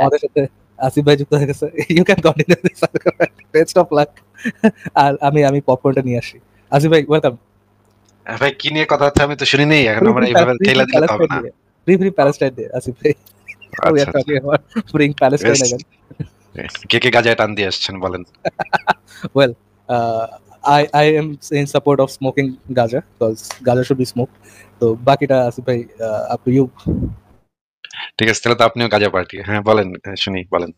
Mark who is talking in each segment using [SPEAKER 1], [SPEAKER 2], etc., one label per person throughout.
[SPEAKER 1] আমাদের সাথে আসিফ ভাই যুক্ত হয়ে গেছে। You can continue this argument, best of luck. আর আমি পপকর্নটা নিয়ে আসি। আসিফ ভাই ওয়েলকাম।
[SPEAKER 2] ভাই কি নিয়ে কথা হচ্ছে আমি তো শুনি নাই, এখন আমরা এইভাবে ঠেলা দিলে তো হবে না।
[SPEAKER 1] ফ্রি প্যালেস্টাইন ডে আসিফ ভাই। We are talking about bring Palestine again.
[SPEAKER 2] কে গাজায় টান দিয়ে আসছেন বলেন।
[SPEAKER 1] Well, I am in support of smoking gaja because gaja should be smoked. তো বাকিটা আসিফ ভাই up to you.
[SPEAKER 2] ঠিক আছে, তাহলে তো আপনিও গাজা পার্টি। হ্যাঁ বলেন, শুনি বলেন।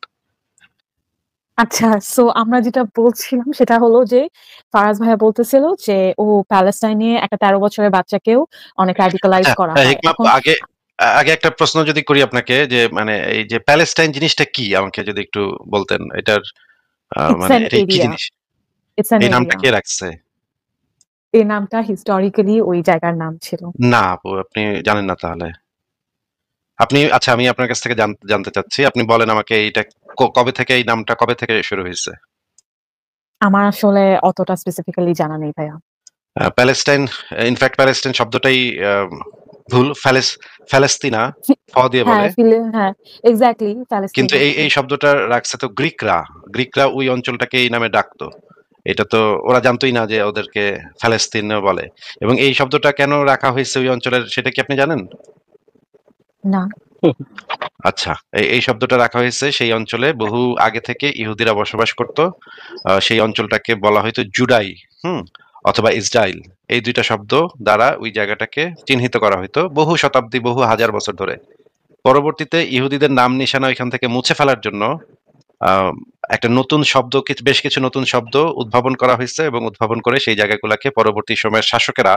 [SPEAKER 3] আচ্ছা, সো আমরা যেটা বলছিলাম সেটা হলো যে ফারাজ ভাইয়া বলতেছিল যে ও প্যালেস্টাইনে একটা 13 বছরের বাচ্চাকেও অনেক রাডিকালাইজ করা হয়। এখন
[SPEAKER 2] আগে একটা প্রশ্ন যদি করি আপনাকে, যে মানে এই যে প্যালেস্টাইন জিনিসটা কি, আমাকে যদি একটু বলতেন। এটার মানে এটা কি জিনিস, এই নামটা কে রাখছে?
[SPEAKER 3] এই নামটা হিস্টোরিক্যালি ওই জায়গার নাম ছিল।
[SPEAKER 2] না আপু, আপনি জানেন না তাহলে। আপনি আচ্ছা, আমি আপনার কাছ থেকে জানতে চাচ্ছি, আপনি বলেন আমাকে এইটা কবে থেকে, এই নামটা কবে থেকে শুরু হয়েছে?
[SPEAKER 3] আমার আসলে অতটা স্পেসিফিক্যালি জানা নেই ভাইয়া।
[SPEAKER 2] প্যালেস্টাইন, ইনফ্যাক্ট প্যালেস্টাইন শব্দটাই ভুল, ফ্যালেস্তিনা ফ দিয়ে বলে।
[SPEAKER 3] হ্যাঁ এক্স্যাক্টলি প্যালেস্টাইন।
[SPEAKER 2] কিন্তু এই শব্দটা রাখছে তো গ্রিকরা ওই অঞ্চলটাকে এই নামে ডাকতো। এটা তো ওরা জানতোই না যে ওদেরকে ফ্যালেস্তিন বলে। এবং এই শব্দটা কেন রাখা হয়েছে ওই অঞ্চলের, সেটা কি আপনি জানেন?
[SPEAKER 3] না।
[SPEAKER 2] আচ্ছা, এই শব্দটা রাখা হয়েছে সেই অঞ্চলে বহু আগে থেকে ইহুদিরা বসবাস করত। সেই অঞ্চলটাকে বলা হয়তো জুডাই অথবা ইসরাইল, এই দুইটা শব্দ দ্বারা ওই জায়গাটাকে চিহ্নিত করা হয়তো বহু শতাব্দী, বহু হাজার বছর ধরে। পরবর্তীতে ইহুদিদের নাম নিশানা এখান থেকে মুছে ফেলার জন্য একটা নতুন শব্দ, বেশ কিছু নতুন শব্দ উদ্ভাবন করা হয়েছে, এবং উদ্ভাবন করে সেই জায়গাগুলোকে পরবর্তী সময়ের শাসকেরা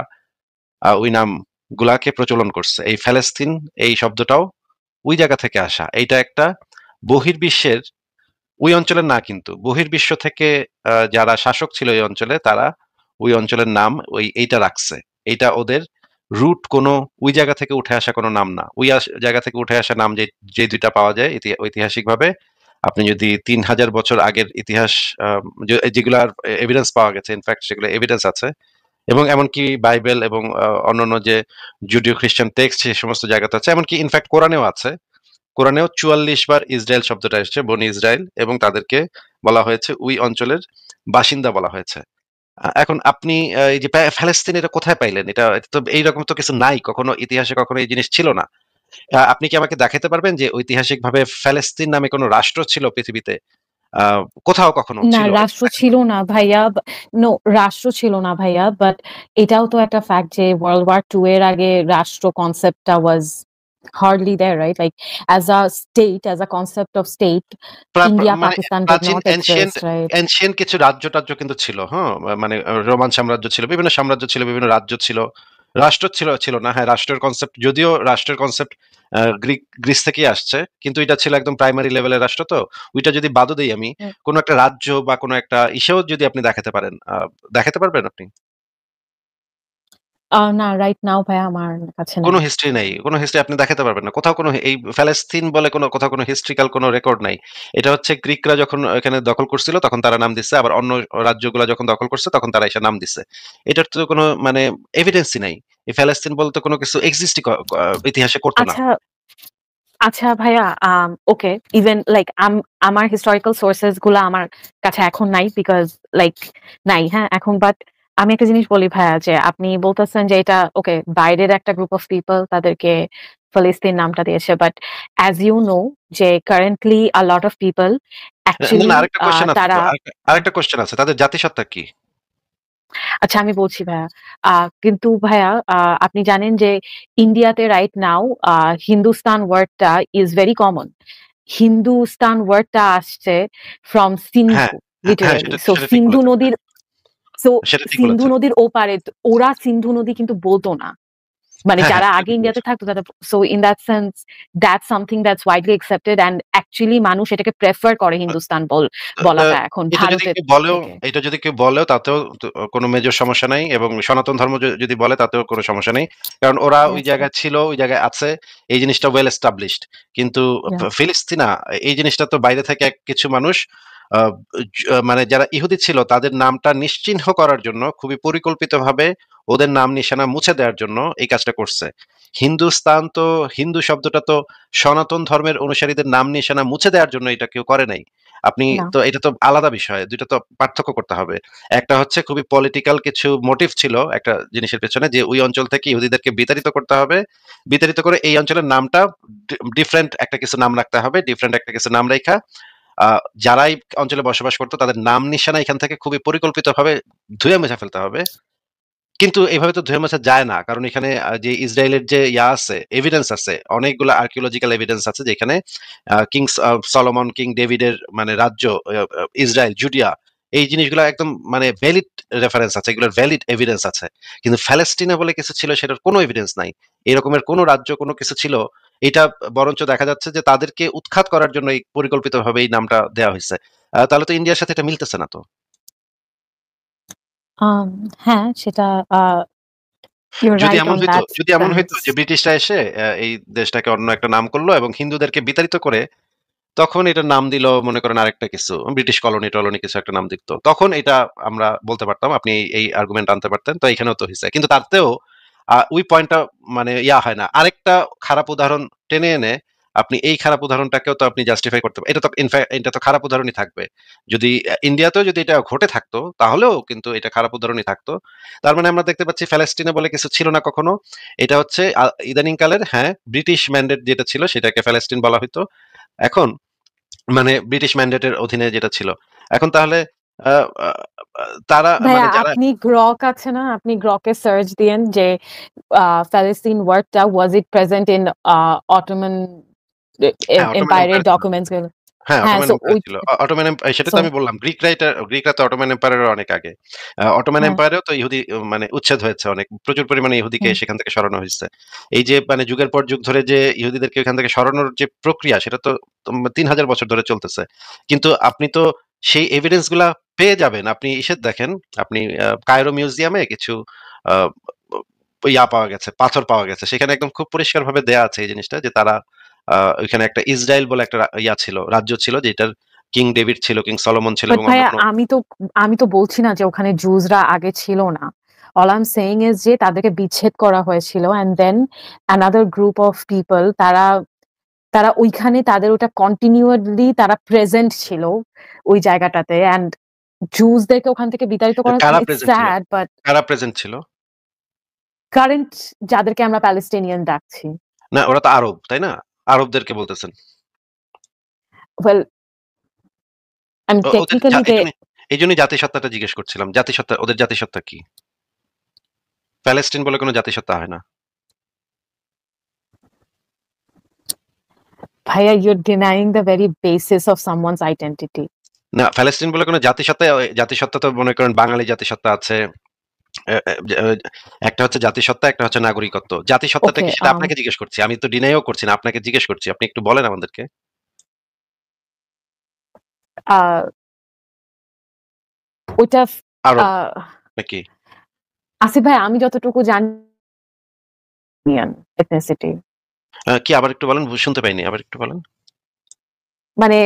[SPEAKER 2] ওই নাম গুলাকে প্রচলন করছে। এই ফ্যালেস্তিন এই শব্দটাও ওই জায়গা থেকে আসা। এইটা একটা বহির্বিশ্বের, ওই অঞ্চলের না কিন্তু বহির্বিশ্ব থেকে যারা শাসক ছিল এই অঞ্চলে, তারা ওই অঞ্চলের নাম এইটা রাখছে। এইটা ওদের রুট, কোনো ওই জায়গা থেকে উঠে আসা কোনো নাম না। ওই জায়গা থেকে উঠে আসা নাম যে দুইটা পাওয়া যায় ঐতিহাসিকভাবে, আপনি যদি 3000 বছর আগের ইতিহাস যেগুলার এভিডেন্স পাওয়া গেছে, ইনফ্যাক্ট সেগুলো এভিডেন্স আছে, এবং এমনকি বাইবেল এবং অন্যান্য যে জুডিও খ্রিস্টান টেক্সট সে সমস্ত জায়গাতে আছে, এমনকি ইনফ্যাক্ট কোরআনেও আছে। কোরআনেও 44 বার ইসরায়েল শব্দটা এসেছে, বনি ইসরায়েল, এবং তাদেরকে বলা হয়েছে ওই অঞ্চলের বাসিন্দা বলা হয়েছে। এখন আপনি এই যে ফ্যালেস্তিন, এটা কোথায় পাইলেন? এটা তো এইরকম তো কিছু নাই, কখনো ইতিহাসে কখনো এই জিনিস ছিল না। আপনি কি আমাকে দেখাতে পারবেন যে ঐতিহাসিকভাবে ফ্যালেস্তিন নামে কোনো রাষ্ট্র ছিল পৃথিবীতে? কোথাও কখনো
[SPEAKER 3] না,
[SPEAKER 2] ছিল?
[SPEAKER 3] রাষ্ট্র ছিল না ভাইয়া। রাষ্ট্র ছিল না ভাইয়া, বাট এটাও তো একটা ফ্যাক্ট যে ওয়ার্ল্ড ওয়ার 2 এর আগে রাষ্ট্র কনসেপ্টটা ওয়াজ hardly there, right? Like as a state, as a concept of state, India, Pakistan did not exist, right?
[SPEAKER 2] Ancient কিছু রাজ্য কিন্তু ছিল, হ্যাঁ, মানে রোমান সাম্রাজ্য ছিল, বিভিন্ন সাম্রাজ্য ছিল, বিভিন্ন রাজ্য ছিল, রাষ্ট্র ছিল না। হ্যাঁ, রাষ্ট্রের কনসেপ্ট, যদিও রাষ্ট্রের কনসেপ্ট গ্রিস থেকেই আসছে, কিন্তু এটা ছিল একদম প্রাইমারি লেভেলের রাষ্ট্র। তো ওইটা যদি বাদও দেই আমি, কোন একটা রাজ্য বা কোন একটা ইসেও যদি আপনি দেখাতে পারবেন আপনি?
[SPEAKER 3] না, রাইট নাও ভাইয়া আমার কাছে
[SPEAKER 2] কোনো হিস্ট্রি নাই, কোনো হিস্ট্রি আপনি দেখাতে পারবেন না কোথাও। কোনো এই ফ্যালেস্তিন বলে কোথাও কোনো হিস্ট্রিক্যাল কোনো রেকর্ড নাই। এটা হচ্ছে গ্রিকরা যখন এখানে দখল করছিল তখন তারা নাম দিচ্ছে, আবার অন্য রাজ্যগুলো যখন দখল করছে তখন তারা এসে নাম দিচ্ছে। এটার তো কোনো মানে এভিডেন্সই নাই। এই ফ্যালেস্তিন বলতে কোনো কিছু এক্সিস্টই ইতিহাসে করতো না।
[SPEAKER 3] আচ্ছা ভাইয়া, ওকে, ইভেন লাইক আমার হিস্টোরিক্যাল সোর্সেস গুলা আমার কাছে এখন নাই, বিকজ লাইক নাই, হ্যাঁ এখন। বাট আমি একটা জিনিস বলি ভাইয়া, যে আপনি বলতেছেন যে এটা ওকে বাইরের একটা গ্রুপ অফ পিপল তাদেরকে ফিলিস্তিন নামটা দিয়েছে, বাট অ্যাজ ইউ নো যে currently a lot of people actually
[SPEAKER 2] আরেকটা কোশ্চেন আছে, তাদের জাতিসত্তা কি?
[SPEAKER 3] আচ্ছা আমি বলছি ভাইয়া, কিন্তু ভাইয়া আপনি জানেন যে ইন্ডিয়াতে রাইট নাও হিন্দুস্তান ওয়ার্ডটা ইজ ভেরি কমন। হিন্দুস্তান ওয়ার্ডটা আসছে ফ্রম সিন্ধু, লিটারালি। সো সিন্ধু নদীর ওপারে ওরা সিন্ধু নদী কিন্তু বলতো না, মানে যারা আগে ইন্ডিয়াতে থাকতো তারা। So in that sense that's something that's widely accepted, and actually মানুষ এটাকে প্রেফার করে হিন্দুস্তান বলাটা এখন ভারতে।
[SPEAKER 2] এটা যদি কেউ বলেও তাতেও কোনো মেজর সমস্যা নাই, এবং সনাতন ধর্ম যদি বলে তাতেও কোনো সমস্যা নেই, কারণ ওরা ওই জায়গায় ছিল, ওই জায়গায় আছে, এই জিনিসটা ওয়েল এস্টাবলিশড। কিন্তু ফিলিস্তিনা এই জিনিসটা তো বাইরে থেকে কিছু মানুষ আহ, মানে যারা ইহুদি ছিল তাদের নামটা নিশ্চিহ্ন করার জন্য খুবই পরিকল্পিতভাবে ওদের নাম নিশানা মুছে দেওয়ার জন্য এই কাজটা করছে। হিন্দুস্তান তো, হিন্দু শব্দটা তো সনাতন ধর্মের অনুসারীদের নাম নিশানা মুছে দেওয়ার জন্য এটা কেউ করে নাই। আপনি
[SPEAKER 3] না।
[SPEAKER 2] তো, এটা তো আলাদা বিষয়, দুইটা তো পার্থক্য করতে হবে। একটা হচ্ছে খুবই পলিটিক্যাল কিছু মোটিভ ছিল একটা জিনিসের পেছনে, যে ওই অঞ্চল থেকে ইহুদিদেরকে বিতাড়িত করতে হবে, বিতাড়িত করে এই অঞ্চলের নামটা ডিফারেন্ট একটা কিছু নাম রাখতে হবে, ডিফারেন্ট একটা কিছু নাম রেখা যারা এই অঞ্চলে বসবাস করতো তাদের নাম নিশানা এখান থেকে খুবই পরিকল্পিতভাবে ধুয়ে মুছে ফেলতে হবে। কিন্তু এভাবে তো ধুয়ে মোছা যায় না, কারণ এখানে যে ইসরায়েলের যে আছে, এভিডেন্স আছে, অনেকগুলো আর্কিওলজিক্যাল এভিডেন্স আছে যেখানে কিং সলোমন, কিং ডেভিডের মানে রাজ্য ইসরায়েল, জুডিয়া, এই জিনিসগুলো একদম মানে ভ্যালিড রেফারেন্স আছে, এগুলোর ভ্যালিড এভিডেন্স আছে। কিন্তু প্যালেস্টিনা বলে কিছু ছিল, সেটার কোনো এভিডেন্স নাই। এরকমের কোনো রাজ্য কোনো কিছু ছিল, এটা বরঞ্চ দেখা যাচ্ছে যে তাদেরকে উৎখাত করার জন্য এই পরিকল্পিতভাবে এই নামটা দেওয়া হয়েছে। তাহলে তো ইন্ডিয়ার সাথে এটা মিলতেছে না তো।
[SPEAKER 3] আম হ্যাঁ, সেটা you're
[SPEAKER 2] যদি
[SPEAKER 3] right
[SPEAKER 2] এমন
[SPEAKER 3] on
[SPEAKER 2] হইতো,
[SPEAKER 3] that
[SPEAKER 2] যদি এমন হইতো
[SPEAKER 3] sense.
[SPEAKER 2] যে ব্রিটিশরা এসে এই দেশটাকে অন্য একটা নাম করলো এবং হিন্দুদেরকে বিতাড়িত করে তখন এটার নাম দিল মনে করেন আরেকটা কিছু, ব্রিটিশ কলোনি টলোনি কিছু একটা নাম দিত, তখন এটা আমরা বলতে পারতাম, আপনি এই আর্গুমেন্ট আনতে পারতেন। তো এখানেও তো হয়েছে, কিন্তু তাতেও ওই পয়েন্টটা মানে হয় না। আরেকটা খারাপ উদাহরণ টেনে এনে আপনি এই খারাপ উদাহরণটাকেও তো আপনি জাস্টিফাই করতে পারেন। এটা তো ইনফ্যাক্ট এটা তো খারাপ উদাহরণই থাকবে। যদি ইন্ডিয়াতেও যদি এটা ঘটে থাকতো তাহলেও কিন্তু এটা খারাপ উদাহরণই থাকতো। তার মানে আমরা দেখতে পাচ্ছি প্যালেস্টিনা বলে কিছু ছিল না কখনো। এটা হচ্ছে ইদানিং কালের, হ্যাঁ, ব্রিটিশ ম্যান্ডেট যেটা ছিল সেটাকে প্যালেস্টিন বলা হতো। এখন মানে ব্রিটিশ ম্যান্ডেটের অধীনে যেটা ছিল। এখন তাহলে আ আ তারা
[SPEAKER 3] ভাইয়া
[SPEAKER 2] মানে যারা
[SPEAKER 3] আপনি গ্রক আছে না? আপনি গ্রকে সার্চ দিয়েন যে প্যালেস্টিন ওয়ার্ডটা was it present in Ottoman
[SPEAKER 2] হ্যাঁ, অটোমান
[SPEAKER 3] এম্পায়ারের
[SPEAKER 2] এম্পায়ার ছিল।
[SPEAKER 3] ডকুমেন্টস গুলো?
[SPEAKER 2] হ্যাঁ,
[SPEAKER 3] হ্যাঁ,
[SPEAKER 2] অটোমান
[SPEAKER 3] সো
[SPEAKER 2] এম্পায়ার
[SPEAKER 3] ওই
[SPEAKER 2] ছিল। অটোমান সেটা
[SPEAKER 3] সো
[SPEAKER 2] তো আমি বললাম। গ্রিকরা তো অটোমান এম্পায়ারের অনেক আগে। অটোমান
[SPEAKER 3] হ্যাঁ,
[SPEAKER 2] এম্পায়ারেও তো ইহুদি মানে উচ্ছেদ হয়েছে অনেক। প্রচুর পরিমাণে ইহুদিকে
[SPEAKER 3] হুম।
[SPEAKER 2] সেখান থেকে সরানো হয়েছে। এই যে মানে যুগের পর যুগ ধরে যে ইহুদিদেরকে ওখান থেকে সরানোর যে প্রক্রিয়া সেটা তো ৩,০০০ বছর ধরে চলতেছে। কিন্তু আপনি তো সেই এভিডেন্স গুলা পেয়ে যাবেন। আপনি দেখেন, আপনি কায়রো মিউজিয়ামে কিছু আ পাওয়া গেছে, পাথর পাওয়া গেছে। সেখানে একদম খুব পরিষ্কারভাবে দেয়া আছে এই জিনিসটা, যে তারা ওইখানে একটা ইসরায়েল বলে একটা ছিল, রাজ্য ছিল, যেটার কিং ডেভিড ছিল, কিং সলোমন ছিল
[SPEAKER 3] বাট
[SPEAKER 2] এবং
[SPEAKER 3] ভাইয়া
[SPEAKER 2] অন্যান্য।
[SPEAKER 3] আমি তো বলছি না যে ওখানে জুসরা আগে ছিল না। All I am saying is যে তাদেরকে বিচ্ছেদ করা হয়েছিল and then another group of people তারা ওইখানে তাদের ওটা কন্টিনিউয়াসলি তারা প্রেজেন্ট ছিল ওই জায়গাটাতে এন্ড জুসদেরকে ওখান থেকে বিতাড়িত করা
[SPEAKER 2] কারা
[SPEAKER 3] ইটস
[SPEAKER 2] প্রেজেন্ট ছিল?
[SPEAKER 3] স্যাড বাট
[SPEAKER 2] কারা প্রেজেন্ট ছিল?
[SPEAKER 3] কারেন্ট যাদেরকে আমরা প্যালেস্টিনিয়ান ডাকছি।
[SPEAKER 2] না, ওরা তো আরব, তাই না? আরবদেরকে বলতেছেন।
[SPEAKER 3] ওয়েল আমি
[SPEAKER 2] ওদের
[SPEAKER 3] টেকনিক্যালি দে
[SPEAKER 2] এইজন্যই জাতিসত্তাটা জিজ্ঞেস করছিলাম। জাতিসত্তা, ওদের জাতিসত্তা কি? প্যালেস্টিন বলে কোনো জাতিসত্তা হয় না।
[SPEAKER 3] ভাইয়া you're denying the very basis of someone's identity.
[SPEAKER 2] না, প্যালেস্টিন বলে কোনো জাতিসত্তা তো মনে করেন বাঙালি জাতিসত্তা আছে। এ এ এ একটা হচ্ছে জাতিসত্তা, একটা হচ্ছে নাগরিকত্ব। জাতিসত্তাটা
[SPEAKER 3] ওকে
[SPEAKER 2] কি সেটা আপনাকে জিজ্ঞেস করছি। আমি তো ডিনাইও করছি না, আপনাকে জিজ্ঞেস করছি। আপনি একটু বলেন আমাদেরকে।
[SPEAKER 3] আহ ওইটা
[SPEAKER 2] আরব
[SPEAKER 3] আহ
[SPEAKER 2] নাকি?
[SPEAKER 3] আসিফ ভাই আমি যতটুকু জানি এথনিসিটি
[SPEAKER 2] কি আবার একটু বলেন? শুনতে পাইনি। আবার একটু বলেন।
[SPEAKER 3] মানে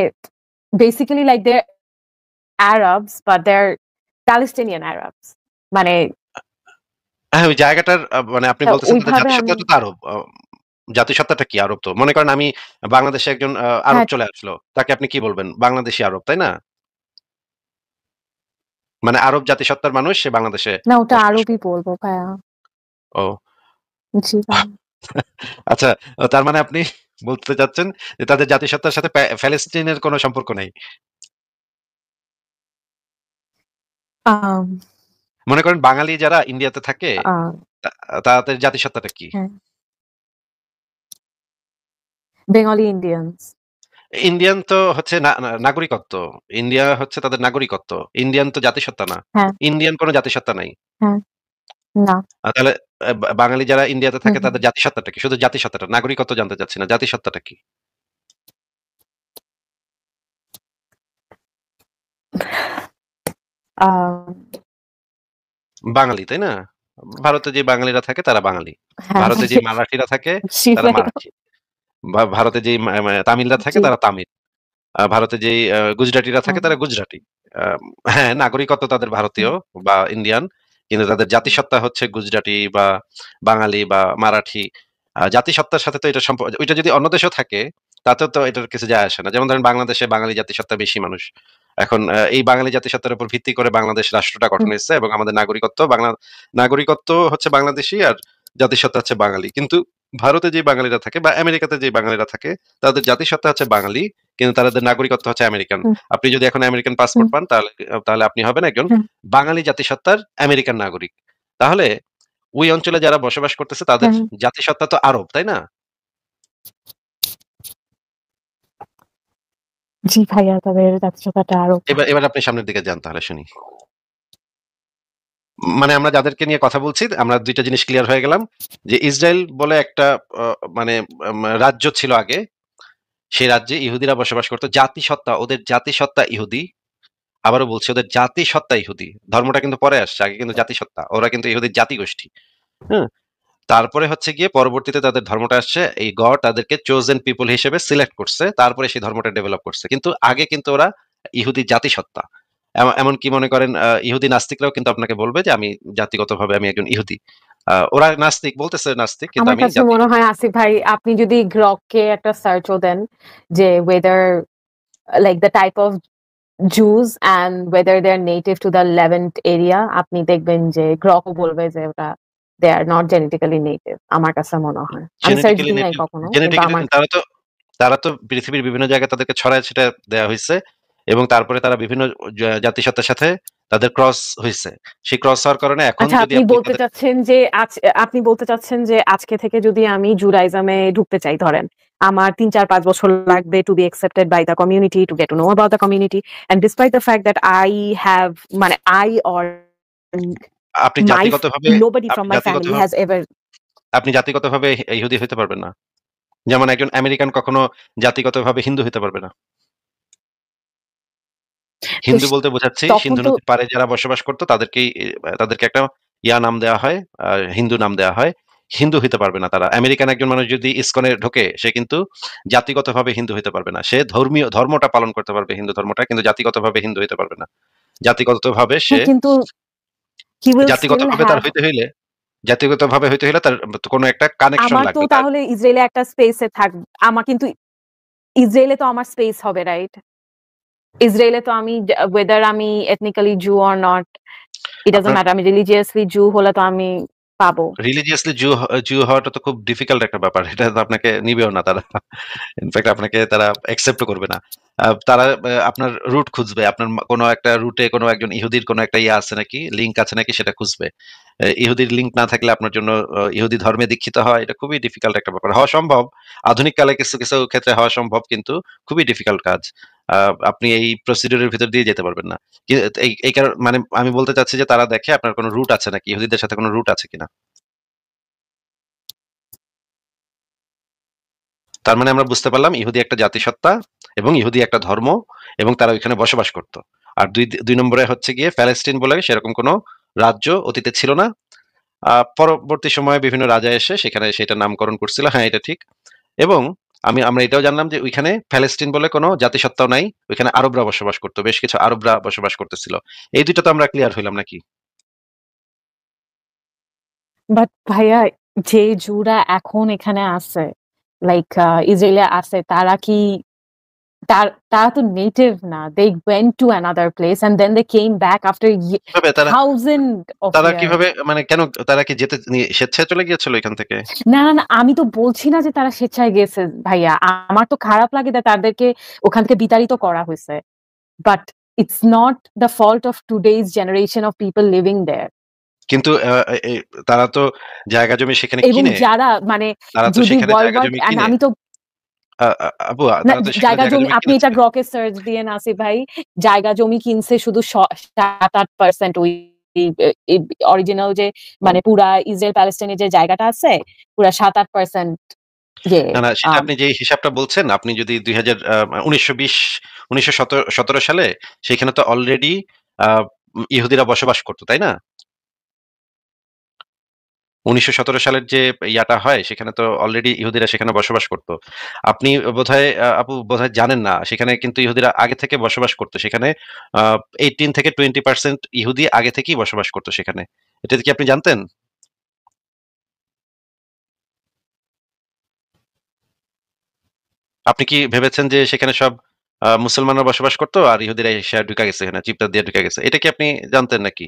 [SPEAKER 3] basically like they Arabs but they are Palestinian Arabs মানে
[SPEAKER 2] হ্যাঁ, ওই জায়গাটার মানে আপনি বলতেছেন তাদের
[SPEAKER 3] ওইভাবে আমি
[SPEAKER 2] জাতিসত্তাটা তো আরব। জাতিসত্তাটা কি আরব তো? মনে করেন আমি বাংলাদেশে একজন আরব
[SPEAKER 3] হ্যাঁ
[SPEAKER 2] চলে আসলো। তাকে আপনি কি বলবেন? বাংলাদেশী আরব, তাই না? মানে আরব জাতিসত্তার মানুষ, সে বাংলাদেশে
[SPEAKER 3] না ওটা
[SPEAKER 2] বসবাস
[SPEAKER 3] আরবই
[SPEAKER 2] করে।
[SPEAKER 3] বলবো ভাইয়া
[SPEAKER 2] ও।
[SPEAKER 3] জি ভাই
[SPEAKER 2] আচ্ছা, তার মানে আপনি বলতে চাচ্ছেন যে তাদের জাতিসত্তার সাথে প্যালেস্টাইনের কোনো সম্পর্ক নাই।
[SPEAKER 3] আম
[SPEAKER 2] মনে করেন বাঙালি যারা ইন্ডিয়াতে থাকে
[SPEAKER 3] আহ
[SPEAKER 2] তাদের জাতিসত্তাটা কি?
[SPEAKER 3] হ্যাঁ বেঙ্গলি ইন্ডিয়ানস
[SPEAKER 2] ইন্ডিয়ান তো হচ্ছে নাগরিকত্ব। ইন্ডিয়া হচ্ছে তাদের নাগরিকত্ব। ইন্ডিয়ান তো জাতিসত্তা না।
[SPEAKER 3] হ্যাঁ
[SPEAKER 2] ইন্ডিয়ান কোনো জাতিসত্তা নাই।
[SPEAKER 3] হ্যাঁ না
[SPEAKER 2] তাহলে বাঙালি যারা ইন্ডিয়াতে
[SPEAKER 3] হুম
[SPEAKER 2] থাকে
[SPEAKER 3] হুম
[SPEAKER 2] তাদের জাতিসত্তাটা কি? শুধু জাতিসত্তাটা, নাগরিকত্ব জানতে চাচ্ছি না। জাতিসত্তাটা কি?
[SPEAKER 3] আম
[SPEAKER 2] বাঙালি, তাই না? ভারতে যে বাঙালিরা থাকে তারা বাঙালি।
[SPEAKER 3] হ্যাঁ
[SPEAKER 2] ভারতে যে
[SPEAKER 3] ভাইয়া
[SPEAKER 2] মারাঠিরা থাকে
[SPEAKER 3] জি
[SPEAKER 2] তারা
[SPEAKER 3] ভাইয়া
[SPEAKER 2] মারাঠি। ভারতে যেই তামিলরা থাকে
[SPEAKER 3] জি
[SPEAKER 2] তারা তামিল। ভারতে যেই গুজরাটিরা থাকে
[SPEAKER 3] হুম,
[SPEAKER 2] তারা গুজরাটি। হ্যাঁ, নাগরিকত্ব তাদের ভারতীয়
[SPEAKER 3] হুম,
[SPEAKER 2] বা ইন্ডিয়ান। কিন্তু তাদের জাতিসত্তা হচ্ছে গুজরাটি বা বাঙালি বা মারাঠি। জাতিসত্তার সাথে তো এটা ওইটা যদি অন্য দেশেও থাকে তাতেও তো এটার কিছু যায় আসে না। যেমন ধরেন বাংলাদেশে বাঙালি জাতিসত্তা বেশি মানুষ। এখন এই বাঙালি জাতিসত্তার উপর ভিত্তি করে বাংলাদেশ রাষ্ট্রটা গঠন
[SPEAKER 3] হুম,
[SPEAKER 2] হয়েছে এবং আমাদের নাগরিকত্ব হচ্ছে বাংলাদেশী আর জাতিসত্তা হচ্ছে বাঙালি। কিন্তু ভারতে যে বাঙালিরা থাকে বা আমেরিকাতে যে বাঙালিরা থাকে তাদের জাতিসত্তা হচ্ছে বাঙালি, কিন্তু তাদের নাগরিকত্ব হচ্ছে আমেরিকান।
[SPEAKER 3] হুম,
[SPEAKER 2] আপনি যদি এখন আমেরিকান
[SPEAKER 3] হুম,
[SPEAKER 2] পাসপোর্ট পান তাহলে তাহলে আপনি হবেন একজন
[SPEAKER 3] হুম,
[SPEAKER 2] বাঙালি জাতিসত্তার আমেরিকান নাগরিক। তাহলে ওই অঞ্চলে যারা বসবাস করতেছে তাদের
[SPEAKER 3] হুম।
[SPEAKER 2] জাতিসত্তা তো আরব, তাই না?
[SPEAKER 3] জি ভাইয়া, তাদের জাতীয়তাটা আরো
[SPEAKER 2] এবার আপনি সামনের দিকে যান তাহলে শুনি। মানে আমরা যাদেরকে নিয়ে কথা বলছি আমরা ২ টা জিনিস ক্লিয়ার হয়ে গেলাম যে ইসরায়েল বলে একটা মানে রাজ্য ছিল আগে। সেই রাজ্যে ইহুদিরা বসবাস করত। ওদের জাতিসত্তা ইহুদি। আবারও বলছি ওদের জাতিসত্তা ইহুদি। ধর্মটা কিন্তু পরে আসছে। আগে কিন্তু জাতিসত্তা। ওরা কিন্তু ইহুদির জাতিগোষ্ঠী। হুম? তারপরে হচ্ছে গিয়ে পরবর্তীতে তাদের ধর্মটা আসছে। এই গড তাদেরকে চোজেন পিপল হিসেবে সিলেক্ট করছে। তারপরে সেই ধর্মটা ডেভেলপ করছে। কিন্তু আগে কিন্তু ওরা ইহুদি জাতিসত্তা। এমনকি মনে করেন ইহুদি নাস্তিকরাও কিন্তু আপনাকে বলবে যে আমি জাতিগতভাবে আমি একজন ইহুদি। ওরা নাস্তিক বলতেছে নাস্তিক কিন্তু
[SPEAKER 3] আমার
[SPEAKER 2] আমি
[SPEAKER 3] কাছে
[SPEAKER 2] জাতি
[SPEAKER 3] মনে হয় আসিফ ভাই, আপনি যদি গ্রককে একটা সার্চও দেন যে whether like the type of Jews and whether they're native to the Levant area, আপনি দেখবেন যে গ্রকও বলবে যে ওটা they are not genetically native। আমার কাছে মনে হয়, আমি সার্চ
[SPEAKER 2] জেনেটিক্যালি
[SPEAKER 3] দিই নাই
[SPEAKER 2] নেটিভ
[SPEAKER 3] কখনো, কিন্তু
[SPEAKER 2] জেনেটিক্যালি
[SPEAKER 3] আমার
[SPEAKER 2] তারা তো পৃথিবীর বিভিন্ন জায়গায় তাদেরকে ছড়ায় ছিটায় দেয়া হইছে এবং তারপরে তারা বিভিন্ন জাতিসত্তার সাথে তাদের ক্রস হইছে। সেই ক্রস হওয়ার কারণে এখন
[SPEAKER 3] আচ্ছা,
[SPEAKER 2] যদি
[SPEAKER 3] আপনি
[SPEAKER 2] আপনি
[SPEAKER 3] বলতে
[SPEAKER 2] তাদের
[SPEAKER 3] চাচ্ছেন যে আপনি বলতে চাচ্ছেন যে আজকে থেকে যদি আমি জুডাইজমে ঢুকতে চাই, ধরেন আমার ৩, ৪, ৫ বছর লাগবে to be accepted by the community, to get to know about the community, and despite the fact that I have মানে I or
[SPEAKER 2] আপনি
[SPEAKER 3] my
[SPEAKER 2] জাতিগতভাবে
[SPEAKER 3] nobody
[SPEAKER 2] আপনি
[SPEAKER 3] from my family
[SPEAKER 2] জাতিগতভাবে
[SPEAKER 3] has ever
[SPEAKER 2] আপনি জাতিগতভাবে ইহুদি হইতে পারবেন না। যেমন একজন আমেরিকান কখনো জাতিগতভাবে হিন্দু হইতে পারবে না।
[SPEAKER 3] তো
[SPEAKER 2] হিন্দু বলতে বোঝাচ্ছি
[SPEAKER 3] তখন
[SPEAKER 2] সিন্ধু
[SPEAKER 3] তো
[SPEAKER 2] নদীর পাড়ে যারা বসবাস করত তাদেরকে একটা নাম দেওয়া হয়, হিন্দু নাম দেওয়া হয়। হিন্দু হইতে পারবে না তারা। আমেরিকান একজন মানুষ যদি ইসকনে ঢোকে সে কিন্তু জাতিগতভাবে হিন্দু হইতে পারবে না। সে ধর্মটা পালন করতে পারবে হিন্দু ধর্মটা, কিন্তু জাতিগতভাবে হিন্দু হইতে পারবে না। জাতিগতভাবে সে
[SPEAKER 3] হ্যাঁ, কিন্তু he will still
[SPEAKER 2] জাতিগতভাবে তার
[SPEAKER 3] have
[SPEAKER 2] জাতিগতভাবে হইতে হইলে তার কোনো একটা কানেকশন
[SPEAKER 3] আমার তো
[SPEAKER 2] লাগবে তার।
[SPEAKER 3] তাহলে ইসরায়েলে একটা স্পেসে আমার কিন্তু ইসরায়েলে তো আমার স্পেস হবে, রাইট? ইসরায়েলে তো আমি whether আমি ethnically Jew or not, it doesn't
[SPEAKER 2] আপনার
[SPEAKER 3] matter, আমি religiously Jew হলে তো আমি পাবো।
[SPEAKER 2] রিলিজিয়াসলি জু হওয়াটা তো খুব ডিফিকাল্ট একটা ব্যাপার। এটা তো আপনাকে নিবেও না তারা। ইনফেক্ট আপনাকে তারা অ্যাকসেপ্টও করবে না। তারা আপনার রুট খুঁজবে। আপনার কোনো একটা রুটে কোনো একজন ইহুদির কোনো একটা আছে নাকি, লিঙ্ক আছে নাকি সেটা খুঁজবে। ইহুদির লিঙ্ক না থাকলে আপনার জন্য ইহুদি ধর্মে দীক্ষিত হওয়া এটা খুবই ডিফিকাল্ট একটা ব্যাপার। হওয়া সম্ভব। আধুনিক কালে কিছু ক্ষেত্রে হওয়া সম্ভব কিন্তু খুবই ডিফিকাল্ট কাজ। আপনি এই প্রসিডিউর এর ভিতর দিয়ে যেতে পারবেন না। কি এই কারণ মানে আমি বলতে চাচ্ছি যে তারা দেখে আপনার কোনো রুট আছে নাকি, ইহুদিদের সাথে কোনো রুট আছে কিনা। তার মানে আমরা বুঝতে পারলাম ইহুদি একটা জাতিসত্তা এবং ইহুদি একটা ধর্ম এবং তারা ওইখানে বসবাস করত। আর দুই নম্বরে হচ্ছে গিয়ে প্যালেস্টিন বলে সেরকম কোনো রাজ্য অতীতে ছিল না। পরবর্তী সময়ে বিভিন্ন রাজা এসে সেখানে সেটা নামকরণ করছিল। হ্যাঁ, এটা ঠিক। এবং আমরা এটাও জানলাম যে ওইখানে প্যালেস্টিন বলে কোনো জাতিসত্তাও নাই। ওইখানে আরবরা বসবাস করত। বেশ কিছু আরবরা বসবাস করতেছিল। এই ২ টা তো আমরা ক্লিয়ার হইলাম নাকি?
[SPEAKER 3] বাট ভাইয়া, যে জুরা এখন এখানে আছে, লাইক ইসরায়েলে আছে, তারা তো নেটিভ না। They went to another place and then they came back after
[SPEAKER 2] কিভাবে
[SPEAKER 3] thousand of
[SPEAKER 2] তারা
[SPEAKER 3] years।
[SPEAKER 2] কিভাবে মানে কেন তারা কি স্বেচ্ছায় চলে গিয়েছিল এখান থেকে?
[SPEAKER 3] না, না, না, আমি তো বলছি না যে তারা স্বেচ্ছায় গেছে ভাইয়া। আমার তো খারাপ লাগে যে তাদেরকে ওখান থেকে বিতাড়িত করা হয়েছে। But it's not the fault of today's generation of people living there।
[SPEAKER 2] কিন্তু তারা তো জায়গা জমি সেখানে
[SPEAKER 3] এবং
[SPEAKER 2] কিনে
[SPEAKER 3] যারা মানে
[SPEAKER 2] তারা তো
[SPEAKER 3] যদি
[SPEAKER 2] সেখানে
[SPEAKER 3] ওয়ার্ল্ড
[SPEAKER 2] জায়গা
[SPEAKER 3] ওয়ার,
[SPEAKER 2] জমি
[SPEAKER 3] and
[SPEAKER 2] কিনে
[SPEAKER 3] আমি তো
[SPEAKER 2] আ আ আপু
[SPEAKER 3] না,
[SPEAKER 2] তারা তো সেখানে
[SPEAKER 3] জায়গা
[SPEAKER 2] জায়গা
[SPEAKER 3] জমি
[SPEAKER 2] জমি
[SPEAKER 3] আপনি
[SPEAKER 2] কিনেছে।
[SPEAKER 3] এটা গ্রকে সার্চ দিয়ে আসিফ ভাই, জায়গা জমি কিনছে শুধু 7-8% ওই অরিজিনাল যে মানে পুরা ইসরায়েল প্যালেস্টাইনের যে জায়গাটা আছে, পুরা 7-8% যে
[SPEAKER 2] না, সেটা
[SPEAKER 3] আম
[SPEAKER 2] আপনি যে হিসাবটা বলছেন, আপনি যদি ২০০০ ১৯১৭ সালে সেখানে তো অলরেডি আ ইহুদিরা বসবাস করত, তাই না? 1917 সালের যে ইয়াটা হয় সেখানে তো অলরেডি ইহুদিরা সেখানে বসবাস করত। আপনি বোধহয় আপু বোধহয় জানেন না, সেখানে কিন্তু ইহুদিরা আগে থেকে বসবাস করত। সেখানে 18 থেকে 20% ইহুদি আগে থেকেই বসবাস করত সেখানে। এটা কি আপনি জানতেন? আপনি কি ভেবেছেন যে সেখানে সব মুসলমানরা বসবাস করত আর ইহুদিরা এসে ঢুকে গেছে এখানে, চিৎকার দিয়ে ঢুকে গেছে? এটা কি আপনি জানতেন নাকি?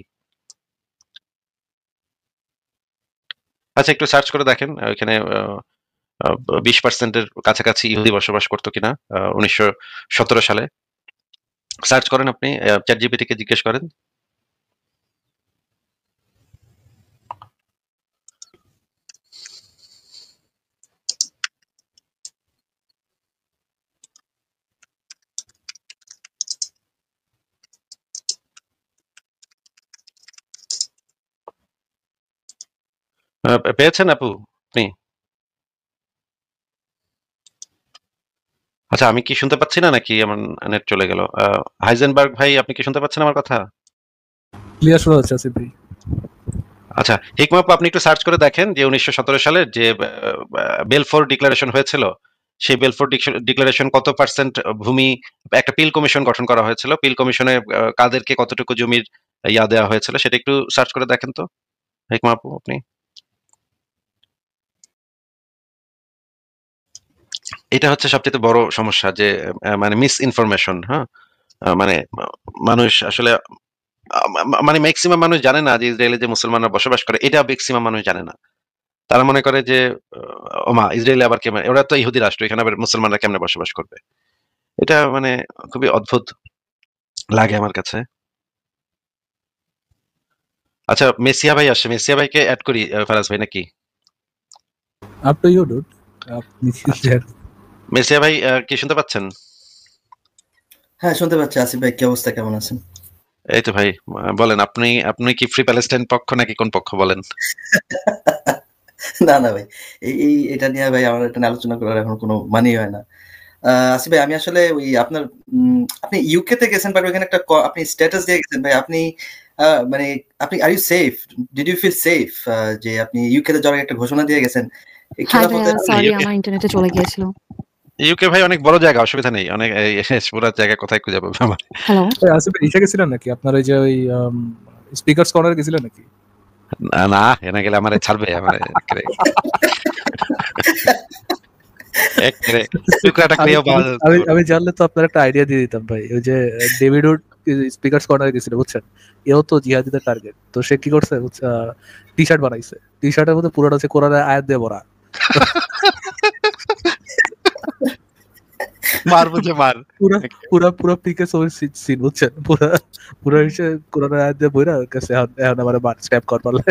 [SPEAKER 2] আচ্ছা, একটু সার্চ করে দেখেন ওইখানে 20% এর কাছাকাছি ইহুদি বসবাস করতো কিনা 1917 সালে। সার্চ করেন আপনি, চ্যাট জিপিটি কে জিজ্ঞেস করেন। পেয়েছেন আপু আপনি? আচ্ছা, আমি কি শুনতে পাচ্ছি না নাকি আমার নেট চলে গেল? হাইজেনবার্গ ভাই, আপনি কি শুনতে পাচ্ছেন আমার কথা?
[SPEAKER 1] ক্লিয়ার শোনা যাচ্ছে আসিফ ভাই।
[SPEAKER 2] আচ্ছা, হিকমা আপু, আপনি একটু সার্চ করে দেখেন যে 1917 সালের যে বেলফোর ডিক্লারেশন হয়েছিল, সেই বেলফোর ডিক্লারেশন কত পার্সেন্ট ভূমি, একটা পিল কমিশন গঠন করা হয়েছিল, পিল কমিশনে কাদেরকে কতটুকু জমির ইয়া দেওয়া হয়েছিল সেটা একটু সার্চ করে দেখেন তো হিকমা আপু আপনি। এটা হচ্ছে সবচেয়ে বড় সমস্যা যে মানে মিস ইনফরমেশন। হ্যাঁ, মানে মানুষ আসলে মানে ম্যাক্সিমাম মানুষ জানে না যে ইসরায়েলে যে মুসলমানরা বসবাস করে, এটা ম্যাক্সিমাম মানুষ জানে না। তারা মনে করে যে ওমা ইসরায়েলে আবার কেমন, ওরা তো ইহুদি রাষ্ট্র, এখানে আবার মুসলমানরা কেমনে বসবাস করবে। এটা মানে খুবই অদ্ভুত লাগে আমার কাছে। আচ্ছা, মেসিয়া ভাই আসছে, মেসিয়া ভাইকে অ্যাড করি ফারাজ ভাই নাকি?
[SPEAKER 1] Up to you dude. আপনি
[SPEAKER 2] মেসিয়া ভাই কি শুনতে পাচ্ছেন?
[SPEAKER 4] হ্যাঁ, শুনতে পাচ্ছি। আসিফ ভাই, কি অবস্থা, কেমন আছেন?
[SPEAKER 2] এই তো ভাই, বলেন আপনি আপনি কি ফ্রি প্যালেস্টাইন পক্ষ নাকি কোন পক্ষ বলেন?
[SPEAKER 4] না না ভাই, এটা নিয়ে ভাই আমার এটা নিয়ে আলোচনা করার এখন কোনো মানেই হয় না। আসিফ ভাই, আমি আসলে ওই আপনার আপনি ইউকে তে গেছেন, বাট ওইখানে একটা আপনি স্ট্যাটাস দিয়ে গেছেন ভাই। আপনি মানে আপনি are you safe? Did you feel safe যে আপনি ইউকে তে যাওয়ার একটা ঘোষণা দিয়ে গেছেন?
[SPEAKER 3] সরি, আমার ইন্টারনেটে চলে গিয়েছিল।
[SPEAKER 2] ইউকে ভাই অনেক বড় জায়গা, অসুবিধা নেই। অনেক পুরো জায়গা কোথায় খুঁজে পাবে আমার?
[SPEAKER 3] হ্যালো,
[SPEAKER 1] আসিফ ভাই ইসে গেছিলেন নাকি আপনার ওই যে ওই স্পিকারস কর্নার গেছিলেন নাকি?
[SPEAKER 2] না, এনে গেলে আমারে ছাড়বে, আমারে টুকরাটা ক্লিয়ার পাওয়া
[SPEAKER 1] আমি জানলে তো আপনার একটা আইডিয়া দিয়ে দিতাম ভাই। ওই যে ডেভিড উড স্পিকারস কর্নার গেছিল বুঝছেন, এও তো জিহাদিদের টার্গেট। তো সে কি করছে টি শার্ট বানাইছে, টি শার্টের মধ্যে পুরোটা হচ্ছে কোরআনের আয়াত দিয়ে ভরা।
[SPEAKER 2] মার বুঝে মার,
[SPEAKER 1] পুরা পুরা পুরা পিকে সিন বুঝছেন, পুরা হচ্ছে কোরআনের আয়াত দিয়ে বইরা ওর কাছে এখন আমার মার স্ট্যাপ কর পারলে।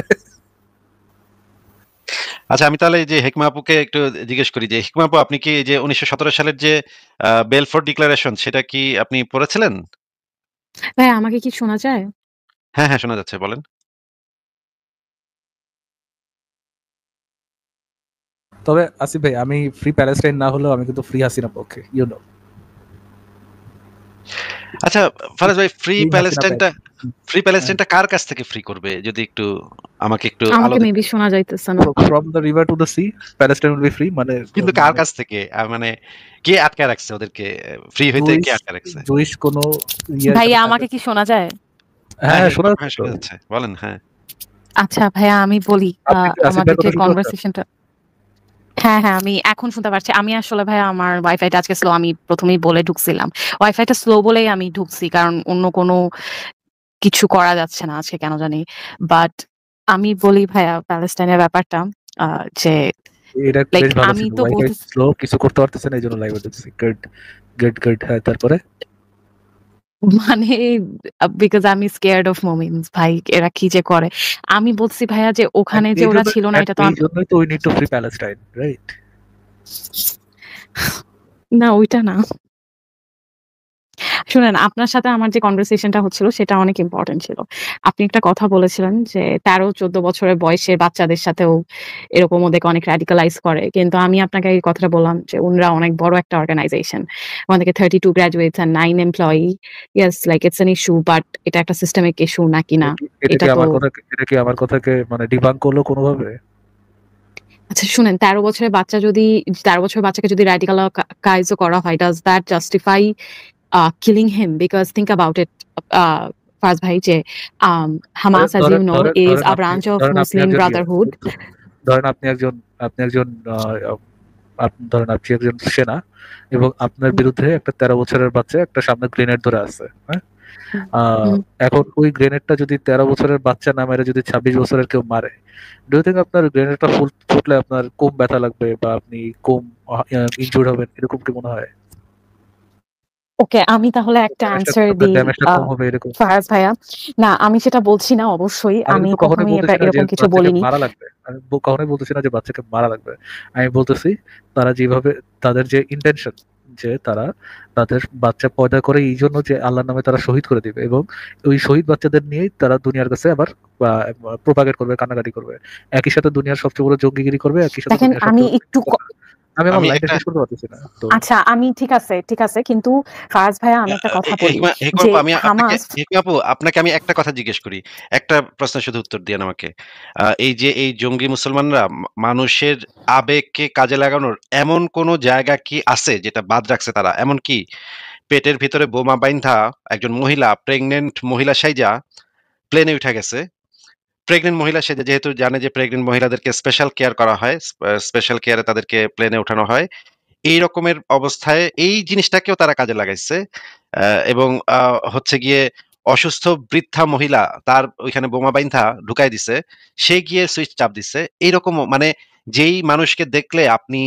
[SPEAKER 2] আচ্ছা, আমি তাহলে যে হিকমা আপুকে একটু জিজ্ঞেস করি যে হিকমা আপু, আপনি কি যে 1917 সালের যে বেলফোর ডিক্লারেশন সেটা কি আপনি পড়েছিলেন?
[SPEAKER 3] ভাই আমাকে কি শোনা যায়?
[SPEAKER 2] হ্যাঁ হ্যাঁ, শোনা যাচ্ছে, বলেন।
[SPEAKER 1] তবে আসিফ ভাই, আমি ফ্রি প্যালেস্টাইন না হলেও আমি কিন্তু ফ্রি হাসিনা পক্ষে, ইউ নো।
[SPEAKER 2] আচ্ছা ফারাজ ভাই, ফ্রি প্যালেস্টাইনটা কার কাছ থেকে ফ্রি করবে যদি একটু আমাকে একটু
[SPEAKER 3] আমাকে মেবি শোনা যাইতেছে না।
[SPEAKER 1] From the river to the C Palestine will be free, মানে
[SPEAKER 2] কিন্তু কার কাছ থেকে? মানে কে আটকে রাখছে ওদেরকে ফ্রি হইতে? কে আটকে রাখছে?
[SPEAKER 1] জুইশ কোন
[SPEAKER 3] ভাইয়া আমাকে কি শোনা যায়?
[SPEAKER 1] হ্যাঁ শোনা
[SPEAKER 2] যাচ্ছে, বলেন। হ্যাঁ
[SPEAKER 3] আচ্ছা ভাইয়া, আমি বলি আমাদের যে কনভারসেশনটা, হ্যাঁ হ্যাঁ, আমি এখন শুনতে পারছি। আমি আসলে ভাইয়া আমার ওয়াইফাইটা আজকে স্লো, আমি প্রথমেই বলে ঢুকছিলাম। ওয়াইফাইটা স্লো বলেই আমি ঢুকছি, কারণ অন্য কোনো কিছু করা যাচ্ছে না আজকে কেন জানি। বাট আমি বলি ভাইয়া প্যালেস্টাইনের ব্যাপারটা, যে আমি তো
[SPEAKER 1] স্লো কিছু করতে পারতেছে না, এইজন্য লাইভে ঢুকছি। গুড। হ্যাঁ, তারপরে
[SPEAKER 3] মানে বিকজ আমি স্কেয়ার্ড অফ মোমেন্টস ভাই, এরা কি যে করে। আমি বলছি ভাইয়া যে ওখানে যে ওরা ছিল না, এটা তো
[SPEAKER 1] এই জন্যই তো we need to free Palestine, right?
[SPEAKER 3] না, ওইটা না। শুনেন, আপনার সাথে আমার যে কনভারসেশনটা হচ্ছিল সেটা অনেক ইম্পর্টেন্ট ছিল। আপনি একটা কথা বলেছিলেন যে 13-14 বছরের বয়সের বাচ্চাদের সাথেও এরকম ওদেরকে অনেক র্যাডিক্যালাইজ করে। কিন্তু আমি আপনাকে এই কথাটা বললাম যে উনরা অনেক বড় একটা অর্গানাইজেশন। আমাদেরকে 32 graduates and 9 employee. Yes, like it's an issue, but এটা একটা সিস্টেমিক ইস্যু নাকি না?
[SPEAKER 1] এটা কি আমার কথাকে মানে ডিবাঙ্ক করলো কোনোভাবে?
[SPEAKER 3] আচ্ছা শুনেন, 13 বছরের বাচ্চাকে যদি radicalized করা হয়, does that justify killing him? Because think about it, Faraz ভাই, যে Hamas, as you know, is a branch of Muslim Brotherhood.
[SPEAKER 1] ধরেন আপনি একজন ধরেন আপনি একজন সেনা এবং আপনার বিরুদ্ধে একটা 13 বছরের বাচ্চা একটা সামনে গ্রেনেড ধরে আছে, হ্যাঁ? এখন ওই গ্রেনেডটা যদি 13 বছরের বাচ্চা না মেরে যদি 26 বছরের কেউ মারে, ডু ইউ থিংক আপনার গ্রেনেডটা ফুটলে আপনার কম ব্যথা লাগবে বা আপনি কম ইনজুর্ড হবেন, এরকম কি মনে হয়?
[SPEAKER 3] ওকে, আমি তাহলে একটা অ্যান্সার দিই ফারাজ ভাইয়া। না, আমি সেটা বলছি না, অবশ্যই আমি কখনোই এরকম কিছু বলিনি।
[SPEAKER 1] মারা লাগবে, আমি কখনোই বলতেছি না যে বাচ্চাকে মারা লাগবে। আমি বলতেছি তারা যেভাবে তাদের যে ইন্টেনশন, যে তারা তাদের বাচ্চা পয়দা করে এই জন্য যে আল্লাহর নামে তারা শহীদ করে দিবে এবং ওই শহীদ বাচ্চাদের নিয়েই তারা দুনিয়ার কাছে আবার প্রোপাগেট করবে, কান্নাকাটি করবে, একই সাথে দুনিয়ার সবচেয়ে বড় জঙ্গিগিরি করবে, একই সাথে
[SPEAKER 3] আমি একটু
[SPEAKER 1] আমি আমার লাইনটা শেষ করতে পারতেছি না।
[SPEAKER 3] আচ্ছা, আমি ঠিক আছে, কিন্তু ফারাজ ভাইয়া আমি একটা কথা বলি যে
[SPEAKER 2] আপু আপনাকে আমি একটা কথা জিজ্ঞেস করি, একটা প্রশ্ন শুধু উত্তর দিন আমাকে। এই যে এই জঙ্গি মুসলমানরা মানুষের আবেগকে কাজে লাগানোর এমন কোন জায়গা কি আছে যেটা বাদ রাখছে তারা? এমন কি পেটের ভিতরে বোমা বাইন্ধা একজন মহিলা, প্রেগনেন্ট মহিলা সাইজা প্লেনে উঠে গেছে। প্রেগনেন্ট মহিলা সেজে, যেহেতু জানে যে প্রেগনেন্ট মহিলাদেরকে স্পেশাল কেয়ার করা হয়, স্পেশাল কেয়ারে তাদেরকে প্লেনে ওঠানো হয়, এই রকমের অবস্থায় এই জিনিসটাকেও তারা কাজে লাগাইছে। এবং হচ্ছে গিয়ে অসুস্থ বৃদ্ধা মহিলা তার ওইখানে বোমা বাইন্ধা ঢুকাই দিছে, সে গিয়ে সুইচ চাপ দিছে। এইরকম মানে যেই মানুষকে দেখলে আপনি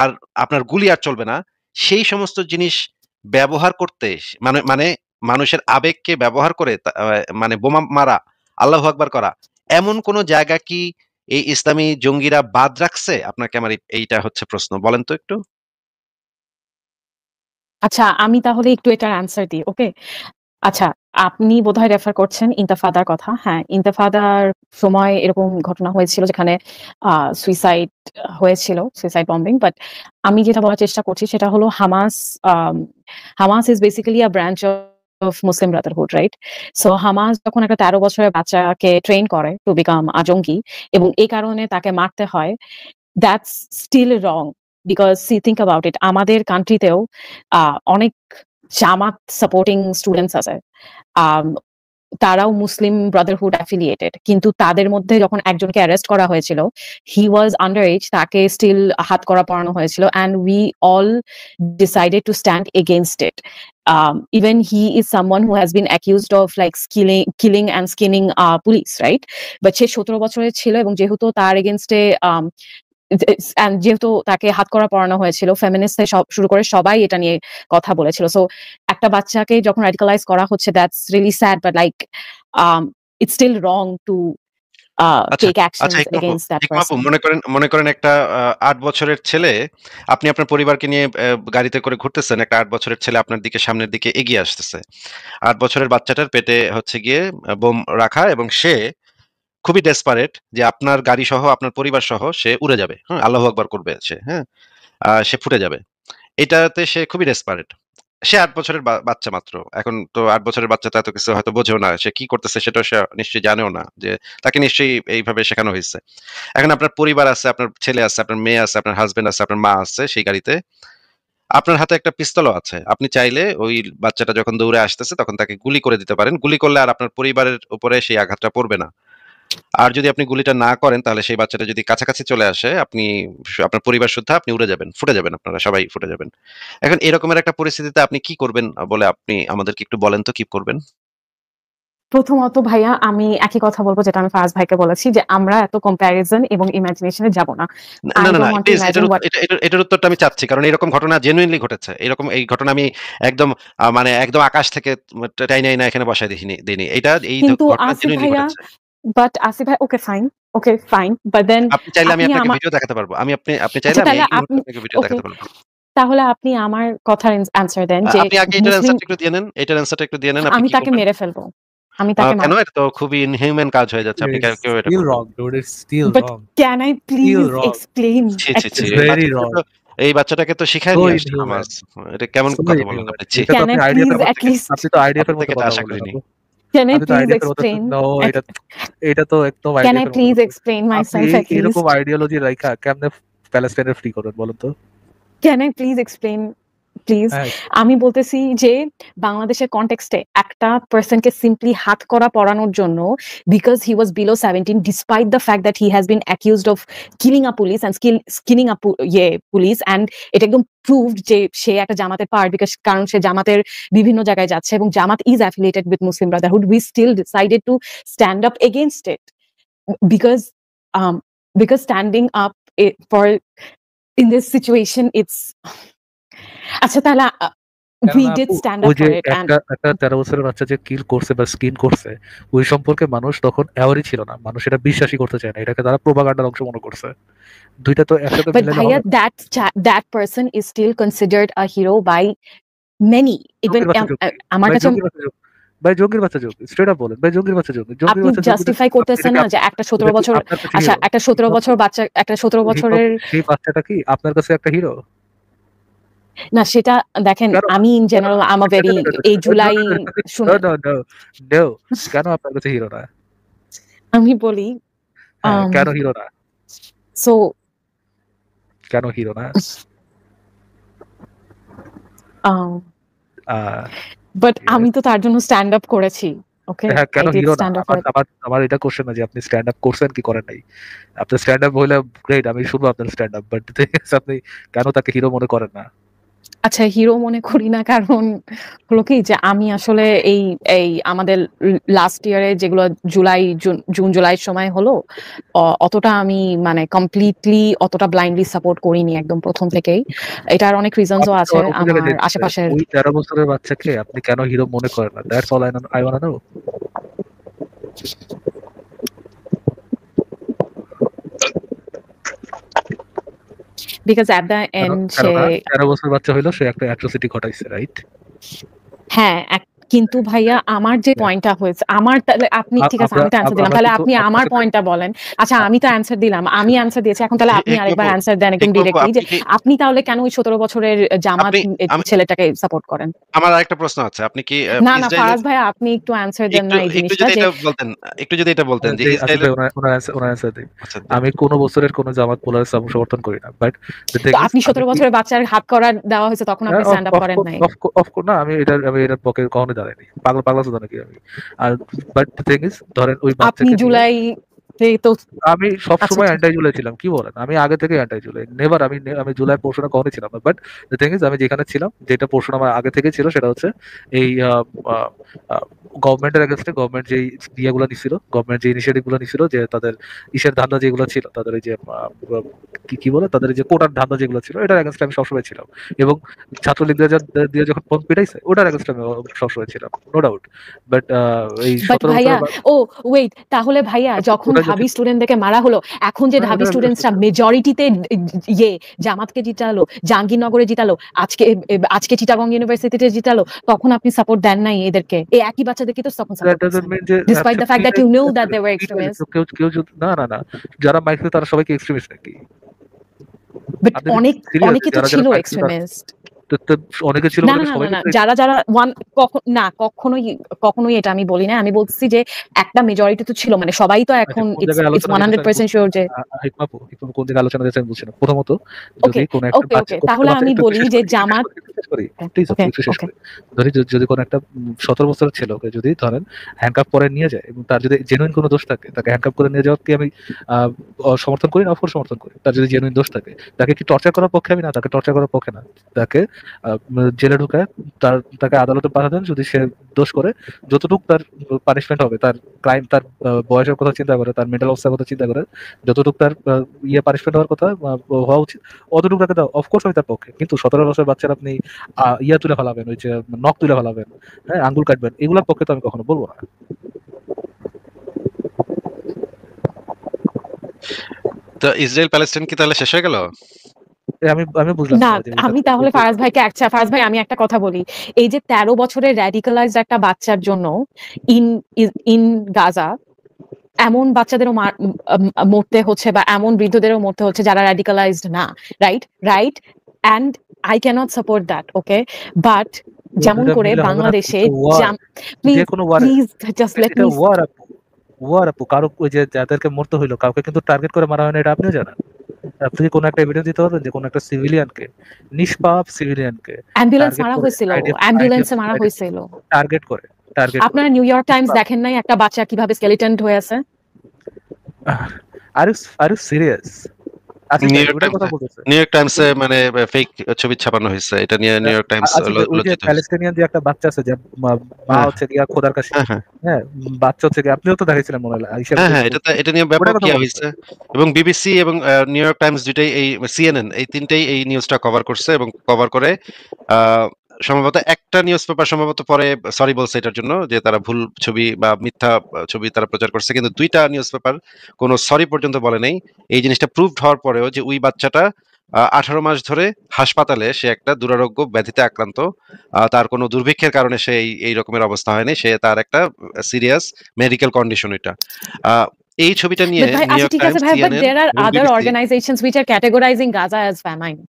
[SPEAKER 2] আর আপনার গুলি আর চলবে না, সেই সমস্ত জিনিস ব্যবহার করতে মানে মানুষের আবেগকে ব্যবহার করে মানে বোমা মারা, আল্লাহু আকবার করা, এমন কোন জায়গা কি এই ইসলামী জঙ্গিরা বাদ রাখছে? আপনাকে আমার এইটা হচ্ছে প্রশ্ন, বলেন তো একটু।
[SPEAKER 3] আচ্ছা, আমি তাহলে একটু এটার অ্যান্সার দিই। ওকে, আচ্ছা, আপনি বোধহয় রেফার করছেন ইন্তেফাদার কথা। হ্যাঁ, ইন্তেফাদার সময় এরকম ঘটনা হয়েছিল যেখানে সুইসাইড হয়েছিল, সুইসাইড বম্বিং। বাট আমি যেটা বলার চেষ্টা করছি সেটা হলো Hamas is basically a branch of Muslim Brotherhood, right? So Hamas যখন একটা 13 বছরের বাচ্চাকে ট্রেন করে টু বিকাম আ জঙ্গি এবং এই কারণে তাকে মারতে হয়, that's still wrong. Because think about it, আমাদের কান্ট্রিতেও অনেক জামাত সাপোর্টিং স্টুডেন্টস আছে, তারাও মুসলিম ব্রাদারহুড অ্যাফিলিয়েটেড, কিন্তু তাদের মধ্যে যখন একজনকে অ্যারেস্ট করা হয়েছিল, হি ওয়াজ আন্ডার এজ, তাকে স্টিল হাত করা পড়ানো হয়েছিল, and we all decided to stand against it. Even he is someone who has been accused of like killing and skinning police, right? But সে 17 বছরের ছিল এবং যেহেতু তার এগেইনস্টে যেহেতু তাকে হাত করা পড়ানো হয়েছিল, ফেমিনিস্ট শুরু করে সবাই এটা নিয়ে কথা বলেছিল। সো একটা বাচ্চাকে যখন র্যাডিকালাইজ করা হচ্ছে, that's really sad, but like it's still wrong to take actions against that person.
[SPEAKER 2] মনে করেন একটা 8 বছরের ছেলে, আপনি আপনার পরিবারকে নিয়ে গাড়িতে করে ঘুরতেছেন, একটা 8 বছরের ছেলে আপনার দিকে সামনের দিকে এগিয়ে আসতেছে। 8 বছরের বাচ্চাটার পেটে হচ্ছে গিয়ে বোম রাখা এবং সে খুবই ডেসপারেট যে আপনার গাড়ি সহ আপনার পরিবার সহ সে উড়ে যাবে, হ্যাঁ, আল্লাহু আকবার করবে সে, হ্যাঁ, সে ফুটে যাবে। এটাতে সে খুবই ডেসপারেট। সে 8 বছরের বাচ্চা মাত্র। এখন তো 8 বছরের বাচ্চা তো এত কিছু হয়তো বোঝেও না, সে কি করতেছে সেটাও সে নিশ্চয়ই জানেও না, যে তাকে নিশ্চয়ই এইভাবে শেখানো হয়েছে। এখন আপনার পরিবার আছে, আপনার ছেলে আছে, আপনার মেয়ে আছে, আপনার হাজবেন্ড আছে, আপনার মা আছে সেই গাড়িতে, আপনার হাতে একটা পিস্তলও আছে। আপনি চাইলে ওই বাচ্চাটা যখন দৌড়ে আসতেছে তখন তাকে গুলি করে দিতে পারেন। গুলি করলে আর আপনার পরিবারের উপরে সেই আঘাতটা পড়বে না। আর যদি আপনি গুলিটা না করেন তাহলে সেই বাচ্চাটা যদি কাছাকাছি চলে আসে, আপনার পরিবার শুদ্ধ আপনি উড়ে যাবেন, ফুটে যাবেন, আপনারা সবাই ফুটে যাবেন। এখন এরকমের একটা পরিস্থিতিতে আপনি কি করবেন বলে আপনি আমাদেরকে একটু বলেন তো, কি করবেন?
[SPEAKER 3] প্রথমত ভাইয়া, আমি একই কথা বলবো যেটা আমি ফারাজ ভাইকে বলেছি, যে আমরা এত কম্প্যারিজন এবং ইমাজিনেশনে যাব না।
[SPEAKER 2] এটার উত্তরটা আমি চাচ্ছি, কারণ এরকম ঘটনা জেনুইনলি ঘটেছে। এই ঘটনা আমি একদম মানে একদম আকাশ থেকে টাইনাই না এখানে বসায় দিইনি। এটা এই ঘটনা জেনুইনলি ঘটেছে।
[SPEAKER 3] বাট আসিফ ভাই, ওকে ফাইন, বাট দেন
[SPEAKER 2] আপনি চাইলে আমি আপনাকে ভিডিও দেখাতে পারবো। আপনি চাইলে আমি আপনাকে ভিডিও দেখাতে পারবো।
[SPEAKER 3] তাহলে আপনি আমার কথার অ্যানসার দেন, যে
[SPEAKER 2] আপনি আগে এটার অ্যানসারটা একটু দিয়ে নেন। এটার অ্যানসারটা একটু দিয়ে নেন।
[SPEAKER 3] আমি তাকে মেরে ফেলবো। আমি তাকে
[SPEAKER 2] কেন? এটা তো খুবই ইনহিউম্যান কাজ হয়ে যাচ্ছে। আপনি কেউ এটা
[SPEAKER 1] still wrong, dude, it's still
[SPEAKER 3] But
[SPEAKER 1] wrong.
[SPEAKER 3] Can I please explain?
[SPEAKER 2] It's very wrong. এই বাচ্চাটাকে তো শিখাই নিয়ে আসছে হামাস। এটা কেমন কথা বলেন আপনি?
[SPEAKER 3] Can I please at least
[SPEAKER 1] আপনি তো আইডিএফ এর মতো কথা
[SPEAKER 2] আশা করিনি।
[SPEAKER 3] Can I
[SPEAKER 1] আমি তো
[SPEAKER 3] please
[SPEAKER 1] আইডিএফ এর কথা
[SPEAKER 3] explain?
[SPEAKER 1] এটা তো একদম
[SPEAKER 3] Can I
[SPEAKER 1] আইডিএফ এর মতো
[SPEAKER 3] please
[SPEAKER 1] কথা।
[SPEAKER 3] explain
[SPEAKER 1] আপনি
[SPEAKER 3] myself at
[SPEAKER 1] এরকম
[SPEAKER 3] least?
[SPEAKER 1] আইডিওলজি রাইখা কেমনে প্যালেস্টাইনের ফ্রি করবেন বলুন তো?
[SPEAKER 3] Can I please explain? Please
[SPEAKER 1] হ্যাঁ,
[SPEAKER 3] আমি বলতেছি যে বাংলাদেশের কনটেক্সটে একটা পার্সনকে সিম্পলি হাত করা পড়ানোর জন্য because he was below 17 despite the fact that he has been accused of killing a police and skilling a police and এটা একদম প্রুভড যে সে একটা জামাতের পার্ট বিকজ কারণ সে জামাতের বিভিন্ন জায়গায় যাচ্ছে এবং Jamaat is affiliated with Muslim Brotherhood we still decided to stand up against it because because standing up for in this situation it's আচ্ছা তাহলে we
[SPEAKER 1] কেননা
[SPEAKER 3] did
[SPEAKER 1] আপু
[SPEAKER 3] stand
[SPEAKER 1] ওই
[SPEAKER 3] up
[SPEAKER 1] যে
[SPEAKER 3] for it and
[SPEAKER 1] একটা 13 বছরের বাচ্চা যে কিল করছে বা স্কিন করছে ওই সম্পর্কে মানুষ তখন অ্যাওয়ারই ছিল না, মানুষ এটা বিশ্বাসই করতে চায় না, এটাকে তারা প্রোপাগান্ডার অংশ মনে করছে। দুইটা তো একসাথে
[SPEAKER 3] but
[SPEAKER 1] মিলালে
[SPEAKER 3] bhaiya
[SPEAKER 1] হবে না।
[SPEAKER 3] that person is still considered a hero by many even
[SPEAKER 1] জঙ্গির বাচ্চা যোগ
[SPEAKER 3] আমার
[SPEAKER 1] ভাই,
[SPEAKER 3] কাছে
[SPEAKER 1] জঙ্গির বাচ্চা যোগ ভাই, জঙ্গির বাচ্চা যোগ স্ট্রেট আপ বলেন ভাই, জঙ্গির বাচ্চা যোগ, জঙ্গির
[SPEAKER 3] আপনি
[SPEAKER 1] বাচ্চা যোগ
[SPEAKER 3] জাস্টিফাই করতেছেন না যে একটা 17 বছর
[SPEAKER 1] আপনার কাছে
[SPEAKER 3] আচ্ছা
[SPEAKER 1] হিরো?
[SPEAKER 3] একটা 17 বছর বাচ্চা একটা 17 বছরের
[SPEAKER 1] সেই বাচ্চাটা কি আপনার কাছে একটা হিরো?
[SPEAKER 3] না সেটা দেখেন
[SPEAKER 1] কেন
[SPEAKER 3] আমি in general I am a very এই জুলাই শুনে
[SPEAKER 1] কেন আপনার কাছে হিরো না?
[SPEAKER 3] আমি বলি
[SPEAKER 1] কেন হিরো না?
[SPEAKER 3] সো
[SPEAKER 1] কেন হিরো না?
[SPEAKER 3] বাট আমি তো তার জন্য স্ট্যান্ড আপ করেছি ওকে
[SPEAKER 1] হ্যাঁ, কেন
[SPEAKER 3] আই ডিড
[SPEAKER 1] হিরো না?
[SPEAKER 3] স্ট্যান্ড আপ
[SPEAKER 1] আমার এটা কোশ্চেন না যে আপনি স্ট্যান্ড আপ করছেন কি করেন নাই। আপনার স্ট্যান্ড আপ হইলে গ্রেট, আমি শুনবো আপনার স্ট্যান্ড আপ, বাট আপনি কেন তাকে হিরো মনে করেন না?
[SPEAKER 3] আচ্ছা হিরো মনে করি না কারণ হলো কি যে আমি আসলে এই এই আমাদের লাস্ট ইয়ারে যেগুলো জুন জুলাইয়ের সময় হলো অতটা আমি মানে কমপ্লিটলি অতটা ব্লাইন্ডলি সাপোর্ট করিনি একদম প্রথম থেকেই। এটার অনেক রিজনসও আছে আমার আশেপাশের।
[SPEAKER 1] ওই 13 বছরের বাচ্চাকে আপনি কেন হিরো মনে করেন না? That's all I want to know.
[SPEAKER 3] Because at the end সে
[SPEAKER 1] 13 বছর বাচ্চা হইলো, সে একটা অ্যাট্রসিটি ঘটাইছে, রাইট?
[SPEAKER 3] হ্যাঁ কিন্তু ভাইয়া আমার যে পয়েন্টটা হয়েছে আমার তাহলে আপনি ঠিক আছে আমি তো অ্যান্সার দিলাম তাহলে আপনি আমার পয়েন্টটা বলেন। আচ্ছা আমি তো অ্যান্সার দিলাম, আমি অ্যান্সার দিয়েছি, এখন তাহলে আপনি আরেকবার অ্যান্সার দেন একদম ডিরেক্টলি যে আপনি তাহলে কেন ওই 17 বছরের জামাত ছেলেটাকে সাপোর্ট করেন?
[SPEAKER 2] আমার আরেকটা প্রশ্ন আছে, আপনি কি
[SPEAKER 3] না ফারাজ ভাই আপনি একটু অ্যান্সার দেন না এই জিনিসটা যে
[SPEAKER 2] একটু যদি এটা বলতেন যে ইসরায়েলের
[SPEAKER 1] ওনার অ্যান্সার দিই। আমি কোন বছরের কোন জামাত পোলার সমর্থন করি না, বাট
[SPEAKER 3] আপনি 17 বছরের বাচ্চার হাত করা দেওয়া হয়েছে তখন আপনি স্ট্যান্ড আপ করেন নাই?
[SPEAKER 1] না, আমি এটার পক্ষে কখনো দাঁড়াইনি, পাগলা সুদা নাকি আমি। আর বাট দ্য থিং ইজ ধরেন ওই বাচ্চাকে
[SPEAKER 3] আপনি জুলাই তো
[SPEAKER 1] আমি সবসময় অ্যান্টাই জুলাই ছিলাম, কি বলেন? আমি আগে থেকে অ্যান্টাই জুলাই, নেভার আমি জুলাই পোর্শনে কখনোই ছিলাম না। বাট দ্য থিং ইজ আমি যেখানে ছিলাম, যেটা পোর্শন আমার আগে থেকে ছিল, সেটা হচ্ছে এই গভর্নমেন্টের এগেইনস্টে গভর্নমেন্ট যে ইয়েগুলো নিছিল, গভর্নমেন্ট যে ইনিশিয়েটিভ গুলো নিছিল, যে তাদের ইসের ধান্দা যেগুলো ছিল, তাদের এই যে কি বলে তাদের যে কোটার ধান্দা যেগুলো ছিল, এটার এগেইনস্টে আমি সবসময় ছিলাম। এবং ছাত্রলীগদের দিয়ে যখন ফোন পিটাইছে ওটার এগেইনস্টে আমি সবসময় ছিলাম, নো ডাউট। বাট এই 17
[SPEAKER 3] ভাইয়া
[SPEAKER 1] বছর
[SPEAKER 3] ও ওয়েট তাহলে ভাইয়া যখন ঢাবি স্টুডেন্টদেরকে মারা হলো, এখন যে ঢাবি স্টুডেন্টসরা মেজরিটিতে জামাতকে জিতালো, জাহাঙ্গীরনগরে জিতালো, আজকে চিটাগং ইউনিভার্সিটিতে জিতালো, তখন আপনি সাপোর্ট দেন নাই এদেরকে? এই একই বাচ্চাদেরকে তো তখন সাপোর্ট করেছেন despite the fact that you know that they were extremist.
[SPEAKER 1] না যারা মাইক তারা সবাই কি এক্সট্রিমিস্ট নাকি?
[SPEAKER 3] বাট অনেকে তো ছিল এক্সট্রিমিস্ট।
[SPEAKER 1] অনেকে ছিল
[SPEAKER 3] না যারা কখনোই এটা আমি বলি না, আমি বলছি যে একটা মেজরিটি তো ছিল, মানে সবাই তো এখন ইটস 100% শিওর যে
[SPEAKER 1] কোন দিকে আলোচনা দিয়েছেন বুঝছেন। প্রথমত যদি কোন একটা
[SPEAKER 3] বাচ্চা তাহলে আমি বলি যে জামাত
[SPEAKER 1] যদি কোন একটা 17 বছরের ছেলেকে যদি ধরেন হ্যান্ডকাপ করে নিয়ে যায় এবং তার যদি জেনুইন কোনো দোষ থাকে, তাকে হ্যান্ডকাপ করে নিয়ে যাওয়াকে আমি সমর্থন করি না, অফকোর্স সমর্থন করি। তার যদি জেনুইন দোষ থাকে, তাকে কি টর্চার করার পক্ষে আমি না, তাকে টর্চার করার পক্ষে না, তাকে জেলে ঢুকায় তাকে আদালতে পাঠাতেন। যদি সে দোষ করে, যতটুকু তার পানিশমেন্ট হবে, তার ক্রাইম, তার বয়সের কথা চিন্তা করে, তার মেন্টাল অবস্থার কথা চিন্তা করে, যতটুকু তার পানিশমেন্ট হওয়ার কথা হওয়া উচিত, অতটুকু তাকে দাও, অফকোর্স আমি তার পক্ষে। কিন্তু 17 বছরের বাচ্চারা আপনি তুলে ফেলাবেন, ওই যে নখ তুলে ফেলাবেন, হ্যাঁ আঙ্গুল কাটবেন, এগুলোর পক্ষে তো আমি কখনো বলবো না।
[SPEAKER 2] তো ইসরায়েল প্যালেস্টাইন কি তাহলে শেষ হয়ে গেল?
[SPEAKER 1] আমি বুঝলাম
[SPEAKER 3] না। আমি তাহলে ফারাজ ভাইকে ফারাজ ভাই আমি একটা কথা বলি, এই যে 13 বছরের র্যাডিকালাইজড একটা বাচ্চার জন্য ইন গাজা এমন বাচ্চাদেরও মরতে হচ্ছে বা এমন বৃদ্ধদেরও মরতে হচ্ছে যারা র্যাডিকালাইজড না, right and I cannot support that, okay? But যেমন
[SPEAKER 1] দুইটা
[SPEAKER 3] করে
[SPEAKER 1] মিলে হবে না,
[SPEAKER 3] বাংলাদেশে
[SPEAKER 1] এটা war,
[SPEAKER 3] প্লিজ
[SPEAKER 1] যে কোনো war,
[SPEAKER 3] প্লিজ জাস্ট লেট
[SPEAKER 1] এটা
[SPEAKER 3] মি
[SPEAKER 1] war আপু, war আপু, কারো ওই যে যাদেরকে মরতে হইলো কাউকে কিন্তু টার্গেট করে মারা হয় না, এটা আপনিও জানেন। আপনি কি কোনো একটা এভিডেন্স দিতে পারবেন যে কোনো একটা সিভিলিয়ানকে, নিষ্পাপ সিভিলিয়ানকে
[SPEAKER 3] অ্যাম্বুলেন্স
[SPEAKER 1] টার্গেট
[SPEAKER 3] মারা
[SPEAKER 1] করে
[SPEAKER 3] হয়েছিল,
[SPEAKER 1] আইডিএফ
[SPEAKER 3] অ্যাম্বুলেন্সে মারা হয়েছিল।
[SPEAKER 1] টার্গেট করে
[SPEAKER 3] আপনারা নিউ ইয়র্ক টাইমস দেখেন নাই একটা বাচ্চা কিভাবে স্কেলিটন হয়ে আছে?
[SPEAKER 1] Are you serious?
[SPEAKER 2] New York টাইমসে মানে ফেক ছবি ছাপানো হয়েছে, এটা নিয়ে নিউ ইয়র্ক টাইমস লজ্জিত হয়েছে।
[SPEAKER 1] প্যালেস্টাইনিয়ান যে একটা বাচ্চা আছে, যে মা হচ্ছে গিয়া খোদার কাছে, হ্যাঁ বাচ্চা হচ্ছে গিয়া, আপনিও তো দেখাইছিলেন মনে হয়।
[SPEAKER 2] হ্যাঁ, এটা নিয়ে ব্যাপক কি হয়েছে, এবং বিবিসি এবং নিউ ইয়র্ক টাইমস দুইটাই, এই সিএনএন, এই তিনটেই এই নিউজটা কভার করছে, এবং কভার করে সম্ভবত একটা নিউজ পেপার সম্ভবত পরে সরি বলছে এটার জন্য, যে তারা ভুল ছবি বা মিথ্যা ছবি তারা প্রচার করছে, কিন্তু দুইটা নিউজ পেপার কোনো সরি পর্যন্ত বলে নাই। এই জিনিসটা প্রুভড হওয়ার পরেও যে ওই বাচ্চাটা 18 মাস ধরে হাসপাতালে, সে একটা দুরারোগ্য ব্যাধিতে আক্রান্ত, তার কোনো দুর্ভিক্ষের কারণে সে এই রকমের অবস্থা হয়নি, সে তার একটা সিরিয়াস মেডিকেল কন্ডিশন। এটা এই ছবিটা নিয়ে new York Times, CNN,
[SPEAKER 3] there are other organizations which are categorizing Gaza as famine.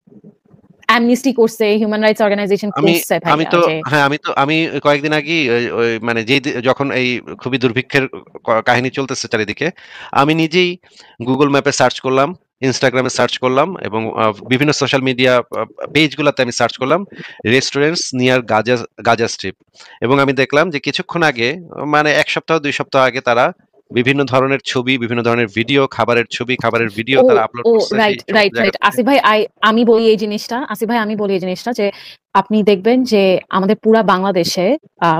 [SPEAKER 3] Amnesty করছে, হিউম্যান রাইটস অর্গানাইজেশন করছে।
[SPEAKER 2] আমি কয়েকদিন আগে মানে যখন এই খুবই দুর্ভিক্ষের কাহিনী চলতেছে চারিদিকে, আমি নিজেই গুগল ম্যাপে সার্চ করলাম, ইনস্টাগ্রামে সার্চ করলাম, এবং বিভিন্ন সোশ্যাল মিডিয়া পেজগুলোতে আমি সার্চ করলাম রেস্টুরেন্টস নিয়ার গাজা স্ট্রিপ, এবং আমি দেখলাম যে কিছুক্ষণ আগে, মানে 1 সপ্তাহ 2 সপ্তাহ আগে, তারা বিভিন্ন ধরনের ছবি, বিভিন্ন ধরনের ভিডিও, খাবারের ছবি, খাবারের ভিডিও তারা আপলোড করছে।
[SPEAKER 3] রাইট আসিফ ভাই, আমি বলি এই জিনিসটা যে আপনি দেখবেন যে আমাদের পুরা বাংলাদেশে,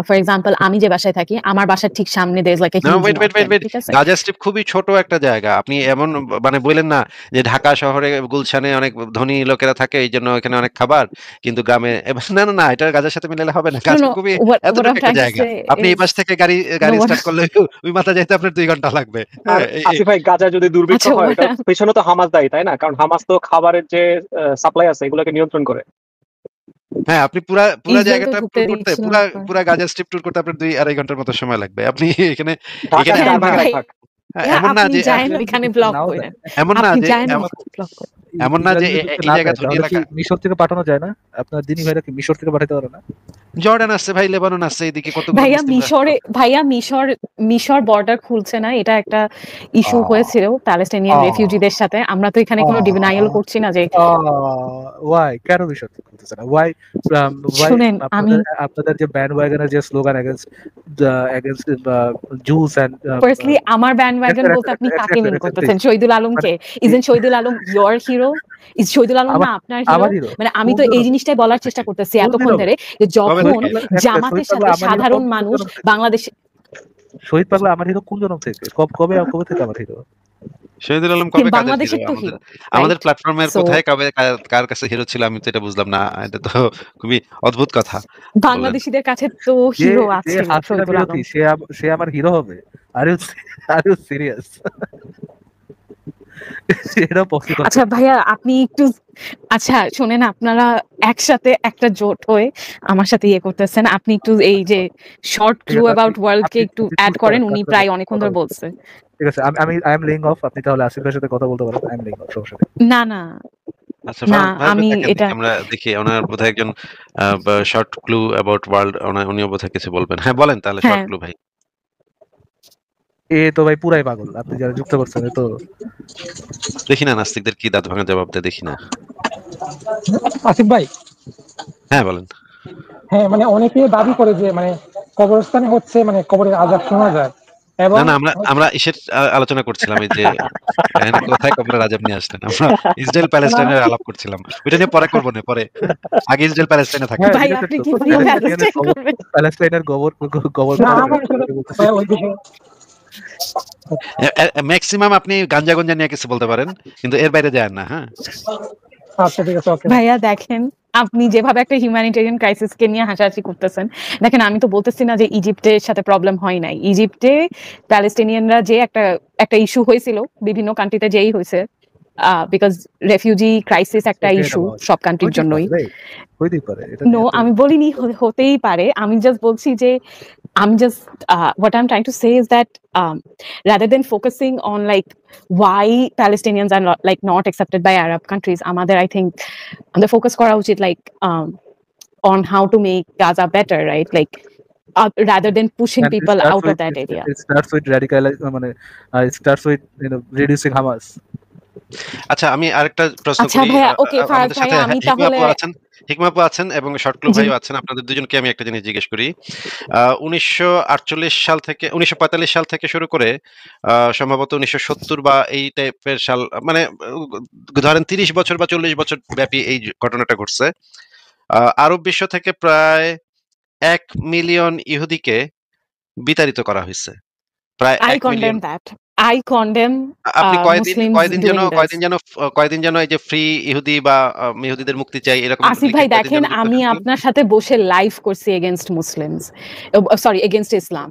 [SPEAKER 3] ফর এক্সাম্পল আমি যে বাসায় থাকি, আমার বাসার ঠিক সামনে দেশ লাগে।
[SPEAKER 2] গাজা স্ট্রিপ খুবই ছোট একটা জায়গা, আপনি এমন মানে বললেন না যে ঢাকা শহরে গুলশানে অনেক ধনী লোকেরা থাকে, এই জন্য এখানে অনেক খাবার, কিন্তু গ্রামে না, এটা গাজার সাথে মিলালে হবে না। গাজা খুবই এতটুকু একটা জায়গা, আপনি এই পাশ থেকে গাড়ি স্টার্ট করলে ওই মাথা যাইতে আপনার 2 ঘন্টা লাগবে।
[SPEAKER 5] আসিফ ভাই, গাজা যদি দুর্ভিক্ষ হয়, এটা পেছনে তো হামাস দায়ী, তাই না? কারণ হামাস তো খাবারের যে সাপ্লাই আছে এগুলোকে নিয়ন্ত্রণ করে।
[SPEAKER 2] হ্যাঁ, আপনি পুরা জায়গাটা ট্যুর করতে, পুরা গাজা স্ট্রিপ ট্যুর করতে আপনার 2-2.5 ঘন্টার মতো সময় লাগবে। আপনি এখানে এমন না যে এই জায়গা ধনী এলাকা।
[SPEAKER 1] মিশর থেকে পাঠানো যায় না? আপনার দিনী ভাইরা কি মিশর থেকে পাঠাতে পারে না?
[SPEAKER 2] জর্ডান আছে ভাই, লেবানন আছে, এদিকে কত
[SPEAKER 3] মিশর বর্ডার খুলছে না, এটা একটা ইস্যু হয়েছিল প্যালেস্টাইনিয়ান রেফিউজিদের সাথে। আমরা তো এখানে কোনো ডিনায়াল করছি না যে
[SPEAKER 1] ওয়াই কেন মিশর খুলতেছে না, ওয়াই
[SPEAKER 3] শুনেন, আমি
[SPEAKER 1] আপনাদের যে ব্যান্ড ওয়াগনের যে slogan against Jews and
[SPEAKER 3] firstly আমার ব্যান্ড ওয়াগন বলতে আপনি কাকে মিন করতেছেন? শহীদুল আলমকে? Isn't Shahidul Alam your hero? Is Shahidul Alam না আপনার হিরো? মানে আমি তো এই জিনিসটাই বলার চেষ্টা করতেছি এতক্ষণ ধরে, যে যখন জামাতের সাথে সাধারণ মানুষ বাংলাদেশে।
[SPEAKER 1] শহীদ পাগলা আমার হিরো কোন জন্ম থেকে? কবে থেকে আমার হিরো?
[SPEAKER 2] শহীদুল আলম কবে বাংলাদেশের হিরো? আমাদের প্ল্যাটফর্মের কোথায় কবে কার কাছে হিরো ছিল আমি তো এটা বুঝলাম না। এটা তো খুবই অদ্ভুত কথা।
[SPEAKER 3] বাংলাদেশীদের কাছে তো হিরো আছে। শহীদুল আলম
[SPEAKER 1] সে আমার হিরো হবে? Are you serious?
[SPEAKER 3] আচ্ছা ভাইয়া, আপনি একটু শোনেন, আপনারা একসাথে একটা জোট হয়ে আমার সাথে ইয়ে করতেছেন। আপনি একটু এই যে শর্ট ক্লু অ্যাবাউট ওয়ার্ল্ড কে একটু অ্যাড করেন। উনি প্রায় অনেকক্ষণ ধরে বলছে।
[SPEAKER 1] ঠিক আছে, আই এম লেইং অফ। আপনি তাহলে আসিফের সাথে কথা বলতে পারেন। আই এম লেইং অফ, সমস্যা
[SPEAKER 3] না
[SPEAKER 2] আচ্ছা, আমি এটা আমরা দেখি ওনার বোধহয় একজন শর্ট ক্লু অ্যাবাউট ওয়ার্ল্ড, উনিও বোধহয় কিছু বলবেন। হ্যাঁ বলেন তাহলে শর্ট ক্লু ভাই।
[SPEAKER 1] এ তো ভাই পুরাই পাগল, আপনি যারা যুক্ত করছেন। তো
[SPEAKER 2] দেখি না নাস্তিকদের কি দাঁত ভাঙা জবাব দেয়, দেখি না।
[SPEAKER 6] আসিফ ভাই,
[SPEAKER 2] হ্যাঁ বলেন।
[SPEAKER 6] হ্যাঁ, মানে অনেকে দাবি করে যে মানে কবরস্থানে হচ্ছে মানে কবরের আযাব শোনা যায়। এবং
[SPEAKER 2] না আমরা ইসের আলোচনা করছিলাম, এই যে কোথায় কবরের আযাব নিয়ে আসলেন। আমরা ইসরায়েল প্যালেস্টাইনের আলাপ করছিলাম, ওইটা নিয়ে পরে করবো না, পরে আগে ইসরায়েল প্যালেস্টাইনে থাকি।
[SPEAKER 3] ভাই আপনি কি
[SPEAKER 1] প্যালেস্টাইনের গোবর
[SPEAKER 2] ম্যাক্সিমাম আপনি গাঞ্জা গঞ্জা নিয়ে কিছু বলতে পারেন, কিন্তু এর বাইরে যায় না। হ্যাঁ
[SPEAKER 6] আচ্ছা ঠিক আছে, ওকে
[SPEAKER 3] ভাইয়া। দেখেন, আপনি যেভাবে একটা হিউম্যানিটেরিয়ান ক্রাইসিসকে নিয়ে হাসাহাসি করতেছেন, দেখেন আমি তো বলতেছি না যে ইজিপ্টের সাথে প্রবলেম হয় নাই। ইজিপ্টে প্যালেস্টিনিয়ানরা যে একটা ইস্যু হয়েছিল, বিভিন্ন কান্ট্রিতে যেই হয়েছে, বিকজ রেফিউজি ক্রাইসিস একটা ইস্যু সব কান্ট্রির জন্যই। নো, আমি বলিনি হতেই পারে, আমি জাস্ট বলছি যে what I'm trying to say is that rather than focusing on like why Palestinians are not accepted by Arab countries, আমাদের I think আমাদের focus করা উচিত like on how to make Gaza better, right? Like rather than pushing
[SPEAKER 1] And
[SPEAKER 3] people out of that area.
[SPEAKER 1] It starts with it starts with reducing Hamas.
[SPEAKER 2] আচ্ছা, আমি আরেকটা প্রশ্ন
[SPEAKER 3] আচ্ছা
[SPEAKER 2] করি।
[SPEAKER 3] ভাইয়া, ওকে
[SPEAKER 2] আমাদের সাথে
[SPEAKER 3] ভাইয়া, আমি
[SPEAKER 2] হিকমা
[SPEAKER 3] তাহলে
[SPEAKER 2] আপু আছেন এবং শর্টক্লু
[SPEAKER 3] জি
[SPEAKER 2] ভাইও আছেন। আপনাদের দুজনকে আমি একটা জিনিস জিজ্ঞেস করি। 1948 সাল থেকে 1945 সাল থেকে শুরু করে সম্ভবত 1970 বা এই টাইপের সাল, মানে ধরেন 30 বছর বা 40 বছর ব্যাপী এই ঘটনাটা ঘটছে। আরব বিশ্ব থেকে প্রায় 1 মিলিয়ন ইহুদিকে বিতাড়িত করা হয়েছে। প্রায়
[SPEAKER 3] I
[SPEAKER 2] 1 million.
[SPEAKER 3] condemn that. I condemn
[SPEAKER 2] আপনি
[SPEAKER 3] Muslims
[SPEAKER 2] কয়দিন
[SPEAKER 3] doing this.
[SPEAKER 2] যেন এই যে ফ্রি ইহুদি বা ইহুদিদের মুক্তি চাই এরকম
[SPEAKER 3] আসিফ
[SPEAKER 2] লিখে
[SPEAKER 3] ভাই
[SPEAKER 2] কয়দিন
[SPEAKER 3] দেখেন,
[SPEAKER 2] যেন লিখতে
[SPEAKER 3] আমি
[SPEAKER 2] থাকলেন?
[SPEAKER 3] আপনার সাথে বসে লাইভ করছি এগেইনস্ট মুসলিমস, সরি এগেইনস্ট ইসলাম।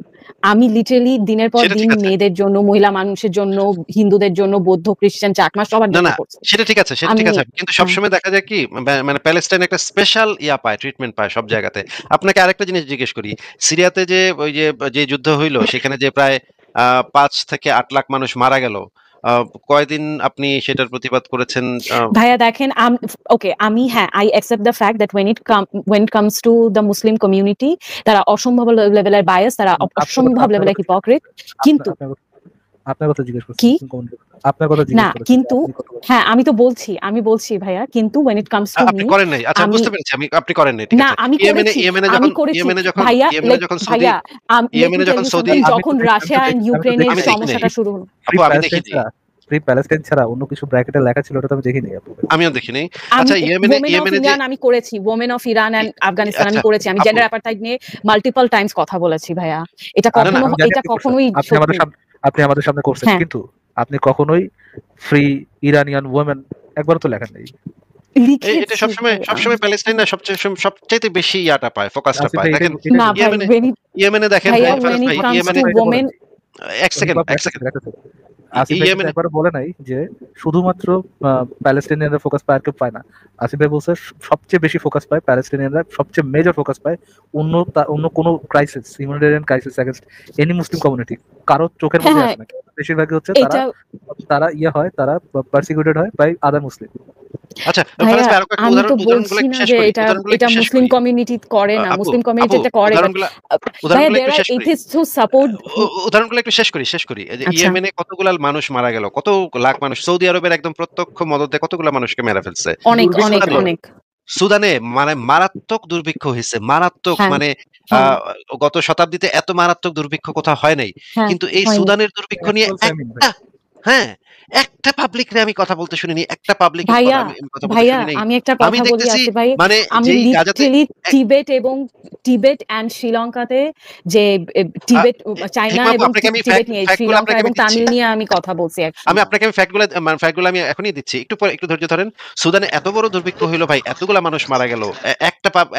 [SPEAKER 3] আমি লিটারালি দিনের পর
[SPEAKER 2] সেটা
[SPEAKER 3] দিন
[SPEAKER 2] ঠিক আছে।
[SPEAKER 3] মেয়েদের জন্য, মহিলা মানুষের জন্য, হিন্দুদের জন্য, বৌদ্ধ, খ্রিস্টান, চাকমা সবার
[SPEAKER 2] না,
[SPEAKER 3] জন্য
[SPEAKER 2] না,
[SPEAKER 3] করছি।
[SPEAKER 2] সেটা ঠিক আছে,
[SPEAKER 3] আমি
[SPEAKER 2] কিন্তু
[SPEAKER 3] হ্যাঁ
[SPEAKER 2] সবসময় দেখা যায় কি মানে প্যালেস্টাইন একটা স্পেশাল পায়, ট্রিটমেন্ট পায় সব জায়গাতে। আপনাকে আরেকটা জিনিস জিজ্ঞেস করি। সিরিয়াতে যে ওই যে যুদ্ধ হইল সেখানে যে প্রায় 5 থেকে 8 লাখ মানুষ মারা গেল। কয়দিন আপনি সেটার প্রতিবাদ করেছেন?
[SPEAKER 3] ভাইয়া দেখেন, ওকে আমি হ্যাঁ I accept the fact that when it comes to the Muslim community তারা অসম্ভব লেভেলের বায়াস, তারা অসম্ভব লেভেলের হিপোক্রিট। কিন্তু
[SPEAKER 1] আপনার কথা জিজ্ঞেস করছি,
[SPEAKER 3] কি
[SPEAKER 1] আপনার কথা
[SPEAKER 3] না,
[SPEAKER 1] জিজ্ঞেস করেছি।
[SPEAKER 3] কিন্তু হ্যাঁ আমি তো বলছি ভাইয়া, কিন্তু when it comes to
[SPEAKER 2] আপনি
[SPEAKER 3] me
[SPEAKER 2] করেন নাই। আচ্ছা,
[SPEAKER 3] আমি
[SPEAKER 2] বুঝতে পেরেছি। আপনি করেন নাই, ঠিক
[SPEAKER 3] না
[SPEAKER 2] আছে।
[SPEAKER 3] আমি করেছি ভাইয়া,
[SPEAKER 2] যখন
[SPEAKER 3] ভাইয়া
[SPEAKER 2] ইয়েমেনে যখন সৌদি,
[SPEAKER 3] যখন রাশিয়া এন্ড ইউক্রেনের
[SPEAKER 2] আমি দেখি নাই।
[SPEAKER 3] সমস্যাটা শুরু হলো,
[SPEAKER 2] আপু আমি দেখিনি।
[SPEAKER 1] ফ্রি প্যালেস্টাইন ছাড়া অন্য কিছু ব্র্যাকেটে লেখা ছিল, ওটা তো আমি দেখিনি আপু।
[SPEAKER 2] আমিও দেখিনি। আচ্ছা, ইয়েমেনে যে
[SPEAKER 3] আমি করেছি, women of Iran and Afghanistan আমি
[SPEAKER 2] আচ্ছা,
[SPEAKER 3] করেছি, আমি
[SPEAKER 2] আপু
[SPEAKER 3] জেন্ডার অ্যাপার্থাইড নিয়ে মাল্টিপল টাইমস কথা বলেছি ভাইয়া। এটা
[SPEAKER 2] না, না,
[SPEAKER 3] কখনোই
[SPEAKER 1] আপনি আমাদের সামনে করছেন,
[SPEAKER 3] হ্যাঁ
[SPEAKER 1] কিন্তু আপনি কখনোই ফ্রি ইরানিয়ান ওমেন একবারও তো লেখেন নাই।
[SPEAKER 2] এটা সবসময় প্যালেস্টাইন না সবচাইতে বেশি ইয়াটা পায়, ফোকাসটা পায়। দেখেন
[SPEAKER 3] না ভাই,
[SPEAKER 2] ইয়েমেনে দেখেন
[SPEAKER 3] ভাইয়া
[SPEAKER 2] ফারাজ
[SPEAKER 3] when
[SPEAKER 2] ভাই,
[SPEAKER 3] it comes
[SPEAKER 2] ইয়েমেনে
[SPEAKER 3] to women
[SPEAKER 2] এক সেকেন্ড
[SPEAKER 1] আসিফ ভাই কিন্তু একবার বলে নাই যে শুধুমাত্র প্যালেস্টাইনিয়ানরা ফোকাস পায়, আর কেউ পায় না। আসিফ ভাই বলছে সবচেয়ে বেশি ফোকাস পায় প্যালেস্টাইনিয়ানরা, সবচেয়ে মেজর ফোকাস পায় অন্য কোনো crisis, humanitarian crisis against any Muslim community কারো চোখের মধ্যে আসে না। বেশিরভাগই হচ্ছে তারা তারা পারসিকিউটেড হয় বাই আদার মুসলিম।
[SPEAKER 2] আচ্ছা,
[SPEAKER 3] আমি তো বলছি না যে এটা মুসলিম কমিউনিটি করে না, মুসলিম কমিউনিটিতে করে,
[SPEAKER 2] উদাহরণগুলো একটু শেষ করি। ইয়েমেনে কতগুলা মানুষ মারা গেল, কত লাখ মানুষ। সৌদি আরবের একদম প্রত্যক্ষ মদতে কতগুলা মানুষকে মেরে ফেলছে।
[SPEAKER 3] অনেক
[SPEAKER 2] সুদানে মানে মারাত্মক দুর্ভিক্ষ হয়েছে, মারাত্মক, মানে গত শতাব্দীতে এত মারাত্মক দুর্ভিক্ষ কোথাও হয় নাই। কিন্তু এই সুদানের দুর্ভিক্ষ নিয়ে একটা পাবলিক রে আমি কথা বলতে শুনিনি, একটা পাবলিক কথা বলতে শুনিনি।
[SPEAKER 3] আমি একটা কথা বলি আসি ভাই,
[SPEAKER 2] মানে
[SPEAKER 3] আমি লিটারালি টিবেট এন্ড শ্রীলঙ্কাতে যে টিবেট, চায়না এবং টিবেট নিয়ে, শ্রীলঙ্কা এবং তামিল নিয়ে আমি কথা বলছি।
[SPEAKER 2] আমি আপনাকে ফ্যাক্টগুলো আমি এখনই দিচ্ছি, একটু ধৈর্য ধরেন। সুদানে এত বড় দুর্ভিক্ষ হইলো ভাই, এতগুলা মানুষ মারা গেল,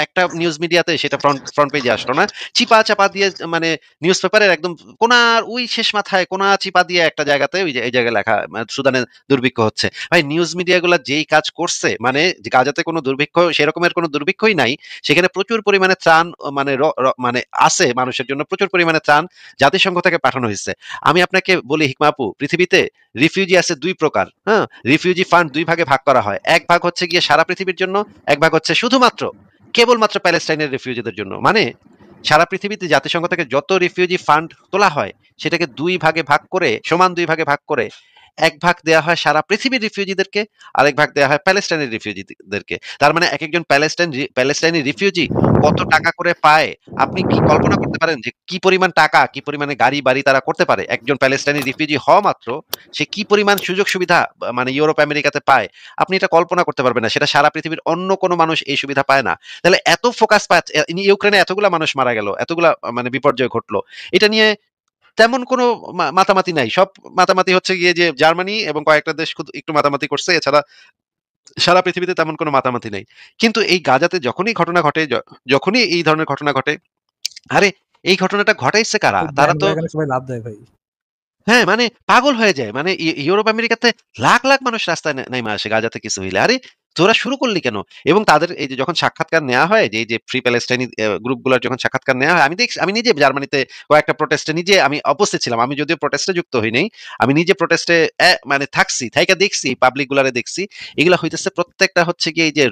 [SPEAKER 2] একটা নিউজ মিডিয়াতে সেটা ফ্রন্ট পেজে আসলো না, চিপা চাপা দিয়ে, মানে নিউজ পেপারের একদম কোনার ওই শেষ মাথায় কোনা চিপা দিয়ে একটা জায়গাতে এই জায়গায় লেখা সুদানে দুর্ভিক্ষ হচ্ছে। ভাই নিউজ মিডিয়াগুলো যেই কাজ করছে, মানে গাজাতে কোনো দুর্ভিক্ষ, সেরকমের কোনো দুর্ভিক্ষই নাই, সেখানে প্রচুর পরিমাণে ত্রাণ মানে আছে মানুষের জন্য, প্রচুর পরিমাণে ত্রাণ জাতিসংঘ থেকে পাঠানো হয়েছে। আমি আপনাকে বলি হিকমা আপু, পৃথিবীতে রিফিউজি আছে 2 প্রকার। রিফিউজি ফান্ড 2 ভাগে ভাগ করা হয়। এক ভাগ হচ্ছে গিয়ে সারা পৃথিবীর জন্য, এক ভাগ হচ্ছে কেবলমাত্র প্যালেস্টাইনের রিফিউজিদের জন্য। মানে সারা পৃথিবীতে জাতিসংঘ থেকে যত রিফিউজি ফান্ড তোলা হয় সেটাকে 2 ভাগে ভাগ করে, সমান 2 ভাগে ভাগ করে, এক ভাগ দেওয়া হয় সারা পৃথিবীর রিফিউজিদেরকে, আরেক ভাগ দেওয়া হয় প্যালেস্টাইনের রিফিউজিদেরকে। তার মানে এক একজন প্যালেস্টাইনি রিফিউজি কত টাকা করে পায় আপনি কি কল্পনা করতে পারেন? যে কি পরিমাণ টাকা, কি পরিমাণে গাড়ি বাড়ি তারা করতে পারে। একজন প্যালেস্টাইনি রিফিউজি হওয়া মাত্র সে কি পরিমাণ সুযোগ সুবিধা মানে ইউরোপ আমেরিকাতে পায়, আপনি এটা কল্পনা করতে পারবেন না। সেটা সারা পৃথিবীর অন্য কোনো মানুষ এই সুবিধা পায় না। তাহলে এত ফোকাস পায়, ইউক্রেনে এতগুলা মানুষ মারা গেল, এতগুলা মানে বিপর্যয় ঘটলো, এটা নিয়ে তেমন কোনো মাতামাতি নাই। সব মাতামাতি হচ্ছে গিয়ে যে জার্মানি এবং কয়েকটা দেশ একটু মাতামাতি করছে, এছাড়া সারা পৃথিবীতে তেমন কোনো মাতামাতি নাই। কিন্তু এই গাজাতে যখনই এই ধরনের ঘটনা ঘটে, আরে এই ঘটনাটা ঘটাইছে কারা? তারা তো
[SPEAKER 1] লাভ দেয় ভাই।
[SPEAKER 2] হ্যাঁ, মানে পাগল হয়ে যায়। মানে ইউরোপ আমেরিকাতে লাখ লাখ মানুষ রাস্তায় নেমে আসে গাজাতে কিছু হইলে। আরে তোরা শুরু করলি কেন? এবং তাদের এই যে যখন সাক্ষাৎকার নেওয়া হয়, যে এই যে ফ্রি প্যালেস্টাইনি গ্রুপগুলোর যখন সাক্ষাৎকার নেওয়া হয়, আমি নিজে জার্মানিতে কয়েকটা প্রোটেস্টে নিজে আমি উপস্থিত ছিলাম। আমি যদিও প্রোটেস্টে যুক্ত হই নাই, আমি নিজে প্রোটেস্টে মানে থাকছি, থাইকা দেখছি, পাবলিক গুলারে দেখছি। এগুলা হইতেছে প্রত্যেকটা হচ্ছে কি এই যে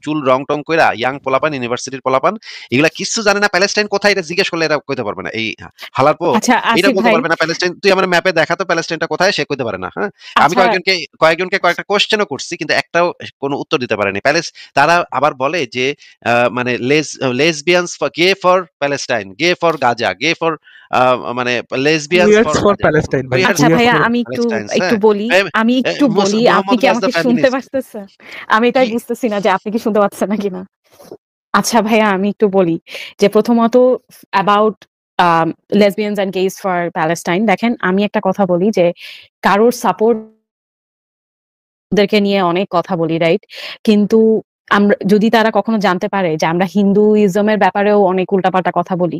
[SPEAKER 2] চুল রং টং কইরা ইয়াং পোলাপান, ইউনিভার্সিটির পোলাপান, এগুলা কিছু জানে না। প্যালেস্টাইন কোথায় এটা জিজ্ঞেস করলে এরা কইতে পারবে না। এই হালার পো
[SPEAKER 3] আচ্ছা
[SPEAKER 2] এটা
[SPEAKER 3] আসিফ
[SPEAKER 2] বলতে
[SPEAKER 3] ভাই,
[SPEAKER 2] পারবে না প্যালেস্টাইন, তুই আমার ম্যাপে দেখা তো প্যালেস্টাইনটা কোথায়, সে কইতে পারে না। হ্যাঁ, আমি
[SPEAKER 3] আচ্ছা
[SPEAKER 2] কয়েকজনকে কয়েকটা কোশ্চেনও করছি, কিন্তু একটাও কোনো উত্তর দিতে পারেনি। তারা আবার বলে যে মানে lesbians for gay for Palestine, gay for Gaza, gay for মানে lesbians
[SPEAKER 1] queers
[SPEAKER 2] for
[SPEAKER 1] for Palestine ভাই,
[SPEAKER 3] আচ্ছা
[SPEAKER 1] কুইয়ার্স
[SPEAKER 3] ভাইয়া
[SPEAKER 1] ফর
[SPEAKER 3] আমি
[SPEAKER 2] প্যালেস্টাইন,
[SPEAKER 3] একটু
[SPEAKER 2] হ্যাঁ।
[SPEAKER 3] বলি, আপনি
[SPEAKER 2] মোহাম্মদ
[SPEAKER 3] কি
[SPEAKER 2] ওয়াজ
[SPEAKER 3] আমাকে
[SPEAKER 2] দ্য
[SPEAKER 3] শুনতে
[SPEAKER 2] ফেমিনিস্ট।
[SPEAKER 3] পারতেছেন? আমি এটাই
[SPEAKER 2] কি
[SPEAKER 3] বুঝতেছি না যে আপনি কি শুনতে পাচ্ছেন নাকি না। আচ্ছা ভাইয়া আমি একটু বলি যে প্রথমত about lesbians and gays for Palestine, দেখেন আমি একটা কথা বলি যে কারোর সাপোর্ট ওদেরকে নিয়ে অনেক কথা বলি, রাইট? কিন্তু আমরা যদি তারা কখনো জানতে পারে যে আমরা হিন্দুইজমের ব্যাপারেও অনেক উল্টাপাল্টা কথা বলি,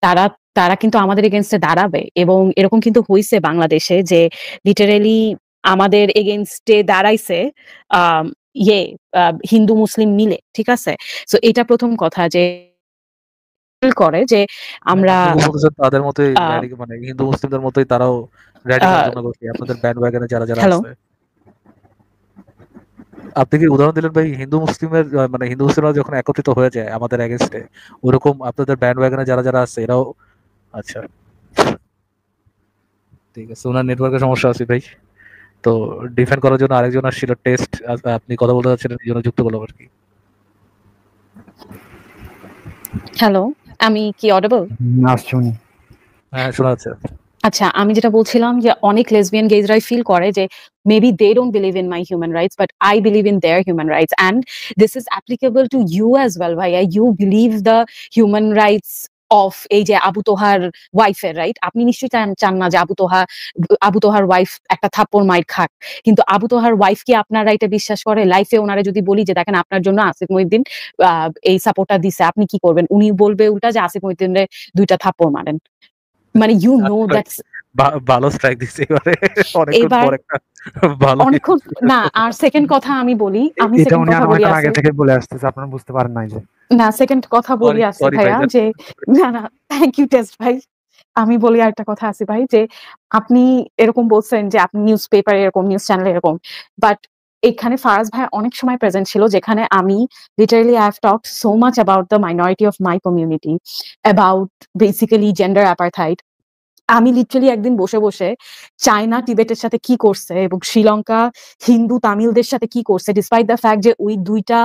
[SPEAKER 3] তারা তারা কিন্তু আমাদের এগেনস্টে দাঁড়াবে। এবং এরকম কিন্তু হইছে বাংলাদেশে যে লিটারেলি আমাদের এগেনস্টে দাঁড়াইছে আহ ইয়ে হিন্দু মুসলিম মিলে, ঠিক আছে? সো এটা প্রথম কথা যে করে যে
[SPEAKER 1] মানে
[SPEAKER 3] আমরা
[SPEAKER 1] আপনি কি বলতেছেন তাদের মতোই
[SPEAKER 3] আহ
[SPEAKER 1] মানে হিন্দু মুসলিমদের মতোই তারাও র্যাডিক্যাল
[SPEAKER 3] আহ
[SPEAKER 1] জনগোষ্ঠী আপনাদের ব্যান্ড ওয়াগনে যারা
[SPEAKER 3] হ্যালো
[SPEAKER 1] আছে? আপনি কি উদাহরণ দিলেন ভাই হিন্দু মুসলিমের মানে হিন্দু মুসলিমরা যখন একত্রিত হয়ে যায় আমাদের এগেনস্টে, ওরকম আপনাদের ব্যান্ড ওয়াগনে যারা আছে এরাও? আচ্ছা ঠিক আছে, ওনার নেটওয়ার্কের সমস্যা আছে ভাই। তো ডিফেন্ড করার জন্য আরেকজন আসছিল টেস্ট, আপনি কথা বলতে চাচ্ছিলেন এই জন্য যুক্ত করলাম আর কি।
[SPEAKER 3] হ্যালো, আমি কি অডিবল?
[SPEAKER 7] আসছে উনি।
[SPEAKER 1] হ্যাঁ শোনা যাচ্ছে।
[SPEAKER 3] আচ্ছা আমি যেটা বলছিলাম যে অনেক লেসবিয়ান গেজরাই ফিল করে যে maybe they don't believe in my human rights but I believe in their human rights and this is applicable to you as well ভাইয়া। You believe the human rights of এই যে আবু তোহার ওয়াইফের, right? আপনি নিশ্চয়ই চান না যে আবু তোহার ওয়াইফ একটা থাপ্পড় মাইর খাক, কিন্তু আবু তোহার ওয়াইফ কি আপনার রাইটে বিশ্বাস করে? লাইফে ওনারে যদি বলি যে দেখেন আপনার জন্য আসিফ মহিউদ্দিন এই সাপোর্টটা দিছে, আপনি কি করবেন? উনি বলবে উল্টা যে আসিফ মহিউদ্দিনরে 2টা থাপ্পড় মারেন। মানে ইউ নো দ্যাটস
[SPEAKER 1] ভালো স্ট্রাইক দিচ্ছে এবারে, অনেকক্ষণ
[SPEAKER 3] এবার
[SPEAKER 1] পর একটা ভালো
[SPEAKER 3] অনেকক্ষণ না। আর সেকেন্ড কথা আমি বলি, আমি
[SPEAKER 7] এটা
[SPEAKER 3] সেকেন্ড
[SPEAKER 7] উনি
[SPEAKER 3] কথা বলি
[SPEAKER 7] অনেকক্ষণ আগে
[SPEAKER 3] আছে
[SPEAKER 7] থেকে বলে আসতেছে, আপনারা বুঝতে পারেন নাই যে।
[SPEAKER 3] না, সেকেন্ড কথা বলি আছে
[SPEAKER 1] সরি ভাই,
[SPEAKER 3] ভাইয়া যে না থ্যাংক ইউ টেস্ট ভাই। আমি বলি আরেকটা কথা আছে ভাই যে আপনি এরকম বলছেন যে আপনি নিউজ পেপার এরকম, নিউজ চ্যানেল এরকম, বাট এখানে ফারাজ ভাই অনেক সময় প্রেজেন্ট ছিল যেখানে আমি literally I have talked so much about the minority of my community, about basically gender apartheid. আমি লিটারালি একদিন বসে বসে চায়না টিবেটের সাথে কি করছে এবং শ্রীলঙ্কা হিন্দু তামিলদের সাথে কি করছে, ডিসপাইট দ্য ফ্যাক্ট যে ওই দুইটা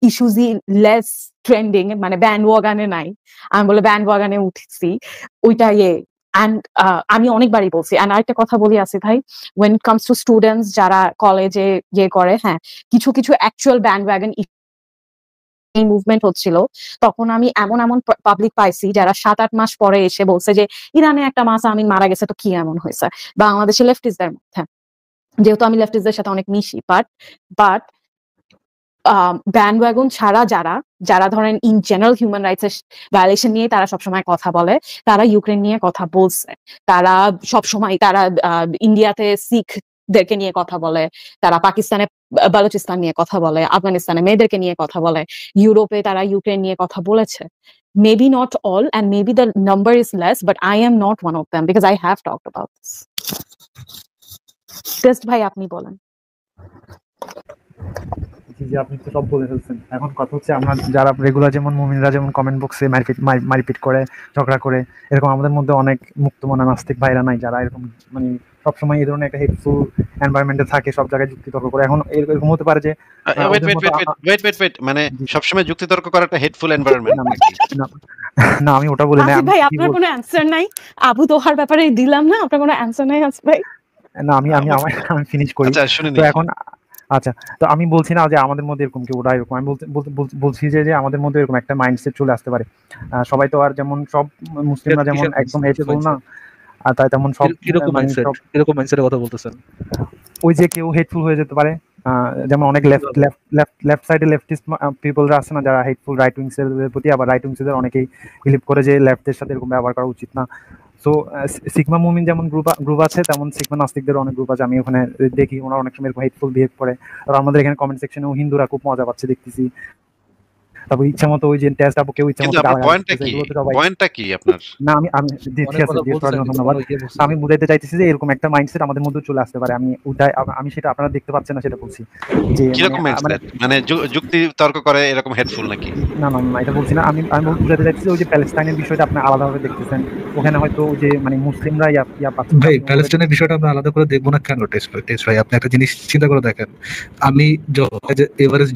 [SPEAKER 3] ইস্যুজই লেস ট্রেন্ডিং, মানে ব্যান্ড ওয়াগানে নাই, আমি বলে ব্যান্ড ওয়াগানে উঠেছি ওইটা অ্যান্ড আমি অনেকবারই বলছি। অ্যান্ড আরেকটা কথা বলি আছে ভাই, when it comes to students যারা কলেজে করে, হ্যাঁ কিছু কিছু অ্যাকচুয়াল ব্যান্ড ওয়াগন মুভমেন্ট হচ্ছিল, তখন আমি এমন এমন পাবলিক পাইছি যারা 7-8 মাস পরে এসে বলছে যে ইরানে একটা মাসা আমিন মারা গেছে তো কি এমন হয়েছে। বাংলাদেশে লেফটিস্টদের মধ্যে, যেহেতু আমি লেফটিস্টদের সাথে অনেক মিশি, বাট ব্যান্ড ওয়াগন ছাড়া যারা ধরেন ইন জেনারেল হিউম্যান রাইটস এর ভায়োলেশন নিয়ে তারা সবসময় কথা বলে, তারা ইউক্রেন নিয়ে কথা বলছে, তারা সবসময় তারা ইন্ডিয়াতে শিখদেরকে নিয়ে কথা বলে, তারা পাকিস্তানে বালুচিস্তান নিয়ে কথা বলে, আফগানিস্তানে মেয়েদেরকে নিয়ে কথা বলে, ইউরোপে তারা ইউক্রেন নিয়ে কথা বলেছে। Maybe not all, and maybe the number is less, but I am not one of them because I have talked about this. Just ভাই আপনি বলেন।
[SPEAKER 7] জি আপনি তো সব বলে ফেলছেন। এখন কথা হচ্ছে আমরা যারা রেগুলার যেমন মুমিনরা যেমন কমেন্ট বক্সে মারপিট করে, ঝগড়া করে, এরকম আমাদের মধ্যে অনেক মুক্ত মনা নাস্তিক ভাইরা নাই যারা এরকম মানে সবসময় এই ধরনের একটা হেটফুল এনভায়রনমেন্টে থাকে, সব জায়গায় যুক্তিতর্ক করে। এখন এরকম হতে পারে যে
[SPEAKER 2] ওয়েট মানে সবসময় যুক্তিতর্ক করা একটা হেটফুল এনভায়রনমেন্ট
[SPEAKER 7] না আমি ওটা বলি না।
[SPEAKER 3] আসিফ ভাই আপনার কোনো অ্যানসার নাই? আবু তোহার ব্যাপারে দিলাম না, আপনার কোনো অ্যানসার নাই আসিফ ভাই?
[SPEAKER 7] না আমি ফিনিশ করি। তো এখন আচ্ছা, তো আমি বলছি না যে আমাদের মধ্যে এরকম কেউ ওরা এরকম, আমি বলছি যে আমাদের মধ্যে এরকম একটা মাইন্ডসেট চলে আসতে পারে। সবাই তো আর যেমন সব মুসলিমরা যেমন একদম হেটফুল না, আর তাই তেমন সব
[SPEAKER 1] কিরকম মাইন্ডসেটের কথা বলতেছেন?
[SPEAKER 7] ওই যে কেউ হেটফুল হয়ে যেতে পারে, যেমন অনেক লেফট সাইডে লেফটিস্ট পিপলরা আছে না যারা হেটফুল রাইট উইংস এর প্রতি, আবার রাইট উইংস এর অনেকেই বিলিভ করে যে লেফটের সাথে এরকম ব্যবহার করা উচিত না। সো সিগমা মুমিন যেমন গ্রুপ আছে, তেমন সিগমা নাস্তিকদের অনেক গ্রুপ আছে। আমি ওখানে দেখি ওরা অনেক সময় এরকম হেটফুল বিহেভ করে। আর আমাদের এখানে কমেন্ট সেকশনেও হিন্দুরা খুব মজা পাচ্ছে দেখতেছি। তারপর ইচ্ছা মতো ওই যে টেস্ট আপু কেউ ইচ্ছা
[SPEAKER 2] কিন্তু
[SPEAKER 7] মতো
[SPEAKER 2] আপনার
[SPEAKER 7] গালাগালি
[SPEAKER 2] পয়েন্টটা
[SPEAKER 7] করতেছে,
[SPEAKER 2] কি?
[SPEAKER 7] এগুলো তো সবাই
[SPEAKER 2] পয়েন্টটা কি আপনার?
[SPEAKER 7] না। আমি ঠিক
[SPEAKER 1] অনেক
[SPEAKER 7] আছে,
[SPEAKER 1] কথা
[SPEAKER 7] জিজ্ঞেস করার
[SPEAKER 1] বলছেন
[SPEAKER 7] জন্য
[SPEAKER 1] কিন্তু
[SPEAKER 7] ধন্যবাদ।
[SPEAKER 1] কোনো ইয়ে বুঝছি
[SPEAKER 7] আমি বুঝাইতে চাইতেছি যে এরকম একটা মাইন্ডসেট আমাদের মধ্যে চলে আসতে পারে। আমি সেটা আপনারা দেখতে পাচ্ছেন না সেটা বলছি যে
[SPEAKER 2] কিরকম
[SPEAKER 7] মানে
[SPEAKER 2] মাইন্ডসেট? মানে যুক্তি তর্ক করে এরকম হেডফুল নাকি?
[SPEAKER 7] না এটা বলছি না। আমি বুঝাতে চাইছি ওই যে প্যালেস্টাইনের বিষয়টা আপনি আলাদাভাবে দেখতেছেন। ওখানে হয়তো ওই যে মানে মুসলিমরা ইয়া পাচ্ছে।
[SPEAKER 1] ভাই প্যালেস্টাইনের বিষয়টা আমরা আলাদা করে দেখবো না কেন? টেস্ট ভাই, আপনি একটা জিনিস চিন্তা করে দেখেন। আমি এভারেজ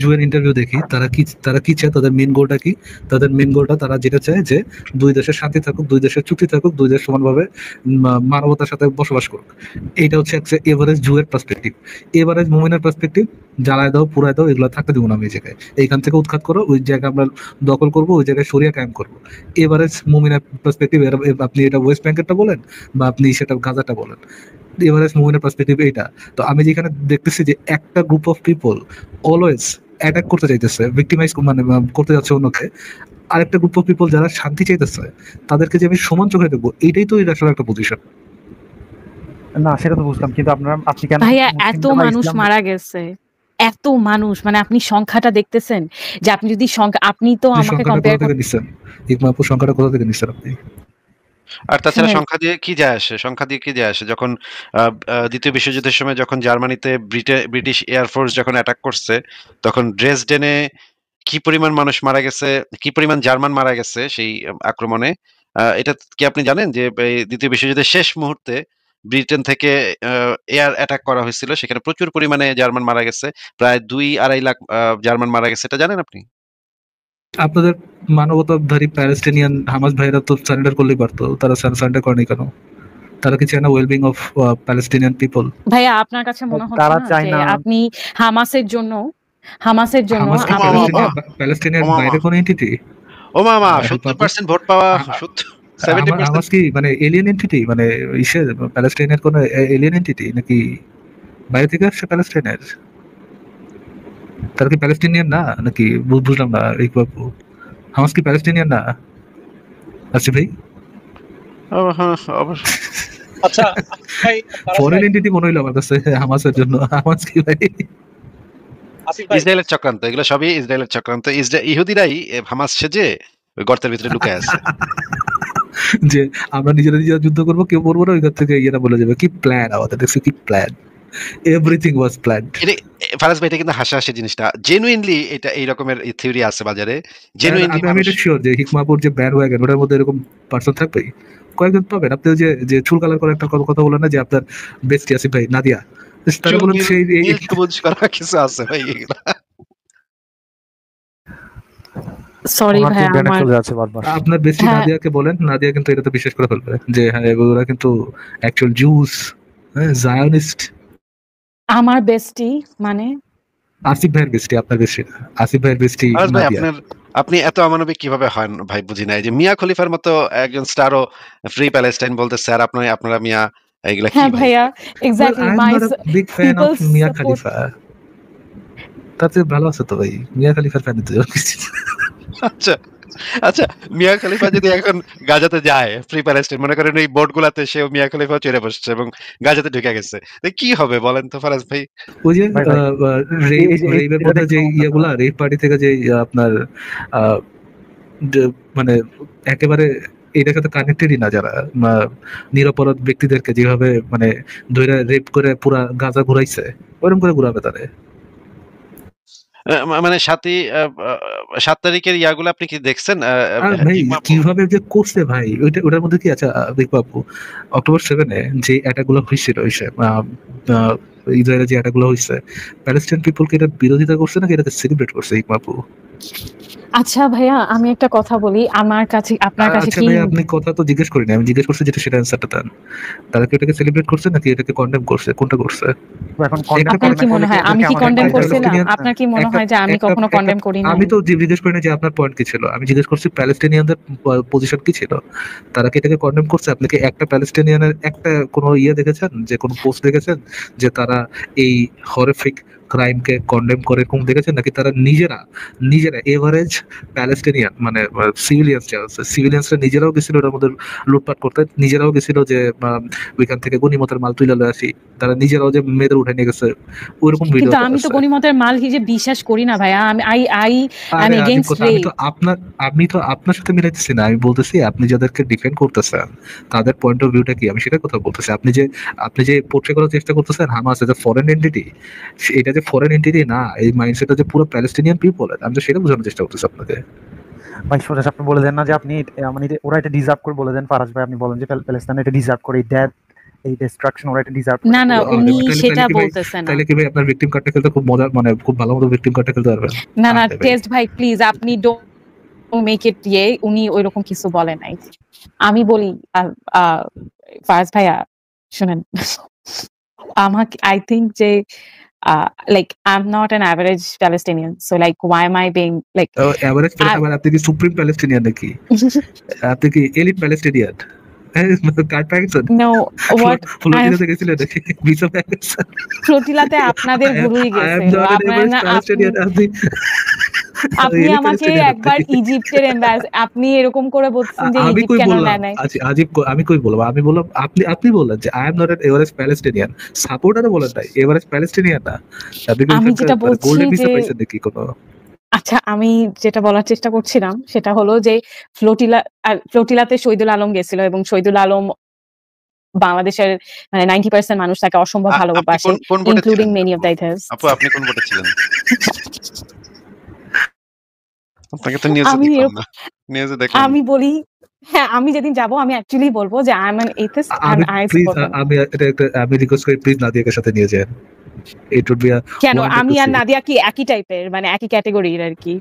[SPEAKER 1] জুয়ের ইন্টারভিউ দেখি, তারা কি চায়, তাদের মেন গোলটা কি? তাদের মেন গোলটা তারা যেটা চায় যে দুই দেশের শান্তি থাকুক, দুই দেশের চুক্তি থাকুক, দুই দেশ সমানভাবে মানবতার সাথে বসবাস করুক। এইটা হচ্ছে একটা এভারেজ জুয়ের পার্সপেক্টিভ। এভারেজ মুমিনের পার্সপেক্টিভ, জ্বালায় দাও, পুরায় দাও, এগুলো থাকতে দেবো না আমি এই জায়গায়। এইখান থেকে উৎখাত করো, ওই জায়গায় আমরা দখল করবো, ওই জায়গায় সরিয়া কায়েম করবো। এভারেজ মুমিনের পার্সপেক্টিভ। আপনি এটা ওয়েস্ট ব্যাঙ্কেরটা বলেন বা আপনি সেটা গাজাটা বলেন, এভারেজ মুমিনের পার্সপেক্টিভ এইটা। তো আমি যেখানে দেখতেছি যে একটা group of people always attack করতে চাইতেছে, ভিক্টিমাইজ মানে করতে যাচ্ছে অন্যকে, আরেকটা গ্রুপ অফ পিপল যারা শান্তি চাইতেছে তাদেরকে যে আমি সমান চোখে দেখবো, এইটাই তো আসলে একটা পজিশন।
[SPEAKER 7] না সেটা তো বুঝলাম, কিন্তু আপনি কেন
[SPEAKER 3] ভাইয়া এত মানুষ মারা গেছে, এত মানুষ, মানে আপনি সংখ্যাটা দেখতেছেন যে আপনি যদি আপনি তো আমাকে কম্পেয়ার
[SPEAKER 1] থেকে নিছেন ইকমাপুর সংখ্যাটা কোথা থেকে নিছেন আপনি?
[SPEAKER 2] আর তাছাড়া সংখ্যা দিয়ে কি যায় আসে? সংখ্যা দিয়ে কি যায় আসে? যখন দ্বিতীয় বিশ্বযুদ্ধের সময় যখন জার্মানিতে ব্রিটিশ এয়ারফোর্স যখন অ্যাটাক করছে, তখন ড্রেসডেনে কি পরিমাণ মানুষ মারা গেছে, কি পরিমাণ জার্মান মারা গেছে সেই আক্রমণে? এটা কি আপনি জানেন যে এই দ্বিতীয় বিশ্বযুদ্ধের শেষ মুহূর্তে ব্রিটেন থেকে এয়ার অ্যাটাক করা হয়েছিল, সেখানে প্রচুর পরিমাণে জার্মান মারা গেছে, প্রায় 2-2.5 লাখ জার্মান মারা গেছে, এটা জানেন আপনি?
[SPEAKER 1] আপনাদের মানবতাধারী প্যালেস্টিনিয়ান হামাস ভাইরা তো সারেন্ডার করলেই পারতো, তারা সারেন্ডার করেনি কেন? তারা কি চায় না ওয়েলবিং অফ প্যালেস্টিনিয়ান পিপল?
[SPEAKER 3] ভাইয়া আপনার কাছে মনে হচ্ছে না যে আপনি হামাসের জন্য
[SPEAKER 1] প্যালেস্টিনিয়ার বাইরে কোন এন্টিটি?
[SPEAKER 2] ও মামা 70% ভোট পাওয়া, 70%
[SPEAKER 1] হামাস কি মানে এলিয়েন এন্টিটি? মানে প্যালেস্টাইনের কোন এলিয়েন এন্টিটি নাকি বাইরে থেকে আসছে প্যালেস্টাইনের? তারা কি প্যালেস্টিনিয়ান না নাকি? বুঝলাম না এই বাবু, হামাস কি প্যালেস্টিনিয়ান না? আচ্ছা ভাই,
[SPEAKER 5] আচ্ছা ভাই,
[SPEAKER 1] ফরেন এন্টিটি মনে হইলো আমার কাছে হামাসের জন্য। হামাস কি ভাই?
[SPEAKER 2] ইসরায়েলের চক্রান্ত, এগুলো সবই ইসরায়েলের চক্রান্ত। ইহুদিরাই হামাস সেজে ওই গর্তের ভিতরে লুকায় আছে।
[SPEAKER 1] যে আমরা নিজেরা যুদ্ধ করবো, কেউ করবো না, ওইখান থেকে ইয়েরা বলে যাবে কি প্ল্যান আমাদের, দেখছি কি plan, everything was planned.
[SPEAKER 2] Faraz ভাই, এটা কিন্তু হাসাহাসি জিনিসটা, জেনুইনলি এটা এই রকমের থিওরি আছে বাজারে, জেনুইনলি।
[SPEAKER 1] আমি এটা শিওর যে হিকমাপুর যে ব্যান্ড ওয়াগন, ওটার মধ্যে এরকম পার্সন থাকবে, কয়েকজন পাবেন। আপনি যে চুল কালার করে একটা কথা বলেন না যে আপনার বেস্টি আসিফ ভাই নাদিয়া, তারা বলেন সেই
[SPEAKER 2] কিছু আছে ভাই এগুলা।
[SPEAKER 3] সরি ভাই,
[SPEAKER 1] আপনার বেস্টি নাদিয়াকে বলেন, নাদিয়া কিন্তু এটা তো বিশ্বাস করে ফেলবে যে হ্যাঁ এগুলা কিন্তু অ্যাকচুয়াল জুস, জায়নিস্ট।
[SPEAKER 3] আমার বেস্টি মানে
[SPEAKER 1] আসিফ ভাইয়ের বেস্টি, আপনার বেস্টি না, আসিফ ভাইয়ের বেস্টি নাদিয়া।
[SPEAKER 2] আপনি এত অমানবিক কিভাবে হন ভাই, বুঝি না। এই যে মিয়া খলিফার মতো একজন স্টারও ফ্রি প্যালেস্টাইন বলতে, স্যার আপনারা মিয়া এগুলা কি
[SPEAKER 3] ভাইয়া? Exactly,
[SPEAKER 1] my big fan of Mia Khalifa. তাতে ভালো আছে তো ভাই, মিয়া খলিফার ফ্যান তো।
[SPEAKER 2] আচ্ছা মিয়া খলিফা যদি এখন গাজাতে যায় ফ্রি প্যালেস্টাইন, মনে করেন এই বোর্ডগুলাতে সেও মিয়া খলিফা চড়ে বসছে এবং গাজাতে ঢুকে গেছে, কি হবে বলেন তো ফারাজ ভাই?
[SPEAKER 1] ওই যে রেপের মধ্যে যে ইয়েগুলা, রেপ পার্টি থেকে যে আপনার মানে একেবারে এটার সাথে কানেক্টেডই না, যারা নিরপরাধ ব্যক্তিদেরকে যেভাবে মানে ধরে রেপ করে পুরা গাজা ঘুরাইছে, ওরকম করে ঘুরাবে তারে।
[SPEAKER 2] মানে 7 তারিখের ইয়াগুলো আপনি কি দেখছেন?
[SPEAKER 1] ভাই কিভাবে যে করছে ভাই, ওটার মধ্যে কি আছে দেখবো, অক্টোবর 7-এ যে অ্যাটাক গুলো হয়েছিল, ইসরায়েলের যে অ্যাটাক গুলো হয়েছে, প্যালেস্টাইন পিপলকে এটা বিরোধিতা করছে নাকি এটাকে সেলিব্রেট করছে ইকমাপু?
[SPEAKER 3] আচ্ছা ভাইয়া, আমি একটা কথা বলি, আমার কাছে আপনার কাছে কি?
[SPEAKER 1] ভাই আপনি কথা তো জিজ্ঞেস করিনি, আমি জিজ্ঞেস করছি যেটা, সেটা অ্যানসারটা দেন। তারা কি এটাকে সেলিব্রেট করছে নাকি এটাকে কন্ডেম করছে? কোনটা করছে?
[SPEAKER 3] আপনার কি মনে হয় আমি কি কন্ডেম করছিলাম? আপনার কি মনে হয় যে আমি কখনো কন্ডেম করিনি?
[SPEAKER 1] আমি তো জিজ্ঞেস করিনি যে আপনার পয়েন্ট কি ছিল, আমি জিজ্ঞেস করছি প্যালেস্টাইনিয়ানদের পজিশন কি ছিল, তারা কি এটাকে কন্ডেম করছে? আপনি কি একটা প্যালেস্টাইনিয়ানের একটা কোনো ইয়ে দেখেছেন, যে কোনো পোস্ট দেখেছেন যে তারা এই হরিফিক ক্রাইমকে কন্ডেম করে এরকম দেখেছেন নাকি তারা নিজেরা এভারেজ প্যালেস্টিনিয়ান মানে সিভিলিয়ান্সরা নিজেরাও গেছিল ওটার মধ্যে লুটপাট করতে, নিজেরাও গেছিল যে ওইখান থেকে গনিমতের মাল তুলে লয়ে আসি, তারা নিজেরাও যে মেয়েদের উঠে নিয়ে গেছে ওইরকম ভিডিও
[SPEAKER 3] কিন্তু আমি তো গনিমতের মাল হিসেবে বিশ্বাস করি না ভাইয়া। আই আই
[SPEAKER 1] আরে আজীব
[SPEAKER 3] এগেইনস্ট
[SPEAKER 1] কথা, আমি তো আপনার সাথে মিলাইতেছি না, আমি বলতেছি আপনি যাদেরকে ডিফেন্ড করতেছেন তাদের পয়েন্ট অফ ভিউটা কি, আমি সেটা কথা বলতেছি। আপনি যে পোর্ট্রে করার চেষ্টা করতেছেন Hamas as a foreign entity, এটা যে ফরেন এন্টিটি না, এই মাইন্ডসেটটা যে পুরো প্যালেস্টিনিয়ান পিপলের, আমি তো সেটা বোঝানোর চেষ্টা করতেছি আপনাকে।
[SPEAKER 7] ভাই সোজা আপনি বলে দেন না যে আপনি মানে ওরা এটা ডিজার্ভ করে, বলে দেন ফারাজ ভাই, আপনি বলেন যে প্যালেস্টাইন এটা ডিজার্ভ করে, এই ডেথ এই ডিস্ট্রাকশন ওরা এটা ডিজার্ভ করে।
[SPEAKER 3] না না,
[SPEAKER 1] আরে
[SPEAKER 3] উনি
[SPEAKER 1] তাহলে
[SPEAKER 3] সেটা
[SPEAKER 1] কি ভাই,
[SPEAKER 3] বলতেছে না।
[SPEAKER 1] তাহলে কি ভাই আপনার ভিকটিম কার্ডটা খেলতে খুব মজা, মানে খুব ভালো মতো ভিকটিম কার্ডটা খেলতে পারবেন?
[SPEAKER 3] না না,
[SPEAKER 1] আরে ভাই,
[SPEAKER 3] টেস্ট ভাই প্লিজ, আপনি ডোন্ট মেক ইট ইয়ে, উনি ওইরকম কিছু বলে নাই। আমি বলি ফারাজ ভাইয়া শুনেন, আমাকে আই থিঙ্ক যে like I'm not an average Palestinian, so like why am I being like
[SPEAKER 1] average আপনি কি সুপ্রিম প্যালেস্টিনিয়ান নাকি? আপনি কি elite Palestinian? Card packets
[SPEAKER 3] no what
[SPEAKER 1] ফ্লোরিডাতে গেছিলেন নাকি? ভিসা প্যাকেটস
[SPEAKER 3] ফ্লোটিলাতে আপনাদের গুরুই গেছিল। আপনার না আপনি আমাকে একবার ইজিপ্টের আপনি এরকম করে বলছেন যে
[SPEAKER 1] আমি
[SPEAKER 3] ইজিপ্ট
[SPEAKER 1] কই
[SPEAKER 3] কেন
[SPEAKER 1] বললাম?
[SPEAKER 3] নেয় নাই।
[SPEAKER 1] আচ্ছা আমি কই বললাম? আমি বললাম আপনি বললেন যে I am not an average Palestinian সাপোর্টারও বলেন নাই, এভারেজ প্যালেস্টিনিয়ান না। আপনি কি
[SPEAKER 3] আমি যেটা বলছি
[SPEAKER 1] গোল্ডেন ভিসা
[SPEAKER 3] যে
[SPEAKER 1] পাইছেন নাকি কোনো?
[SPEAKER 3] আচ্ছা, আমি যেটা বলার চেষ্টা করছিলাম সেটা হলো যে ফ্লোটিলাতে শহীদুল আলম গেছিল এবং শহীদুল আলম বাংলাদেশের মানে 90% মানুষ তাকে অসম্ভব
[SPEAKER 2] আপনি
[SPEAKER 3] ভালোবাসে,
[SPEAKER 2] কোন ভোটে
[SPEAKER 3] ইনক্লুডিং
[SPEAKER 2] ছিলেন?
[SPEAKER 3] Many of the others.
[SPEAKER 2] আপু আপনি কোন ভোটে ছিলেন? আপনাকে তো নিউজে
[SPEAKER 3] আমি
[SPEAKER 2] দেখলাম না। নিউজে দেখলাম না।
[SPEAKER 3] আমি বলি হ্যাঁ, আমি যেদিন যাব আমি অ্যাকচুয়ালি বলবো যে I am an atheist and
[SPEAKER 1] আমি
[SPEAKER 3] আই
[SPEAKER 1] প্লিজ
[SPEAKER 3] সাপোর্ট হিম।
[SPEAKER 1] আমি রিকোয়েস্ট করি প্লিজ নাদিয়াকে সাথে নিয়ে যান। ইট উড বি আ
[SPEAKER 3] কেন আমি
[SPEAKER 1] ওয়ান্ডারফুল
[SPEAKER 3] আর
[SPEAKER 1] সি।
[SPEAKER 3] নাদিয়া কি একই টাইপের, মানে একই ক্যাটাগরির আর কি?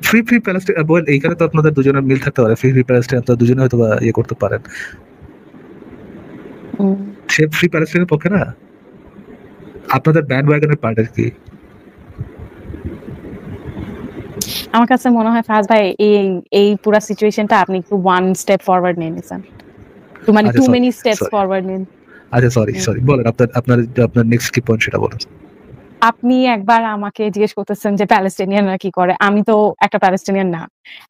[SPEAKER 1] ফ্রি প্যালেস্টাইন বল, এইখানে তো আপনাদের দুজনের মিল থাকতে পারে। ফ্রি প্যালেস্টাইন আপনারা দুজনে হয়তো বা ইয়ে করতে পারেন। সে ফ্রি প্যালেস্টাইনের পক্ষে না, আপনাদের ব্যান্ড ওয়াগনের পার্ট আর কি।
[SPEAKER 3] আমার কাছে মনে হয় ফাজ ভাই এই পুরো সিচুয়েশনটা আপনি একটু ওয়ান স্টেপ ফরওয়ার্ড নিয়ে নিছেন, টু মানে টু মেনি স্টেপস ফরওয়ার্ড নিন।
[SPEAKER 1] আচ্ছা সরি বলেন আপনার নেক্সট কি পয়েন্ট সেটা বলেন।
[SPEAKER 3] আপনি একবার আমাকে জিজ্ঞেস করতেছেন যে প্যালেস্টিনিয়ানরা কি করে, আমি তো একটা প্যালেস্টিনিয়ান না।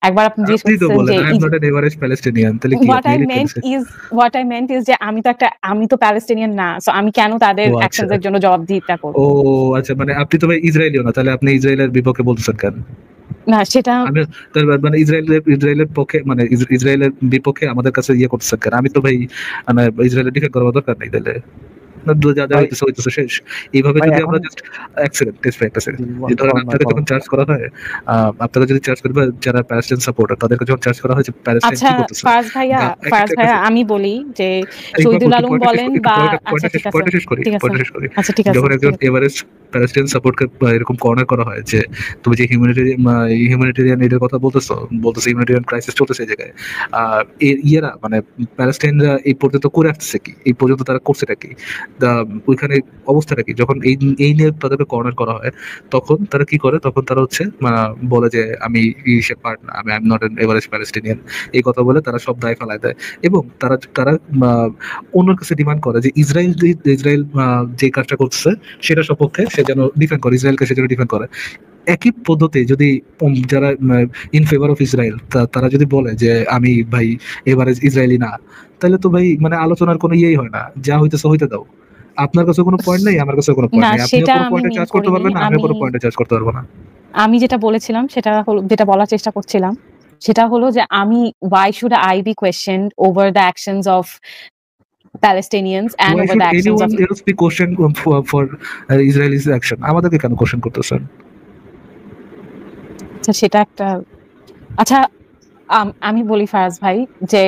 [SPEAKER 3] একবার আপনি জিজ্ঞেস করতেছেন যে
[SPEAKER 1] I am not an average Palestinian, তাহলে কি
[SPEAKER 3] what I meant is যে আমি তো প্যালেস্টিনিয়ান না, সো আমি কেন তাদের অ্যাকশনস এর জন্য জবাবদিহিতা করব?
[SPEAKER 1] ও আচ্ছা, মানে আপনি তো ভাই ইসরায়েলিও না, তাহলে আপনি ইসরায়েলের বিপক্ষে বলতেছেন কেন?
[SPEAKER 3] না সেটা
[SPEAKER 1] আমি মানে ইসরায়েলের পক্ষে, মানে ইসরায়েলের বিপক্ষে আমাদের কাছে ইয়ে করতেছেন কেন? আমি তো ভাই মানে ইসরায়েলের ডিফেন্ড করার দরকার নেই, তাহলে যা হইতেছে শেষ। এইভাবে যদি আমরা জাস্ট ধরেন আপনাকে যখন চার্জ করা হয়, আপনাকে যদি চার্জ করবে যারা প্যালেস্টাইন সাপোর্টার, তাদেরকে যখন চার্জ করা হয় যে প্যালেস্টাইন কি করতেছে।
[SPEAKER 3] ফারাজ ভাইয়া আমি বলি যে শহীদুল আলম বলেন বা আচ্ছা ঠিক আছে আচ্ছা ঠিক আছে,
[SPEAKER 1] যখন একজন এভারেস্ট প্যালেস্টাইন সাপোর্টকে এরকম কর্নার করা হয় যে তুমি যে হিউম্যানিটেরিয়ান এর কথা বলতেছো হিউম্যানিটেরিয়ান ক্রাইসিস চলতেছে এই জায়গায়, ইয়েরা মানে প্যালেস্টাইনরা এই পর্যন্ত করে আসছে কি, এই পর্যন্ত তারা করছেটা কি, ওইখানে অবস্থাটা কি, যখন এই নিয়ে তাদেরকে কর্নার করা হয় তখন তারা কি করে, তখন তারা হচ্ছে বলে যে আমি পার্ট না, আমি I am not an average Palestinian, এই কথা বলে তারা সব দায় ফেলায় দেয়। এবং তারা অন্যের কাছে ডিমান্ড করে যে ইসরায়েল যে কাজটা করছে সেটা সপক্ষে সে যেন ডিফেন্ড করে, ইসরায়েলকে সে যেন ডিফেন্ড করে। একই পদ্ধতি যদি যারা ইন ফেভার অফ ইসরায়েল তারা যদি বলে যে আমি ভাই এভারেজ ইসরায়েলি না, তাহলে তো ভাই মানে আলোচনার কোনো ইয়েই হয় না, যা হইতেছে হইতে দাও। আপনার কাছে কোনো পয়েন্ট নাই, আমার কাছে কোনো পয়েন্ট নাই, আপনি কোনো পয়েন্টে চার্জ করতে পারবেন না, আমি কোনো পয়েন্টে চার্জ করতে পারবো না।
[SPEAKER 3] আমি যেটা বলেছিলাম সেটা হলো, যেটা বলার চেষ্টা করছিলাম সেটা হলো যে আমি why should I be questioned over the actions of Palestinians and
[SPEAKER 1] Why
[SPEAKER 3] over
[SPEAKER 1] should
[SPEAKER 3] the actions of
[SPEAKER 1] anyone else be questioned for Israel's action? আমাদেরকে কেন কোশ্চেন করতেছেন?
[SPEAKER 3] সেটা একটা আচ্ছা আমি বলি ফারাজ ভাই যে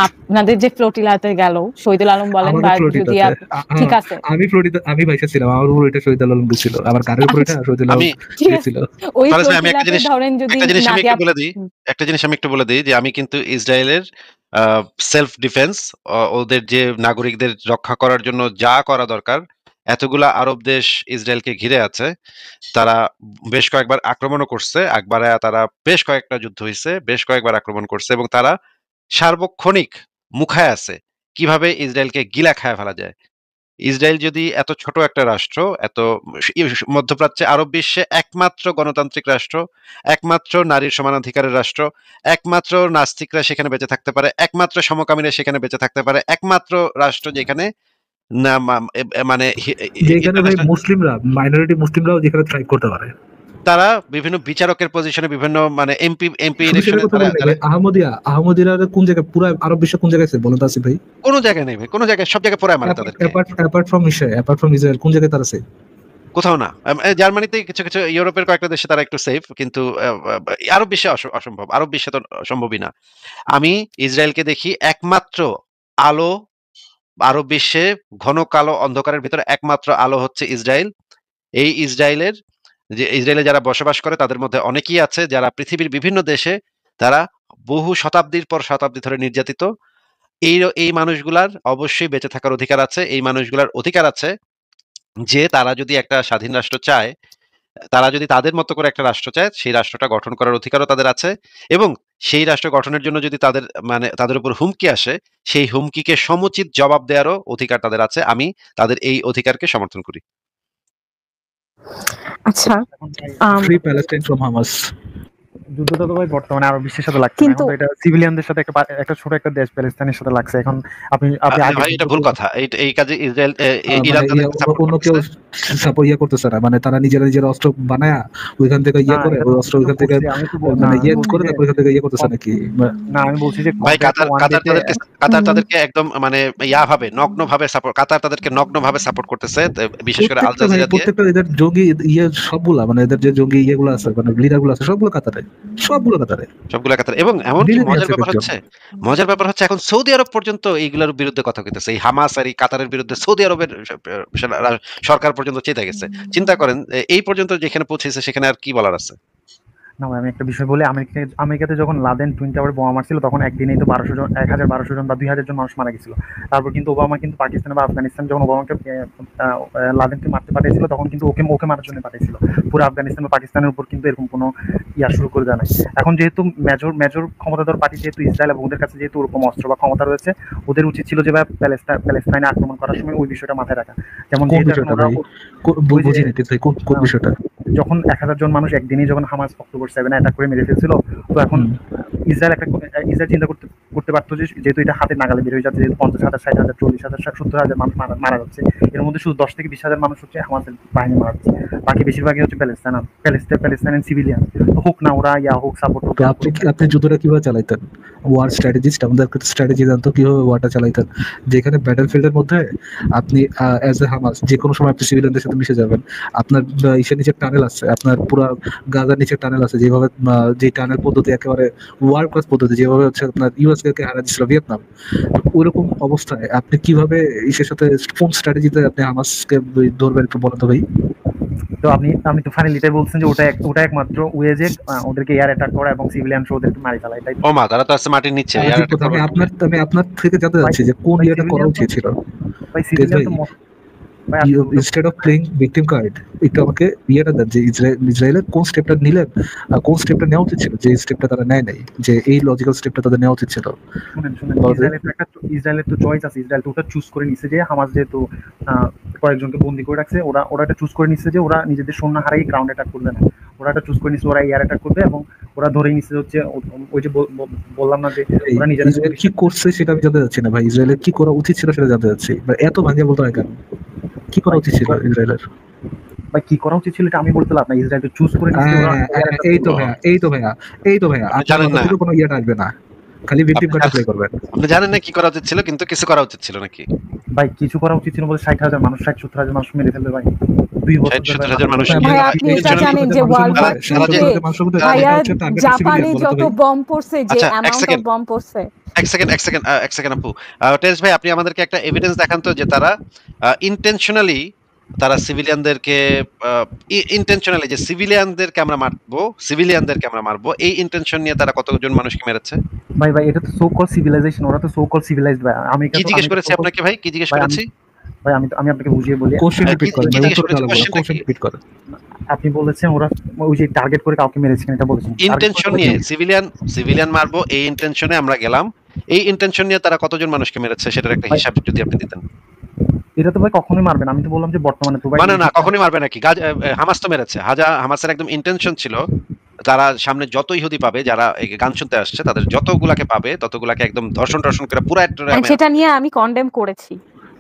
[SPEAKER 3] আপনাদের যে ফ্লোটিলাতে গেল শহীদুল আলম বলেন বা যদি ঠিক আছে,
[SPEAKER 1] আমি বাইসা ছিলাম, আমার উপর এটা শহীদুল আলম ছিল, আমার কারের উপর এটা শহীদুল আলম ছিল।
[SPEAKER 3] ওই ফ্লোটিলাতে ধরেন যদি
[SPEAKER 2] একটা জিনিস আমি একটু বলে দিই যে আমি কিন্তু ইসরায়েলের সেলফ ডিফেন্স, ওদের যে নাগরিকদের রক্ষা করার জন্য যা করা দরকার, এতগুলা আরব দেশ ইসরায়েলকে ঘিরে আছে, তারা বেশ কয়েকবার আক্রমণও করছে, তারা বেশ কয়েকটা যুদ্ধ হয়েছে, বেশ কয়েকবার আক্রমণ করছে এবং তারা সার্বক্ষণিক মুখায় আছে কিভাবে ইসরায়েলকে গিলা খায় ফেলা যায়। ইসরায়েল যদি এত ছোট একটা রাষ্ট্র, এত মধ্যপ্রাচ্যে আরব বিশ্বে একমাত্র গণতান্ত্রিক রাষ্ট্র, একমাত্র নারীর সমানাধিকারের রাষ্ট্র, একমাত্র নাস্তিকরা সেখানে বেঁচে থাকতে পারে, একমাত্র সমকামীরা সেখানে বেঁচে থাকতে পারে, একমাত্র রাষ্ট্র যেখানে না মানে
[SPEAKER 1] যেখানে ভাই মুসলিমরা, মাইনরিটি মুসলিমরাও যেখানে থ্রাইভ করতে পারে,
[SPEAKER 2] তারা বিভিন্ন বিচারকের পজিশনে, বিভিন্ন মানে এমপি
[SPEAKER 1] ইলেকশনে আহমদিরা কোন জায়গায়, পুরো আরব বিশ্বে কোন জায়গায় আছে বলেন তো আসিফ ভাই?
[SPEAKER 2] কোন জায়গায় নেই ভাই, কোন জায়গায়, সব জায়গায় পড়ায় মারে তাদেরকে।
[SPEAKER 1] অ্যাপার্ট ফ্রম ইসরায়েল কোন জায়গায় তারা আছে?
[SPEAKER 2] কোথাও না। জার্মানিতে কিছু কিছু, ইউরোপের কয়েকটা দেশে তারা একটু সেফ, কিন্তু আরব বিশ্বে অসম্ভব, আরব বিশ্বে তো সম্ভবই না। আমি ইসরায়েলকে দেখি একমাত্র আলো, আরব বিশ্বে ঘন কালো অন্ধকারের ভিতরে একমাত্র আলো হচ্ছে ইসরায়েল। এই ইসরায়েলে যারা বসবাস করে তাদের মধ্যে অনেকেই আছে যারা পৃথিবীর বিভিন্ন দেশে তারা বহু শতাব্দীর পর শতাব্দী ধরে নির্যাতিত। এই মানুষগুলার অবশ্যই বেঁচে থাকার অধিকার আছে। এই মানুষগুলার অধিকার আছে যে তারা যদি একটা স্বাধীন রাষ্ট্র চায়, তারা যদি তাদের মতো করে একটা রাষ্ট্র চায়, সেই রাষ্ট্রটা গঠন করার অধিকারও তাদের আছে, এবং সেই রাষ্ট্র গঠনের জন্য যদি তাদের উপর হুমকি আসে, সেই হুমকিকে সমুচিত জবাব দেওয়ারও অধিকার তাদের আছে। আমি তাদের এই অধিকারকে সমর্থন করি।
[SPEAKER 3] আচ্ছা,
[SPEAKER 1] ফ্রি প্যালেস্টাইন ফ্রম হামাস।
[SPEAKER 7] যুদ্ধটা তো ভাই বর্তমানে আরব বিশ্বের সাথে লাগছে,
[SPEAKER 3] কিন্তু
[SPEAKER 7] এটা সিভিলিয়ানদের সাথে একটা ছোট একটা দেশ প্যালেস্তাইনের সাথে লাগছে। এখন আপনি
[SPEAKER 2] ভাই এটা ভুল কথা। এই কাজে ইসরায়েল, ইরান
[SPEAKER 1] অন্য কেউ সাপোর্ট করতেছে না, মানে তারা নিজেরা অস্ত্র বানায় ওইখান থেকে করে, ওই অস্ত্র ওইখান থেকে মানে করে ওইখান থেকে করতেছে নাকি?
[SPEAKER 7] না, আমি বলছি যে
[SPEAKER 2] ভাই কাতার তাদেরকে একদম মানে ভাবে নগ্নভাবে সাপোর্ট, কাতার তাদেরকে নগ্নভাবে সাপোর্ট করতেছে, বিশেষ করে আল জাজিরা দিয়ে।
[SPEAKER 1] প্রত্যেকটা এদের জঙ্গি সবগুলা, মানে এদের যে জঙ্গি ইয়েগুলো আছে, মানে লিডারগুলো আছে, সবগুলো কাতারে। এবং এমনকি মজার ব্যাপার হচ্ছে এখন সৌদি আরব পর্যন্ত এইগুলোর বিরুদ্ধে কথা কইতেছে। এই হামাস আর এই কাতারের বিরুদ্ধে সৌদি আরবের সরকার পর্যন্ত চেতে গেছে। চিন্তা করেন, এই পর্যন্ত যেখানে পৌঁছেছে সেখানে আর কি বলার আছে?
[SPEAKER 7] না ভাই, আমি একটা বিষয় বলি, আমেরিকাতে যখন লাদেন টুইন টাওয়ারে বোমা মারছিল তখন একদিনেই তো 1200 জন বা 2000 জন মানুষ মারা গেছিল। তারপর কিন্তু ওবামা কিন্তু পাকিস্তান বা আফগানিস্তান যখন ওবামাকে লাদেনকে মারতে পাঠিয়েছিল তখন কিন্তু ওকে মারার জন্য পাঠিয়েছিল। পুরো আফগানিস্তান বা পাকিস্তানের উপর কিন্তু এরকম কোনো শুরু করে দেয় নাই। এখন যেহেতু মেজর ক্ষমতাধর পার্টি যেহেতু ইসরায়েল, এবং ওদের কাছে যেহেতু ওরকম অস্ত্র বা ক্ষমতা রয়েছে, ওদের উচিত ছিল যে প্যালেস্তাইনে আক্রমণ করার সময় ওই বিষয়টা মাথায় রাখা। যেমন যখন 1000 জন মানুষ একদিনই যখন হামাস অক্টোবর 7 অ্যাটাক করে মেরে ফেলছিল, তো এখন ইসরায়েল চিন্তা করতে পারতো যে যেহেতু এটা হাতে নাগালে বের হয়ে যাচ্ছে, যেহেতু 50,000, 60,000, 40,000, 70,000 মানুষ মারা যাচ্ছে, এর মধ্যে শুধু 10 থেকে 20,000 মানুষ হচ্ছে হামাসের বাহিনী মারা যাচ্ছে, বাকি বেশিরভাগই হচ্ছে প্যালেস্তাইন সিভিলিয়ান। হোক না ওরা হোক সাপোর্ট হোক।
[SPEAKER 1] আপনি যুদ্ধটা কিভাবে চালাইতেন? ওয়ার স্ট্র্যাটেজিস্ট, আমাদের স্ট্র্যাটেজি জানতো কিভাবে ওয়ারটা চালাইতেন। যেখানে ব্যাটলফিল্ডের মধ্যে আপনি অ্যাজ এ হামাস যে কোনো সময় আপনি সিভিলিয়ানদের সাথে মিশে যাবেন। আপনার ইসের নিচে টানেল আছে, আপনার পুরো গাজার নিচে টানেল আছে, যেভাবে যে টানেল পদ্ধতি একেবারে ওয়ার্ল্ড ক্লাস পদ্ধতি, যেভাবে হচ্ছে আপনার ইউএস কে হারা দিচ্ছিল ভিয়েতনাম, ওইরকম অবস্থায় আপনি কিভাবে ইসের সাথে কোন স্ট্র্যাটেজিতে আপনি হামাসকে ধরবেন একটু বলেন তো ভাই।
[SPEAKER 7] তো আপনি তো ফাইনালি এটাই বলছেন যে ওটা একমাত্র ওয়ে যে ওদেরকে এয়ার অ্যাটাক করা এবং সিভিলিয়ান ওদেরকে মারি ফেলা। এটাই
[SPEAKER 2] ওমা, তারা তো আছে মাটির নিচে।
[SPEAKER 1] আমি আপনার থেকে জানতে চাচ্ছি যে কোন ইয়েটা করা উচিত ছিল
[SPEAKER 7] ভাই। সিভিলিয়ান তো
[SPEAKER 1] instead of playing victim card, একটু আমাকে ইয়েটা দেন যে ইসরায়েলের কোন স্টেপটা নিলেন, কোন স্টেপটা নেওয়া উচিত ছিল, যে স্টেপটা তারা নেয় নাই, যে এই লজিক্যাল স্টেপটা তাদের নেওয়া উচিত ছিল।
[SPEAKER 7] ইসরায়েলের তো চয়েস আছে, ইসরায়েল তো ওটা চুজ করে নিচ্ছে যে হামাস যেহেতু কয়েকজনকে বন্দি করে রাখছে, ওরা এটা চুজ করে নিচ্ছে যে ওরা নিজেদের সৈন্য হারাই গ্রাউন্ড অ্যাটাক করবে না, ওরা এটা চুজ করে নিচ্ছে ওরা এয়ার অ্যাটাক করবে, এবং ওরা ধরেই নিচ্ছে হচ্ছে ওই যে বললাম না যে ওরা নিজেরা
[SPEAKER 1] কি করছে সেটা আমি জানতে চাচ্ছি না ভাই। ইসরায়েলের কি করা উচিত ছিল সেটা জানতে চাচ্ছি। এত ভাঙিয়ে বলতে হয় কেন? কি করা উচিত ছিল ইসরায়েলের?
[SPEAKER 7] ভাই কি করা উচিত ছিল এটা আমি বলতে পারলাম না। ইসরায়েল তো চুজ করে নিচ্ছে। এই তো ভাইয়া
[SPEAKER 2] জানেন না
[SPEAKER 1] কোনো ইয়েটা আসবে না, খালি ভিকটিম কার্ড প্লে করবেন।
[SPEAKER 2] আপনি জানেন না কি করা উচিত ছিল, কিন্তু কিছু করা উচিত ছিল নাকি?
[SPEAKER 7] ভাই কিছু করা উচিত ছিল বলে 60,000 মানুষ 60-70,000 মানুষ মেরে ফেলবে ভাই। 2 বছর
[SPEAKER 2] 60-70,000 মানুষ।
[SPEAKER 3] ভাই আপনি এটা জানেন যে ওয়ার্ল্ড ওয়ার জাপানে যত বম পড়ছে, যে অ্যামাউন্ট অফ বম পড়ছে।
[SPEAKER 2] এক সেকেন্ড আপু, টেস ভাই আপনি আমাদেরকে একটা এভিডেন্স দেখান তো যে তারা ইন্টেনশনালি তারা সিভিলিয়ানদেরকে যে সিভিলিয়ানদেরকে আমরা মারবো এই ইন্টেনশন নিয়ে তারা কতজন মানুষকে মেরেছে?
[SPEAKER 7] ভাই এটা তো সো কল সিভিলাইজেশন, ওরা তো সো কল সিভিলাইজড ভাই। আমি
[SPEAKER 2] কি জিজ্ঞেস করেছি আপনাকে ভাই? কি জিজ্ঞেস করেছি
[SPEAKER 7] ভাই? আমি আপনাকে বুঝিয়ে বলি।
[SPEAKER 1] কোশ্চেন রিপিট করেন।
[SPEAKER 7] আপনি বলেছেন ওরা ওই যে টার্গেট করে কাউকে মেরেছে, এটা বলেছেন
[SPEAKER 2] ইন্টেনশন নিয়ে সিভিলিয়ান মারবো এই ইন্টেনশনে আমরা গেলাম। এই ইন্টেনশন নিয়ে তারা কতজন মানুষকে মেরেছে সেটার একটা হিসাব যদি আপনি দিতেন।
[SPEAKER 7] এটা তো ভাই কখনোই মারবে না, আমি তো বললাম যে বর্তমানে তো ভাই
[SPEAKER 2] মানে না কখনোই মারবে নাকি? হামাস তো মেরেছে। হামাসের একদম ইন্টেনশন ছিল তারা সামনে যত ইহুদি পাবে যারা এই গান শুনতে আসছে তাদের যতগুলাকে পাবে ততগুলাকে একদম ধর্ষণ করে পুরো
[SPEAKER 3] সেটা নিয়ে আমি কন্ডেম করেছি।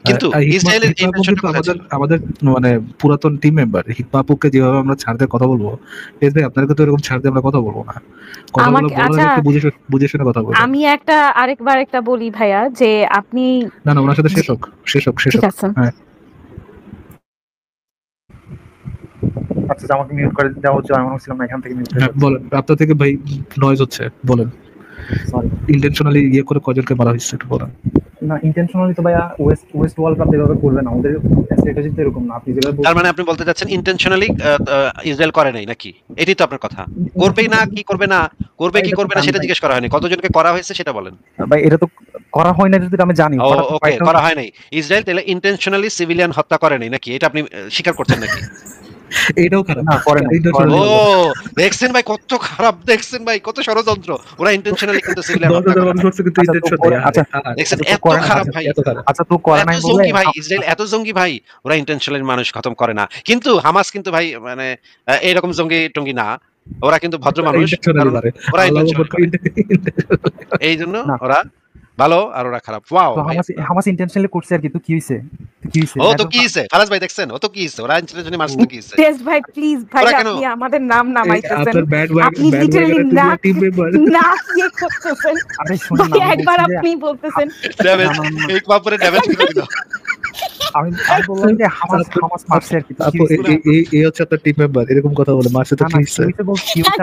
[SPEAKER 2] কিন্তু ইসরায়েলের এই মেনশনটা কোথায় ছিল?
[SPEAKER 1] আমাদের মানে পুরাতন টিম মেম্বার হিকমা আপুকে যেভাবে আমরা ছাড় দিয়ে কথা বলবো, টেস ভাই আপনাকে তো এরকম ছাড় দিয়ে আমরা কথা বলবো না, কথাগুলো বলার একটু বুঝে শুনে কথা বলবো।
[SPEAKER 3] আমি আরেকবার বলি ভাইয়া যে আপনি
[SPEAKER 1] না ওনার সাথে শেষ হোক।
[SPEAKER 3] ঠিক আছে।
[SPEAKER 1] হ্যাঁ
[SPEAKER 7] আচ্ছা, আমাকে মিউট করে দেওয়া হচ্ছে, আমি ছিলাম না এখান থেকে মিউট করে।
[SPEAKER 1] বলেন, আপনার থেকে ভাই নয়েজ হচ্ছে, বলেন। সরি, ইন্টেনশনালি করে কজনকে মারা হয়েছে একটু বলেন।
[SPEAKER 7] না ইন্টেনশনালি তো ভাইয়া ওয়েস্ট ওয়ার্ল্ড কাপ এভাবে করবে না, আমাদের স্ট্র্যাটেজি তো এরকম না। আপনি যেভাবে
[SPEAKER 2] তার মানে আপনি বলতে চাচ্ছেন ইন্টেনশনালি ইসরায়েল করে নাই নাকি? এটাই তো আপনার কথা। করবেই না কি করবে না, করবে কি করবে না সেটা জিজ্ঞেস করা হয়নি, কতজনকে করা হয়েছে সেটা বলেন।
[SPEAKER 7] ভাই এটা তো করা হয় না যদি আমি জানি।
[SPEAKER 2] ওকে, করা হয় নাই। ইসরায়েল তাহলে ইন্টেনশনালি সিভিলিয়ান হত্যা করে নাই নাকি? এটা আপনি স্বীকার করছেন নাকি?
[SPEAKER 1] এটাও খারাপ
[SPEAKER 7] না করে না।
[SPEAKER 2] ও দেখছেন ভাই কত খারাপ, দেখছেন ভাই কত ষড়যন্ত্র। ওরা ইন্টেনশনালি কিন্তু সিভিলিয়ান হত্যা করে না।
[SPEAKER 1] আচ্ছা
[SPEAKER 2] দেখছেন এত খারাপ ভাই।
[SPEAKER 7] আচ্ছা তো করে নাই বলে
[SPEAKER 2] জঙ্গি ভাই, ইসরায়েল এত জঙ্গি ভাই, ওরা ইন্টেনশনালি মানুষ খতম করে না। কিন্তু হামাস কিন্তু ভাই মানে এইরকম জঙ্গি টঙ্গি না, ওরা কিন্তু ভদ্র মানুষ। ওরা এই জন্য ওরা ভালো আর ওরা খারাপ। ওয়াও,
[SPEAKER 7] হামাস ইন্টেনশনালি করছে আর কি। তো কি হইছে?
[SPEAKER 2] ও তো কি হইছে ফারাজ ভাই, দেখছেন ও তো কি হইছে, ওরা ইন্টেনশনালি মারছে তো কি হইছে?
[SPEAKER 3] টেস্ট ভাই প্লিজ ভাই, আপনি আমাদের নাম নামাইতেছেন, আপনি লিটারালি না কি করতেছেন?
[SPEAKER 7] আরে শুনুন না,
[SPEAKER 3] একবার আপনি বলতেছেন
[SPEAKER 2] ড্যামেজ এক বাপরে ড্যামেজ করে দিল।
[SPEAKER 7] আমি বললাম যে হামাস মারছে আর কি।
[SPEAKER 1] এই হচ্ছে একটা টিম মেম্বার এরকম কথা বলে মারছে তো কি হইছে?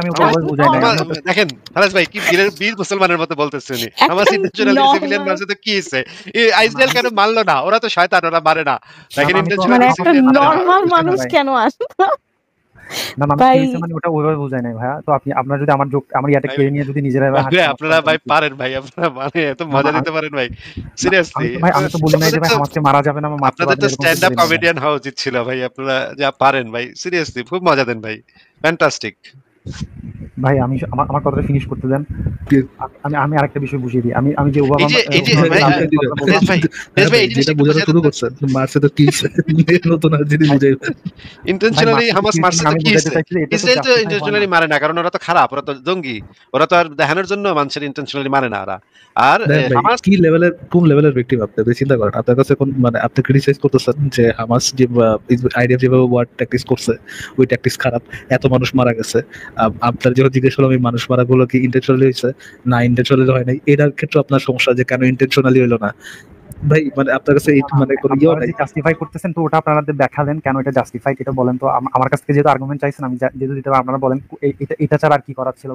[SPEAKER 7] আমি বলবো বুঝাই না।
[SPEAKER 2] দেখেন ফারাজ ভাই কি বীর মুসলমানের মতো বলতেছেন, হামাস ইন্টেনশনালি সিভিলিয়ান মারছে তো কি হইছে? ইসরায়েল কেন মারলো না? ওরা তো শয়তান, ওরা মারে না। দেখেন ইন্টেনশনালি
[SPEAKER 3] একটা নরমাল মানুষ কেন আসবে
[SPEAKER 7] না কি হইছে মানে ওটা ওইভাবে বুঝাই নাই ভাইয়া। তো আপনারা যদি আমার ইয়াটা কেড়ে নিয়ে যদি নিজেরা
[SPEAKER 2] আপনারা ভাই পারেন ভাই, আপনারা মানে এত মজা দিতে পারেন ভাই, সিরিয়াসলি
[SPEAKER 7] ভাই। আমি তো বলি নাই যে ভাই হামাসকে মারা যাবে না,
[SPEAKER 2] আপনাদের তো স্ট্যান্ড আপ কমেডিয়ান হওয়া উচিত ছিল ভাই, আপনারা যা পারেন ভাই, সিরিয়াসলি খুব মজা দেন ভাই, ফ্যান্টাস্টিক
[SPEAKER 7] ভাই। আমি আমার কথাটা ফিনিশ করতে দেন। আমি আরেকটা বিষয় বুঝিয়ে দিই। আমি যে ওবামা
[SPEAKER 1] যেটা বোঝানো শুরু করছেন মারছে তো কি হইছে, নতুন আর যদি বুঝাই
[SPEAKER 2] ইন্টেনশনালি হামাস মারছে তো কি হইছে? ইসরায়েল তো ইন্টেনশনালি মারে না, কারণ ওরা তো খারাপ, ওরা তো জঙ্গি, ওরা তো আর দেখানোর জন্য মানুষের ইন্টেনশনালি মারে না ওরা। আর হামাস
[SPEAKER 1] কি লেভেলের কোন লেভেলের ভিকটিম আপনি চিন্তা করেন। আপনার কাছে কোন মানে আপনি ক্রিটিসাইজ করতেছেন যে হামাস যে আইডিএফ যেভাবে ওয়ার ট্যাকটিক্স করছে ওই ট্যাকটিক্স খারাপ, এত মানুষ মারা গেছে। আপনার যখন জিজ্ঞেস করলাম এই মানুষ মারা গুলো কি ইন্টেনশনালি হয়েছে, না ইন্টেনশনালি হয় নাই, এটার ক্ষেত্রে আপনার সমস্যা যে কেন ইন্টেনশনালি হইলো না ভাই। মানে আপনার কাছে মানে কোনো ইয়ে নাই,
[SPEAKER 7] জাস্টিফাই করতেছেন তো ওটা আপনারা দেখা দেন কেন এটা জাস্টিফাইড এটা বলেন তো। আমার কাছ থেকে যেহেতু আর্গুমেন্ট চাইছেন আমি যেহেতু দিতে পারি, আপনারা বলেন এটা ছাড়া আর কি করার ছিল।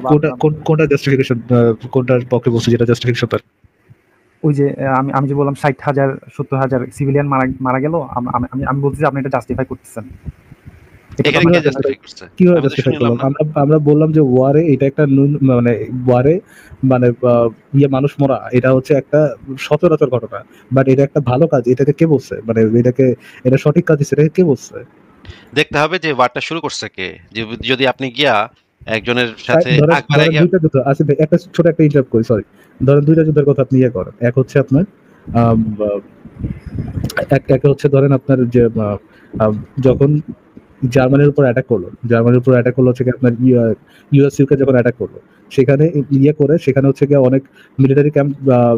[SPEAKER 1] কোনটা জাস্টিফিকেশন, কোনটার পক্ষে বলছি যেটা জাস্টিফিকেশন?
[SPEAKER 7] ওই যে আমি যে বললাম 60,000 70,000 সিভিলিয়ান মারা গেল, আমি বলছি যে আপনি এটা জাস্টিফাই করতেছেন।
[SPEAKER 1] আমরা বললাম যে ওয়ারে এটা একটা মানে ওয়ারে মানে মানুষ মরা এটা হচ্ছে একটা সচরাচর ঘটনা, বাট এটা একটা ভালো কাজ, এটাকে কে বলছে? মানে এটা সঠিক কাজ, সেটাকে কে বলছে?
[SPEAKER 2] দেখতে হবে যে ওয়ারটা শুরু করছে কে। যদি আপনি গিয়া একজনের সাথে
[SPEAKER 1] একটা ছোট একটা ইন্টারাপ্ট করি, সরি। ধরেন দুইটা যুদ্ধের কথা আপনি ইয়ে করেন। এক হচ্ছে আপনার একে হচ্ছে ধরেন আপনার যে যখন জার্মানির উপর অ্যাটাক করলো হচ্ছে কি আপনার ইউএস ইউকে যখন অ্যাটাক করলো, সেখানে সেখানে হচ্ছে গিয়ে অনেক মিলিটারি ক্যাম্প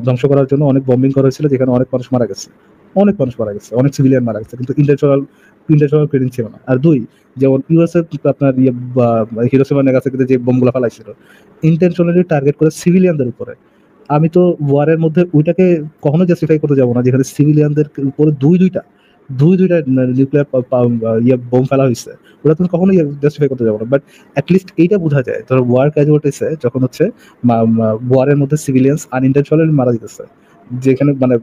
[SPEAKER 1] ধ্বংস করার জন্য অনেক বম্বিং করা হয়েছিল, যেখানে অনেক মানুষ মারা গেছে, অনেক সিভিলিয়ান মারা গেছে, কিন্তু ইন্টেনশনাল ক্লিনিং ছিল না। আর দুই, যেমন ইউএস আপনার হিরোশিমা নাগাসাকিতে যে বোমগুলো ফেলাইছিল ইন্টেনশনালি টার্গেট করে সিভিলিয়ানদের উপরে। আমি তো ওয়ারের মধ্যে ওইটাকে কখনো জাস্টিফাই করতে যাবো না যেখানে সিভিলিয়ানদের উপরে দুইটা নিউক্লিয়ার বোম ফেলা হয়েছে, ওটা তুমি কখনোই জাস্টিফাই করতে যাবো না। বাট অ্যাটলিস্ট এইটা বোঝা যায় ধরো ওয়ার ক্যাজুয়ালিটিসে যখন হচ্ছে ওয়ারের মধ্যে সিভিলিয়ানস আনইন্টেনশনালি মারা যেতেছে, যেখানে মানে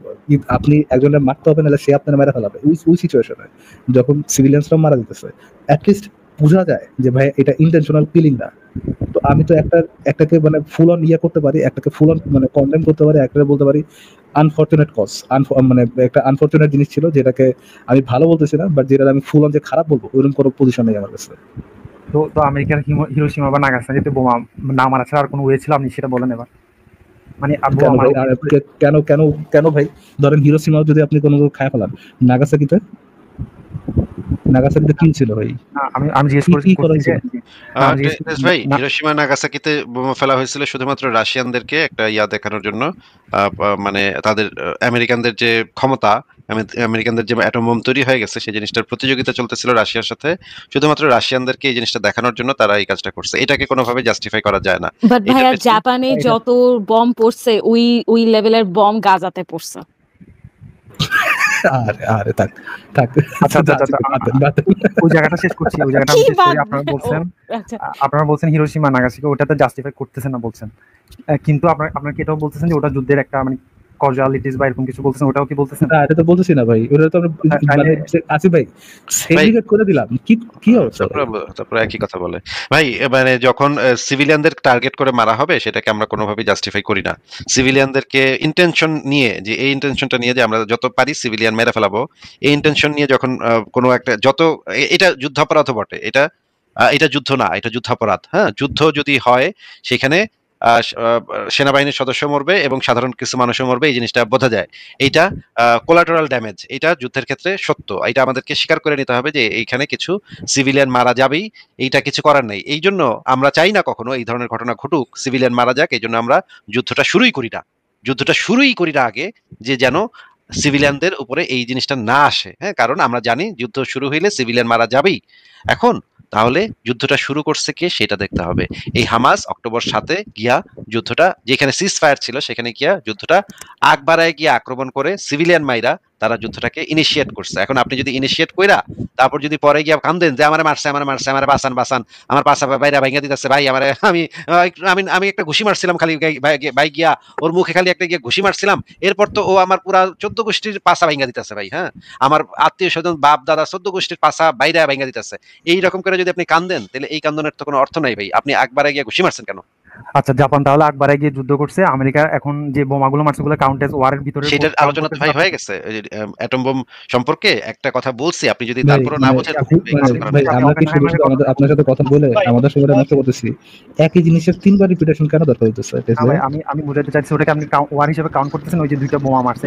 [SPEAKER 1] আপনি একজনের মারতে হবে নাহলে সে আপনার মেরে ফেলাবে, ওই সিচুয়েশনে যখন সিভিলিয়ানসরা মারা যেতেছে অ্যাটলিস্ট বোঝা যায় যে ভাই এটা ইন্টেনশনাল কিলিং না। তো আমি তো একটাকে মানে ফুল অন করতে পারি, একটাকে ফুল অন মানে কন্ডেম করতে পারি, একটাকে বলতে পারি আনফরচুনেট কজ, মানে একটা আনফরচুনেট জিনিস ছিল যেটাকে আমি ভালো বলতেছি না, বাট যেটা আমি ফুল অন যে খারাপ বলবো ওইরকম কোনো পজিশন নেই আমার কাছে।
[SPEAKER 7] তো আমেরিকার হিরোশিমা বা নাগাসাকিতে বোমা না মারা ছাড়া আর কোনো ওয়ে ছিল? আপনি সেটা বলেন এবার। মানে আবু
[SPEAKER 1] কেন
[SPEAKER 7] আমার
[SPEAKER 1] ভাই? আর কেন কেন কেন ভাই? ধরেন হিরোশিমাও যদি আপনি কোনো খায় ফেলান, নাগাসাকিতে কি ছিল ভাই?
[SPEAKER 7] আমি আমি জিজ্ঞেস
[SPEAKER 1] কি কি
[SPEAKER 7] করছি যে
[SPEAKER 1] করেছিল?
[SPEAKER 7] আমি জিজ্ঞেস
[SPEAKER 2] টেস ভাই,
[SPEAKER 7] না,
[SPEAKER 2] হিরোশিমা নাগাসাকিতে বোমা ফেলা হয়েছিল শুধুমাত্র রাশিয়ানদেরকে একটা দেখানোর জন্য। মানে তাদের আমেরিকানদের যে ক্ষমতা, আমেরিকানদের যে অ্যাটম বোম তৈরি হয়ে গেছে সেই জিনিসটার প্রতিযোগিতা চলতেছিল রাশিয়ার সাথে। শুধুমাত্র রাশিয়ানদেরকে এই জিনিসটা দেখানোর জন্য তারা এই কাজটা করছে। এটাকে কোনোভাবে জাস্টিফাই করা যায় না।
[SPEAKER 3] বাট
[SPEAKER 2] এটার
[SPEAKER 3] ভাইয়া
[SPEAKER 2] পেছনে
[SPEAKER 3] জাপানে যত বম পড়ছে ওই লেভেলের বম গাজাতে পড়ছে।
[SPEAKER 1] আরে আরে থাক থাক।
[SPEAKER 7] আচ্ছা আচ্ছা আচ্ছা,
[SPEAKER 1] বাতেন।
[SPEAKER 7] ওই জায়গাটা শেষ করছি, ওই জায়গাটা
[SPEAKER 3] কি
[SPEAKER 7] আমি শেষ করি।
[SPEAKER 3] বাদ? আচ্ছা
[SPEAKER 7] আপনারা বলছেন হিরোশিমা নাগাসাকি ওটাতে জাস্টিফাই করতেছেন না বলছেন, কিন্তু আপনারা কি এটাও বলতেছেন যে ওটা যুদ্ধের একটা মানে কজুয়ালিটিস বা এরকম কিছু বলতেছেন, ওটাও কি বলতেছেন?
[SPEAKER 1] না, এটা তো বলতেছি না ভাই, ওটা তো আমরা মানে আসিফ ভাই সেগ্রিগেট করে দিলাম। কি কি অবস্থা ভাই?
[SPEAKER 2] তারপরে একই কথা বলে ভাই। মানে যখন সিভিলিয়ানদের টার্গেট করে মারা হবে সেটাকে আমরা কোনোভাবেই জাস্টিফাই করি না। সিভিলিয়ানদেরকে ইন্টেনশন নিয়ে, যে এই ইন্টেনশনটা নিয়ে যে আমরা যত পারি সিভিলিয়ান মেরে ফেলাবো, এই ইন্টেনশন নিয়ে যখন কোনো একটা এটা যুদ্ধাপরাধও বটে। এটা যুদ্ধ না, এটা যুদ্ধাপরাধ। হ্যাঁ, যুদ্ধ যদি হয় সেখানে সেনাবাহিনীর সদস্য মরবে এবং সাধারণ কিছু মানুষও মরবে, এই জিনিসটা বোঝা যায়। এইটা কোলাটারাল ড্যামেজ, এটা যুদ্ধের ক্ষেত্রে সত্য। এটা আমাদেরকে স্বীকার করে নিতে হবে যে এইখানে কিছু সিভিলিয়ান মারা যাবেই, এইটা কিছু করার নেই। এই জন্য আমরা চাই না কখনো এই ধরনের ঘটনা ঘটুক, সিভিলিয়ান মারা যাক। এই জন্য আমরা যুদ্ধটা শুরুই করি না আগে, যে যেন সিভিলিয়ানদের উপরে এই জিনিসটা না আসে। হ্যাঁ, কারণ আমরা জানি যুদ্ধ শুরু হইলে সিভিলিয়ান মারা যাবেই। এখন তাহলে যুদ্ধটা শুরু করছে কে সেটা দেখতে হবে। এই হামাস অক্টোবর 7-এ গিয়া যুদ্ধটা, যেখানে সিজ ফায়ার ছিল সেখানে গিয়া যুদ্ধটা আগ বাড়ায় গিয়ে আক্রমণ করে সিভিলিয়ান মাইরা তারা যুদ্ধটাকে ইনিশিয়েট করছে। এখন আপনি যদি ইনিশিয়েট কইরা তারপর যদি পরে গিয়া কান্দেন যে আমারে মারছে, আমারে বাঁচান, আমার পাশা বাইরা ভাঙা দিতেছে ভাই, আমি আমি আমি একটা ঘুষি মারছিলাম খালি ভাই গিয়া ওর মুখে খালি একটা গিয়া ঘুষি মারছিলাম, এরপর তো ও আমার পুরা 14 গোষ্ঠীর পাশা ভাঙা দিতেছে ভাই। হ্যাঁ, আমার আত্মীয় স্বজন বাপ দাদা 14 গোষ্ঠীর পাশা বাইরা ভাঙা দিতেছে। এইরকম করে যদি আপনি কান্দেন তাহলে এই কান্দনের তো কোনো অর্থ নাই ভাই। আপনি একবারে গিয়ে ঘুষি মারছেন কেন?
[SPEAKER 7] আচ্ছা, জাপান তাহলে আকবারে গিয়ে যুদ্ধ করছে, আমেরিকা এখন যে বোমাগুলো মারছে ওগুলো কাউন্ট এজ ওয়ারের ভিতরে
[SPEAKER 2] সেটার আলোচনা তো ভাই হয়ে গেছে। অ্যাটম বোম সম্পর্কে একটা কথা বলছি, আপনি যদি
[SPEAKER 1] ভাই
[SPEAKER 2] তারপরও না
[SPEAKER 1] মানে
[SPEAKER 2] বোঝেন
[SPEAKER 1] ভাই আমরা কি শুধু শুধু আপনার সাথে কথা বলে আমাদের সময়টা নষ্ট করতেছি? একই জিনিসের তিনবার রিপিটেশন কেন দরকার হইতেছে?
[SPEAKER 7] আমি বুঝাতে চাইছি ওটাকে আপনি ওয়ার হিসেবে কাউন্ট করতেছেন, ওই যে দুইটা বোমা মারছে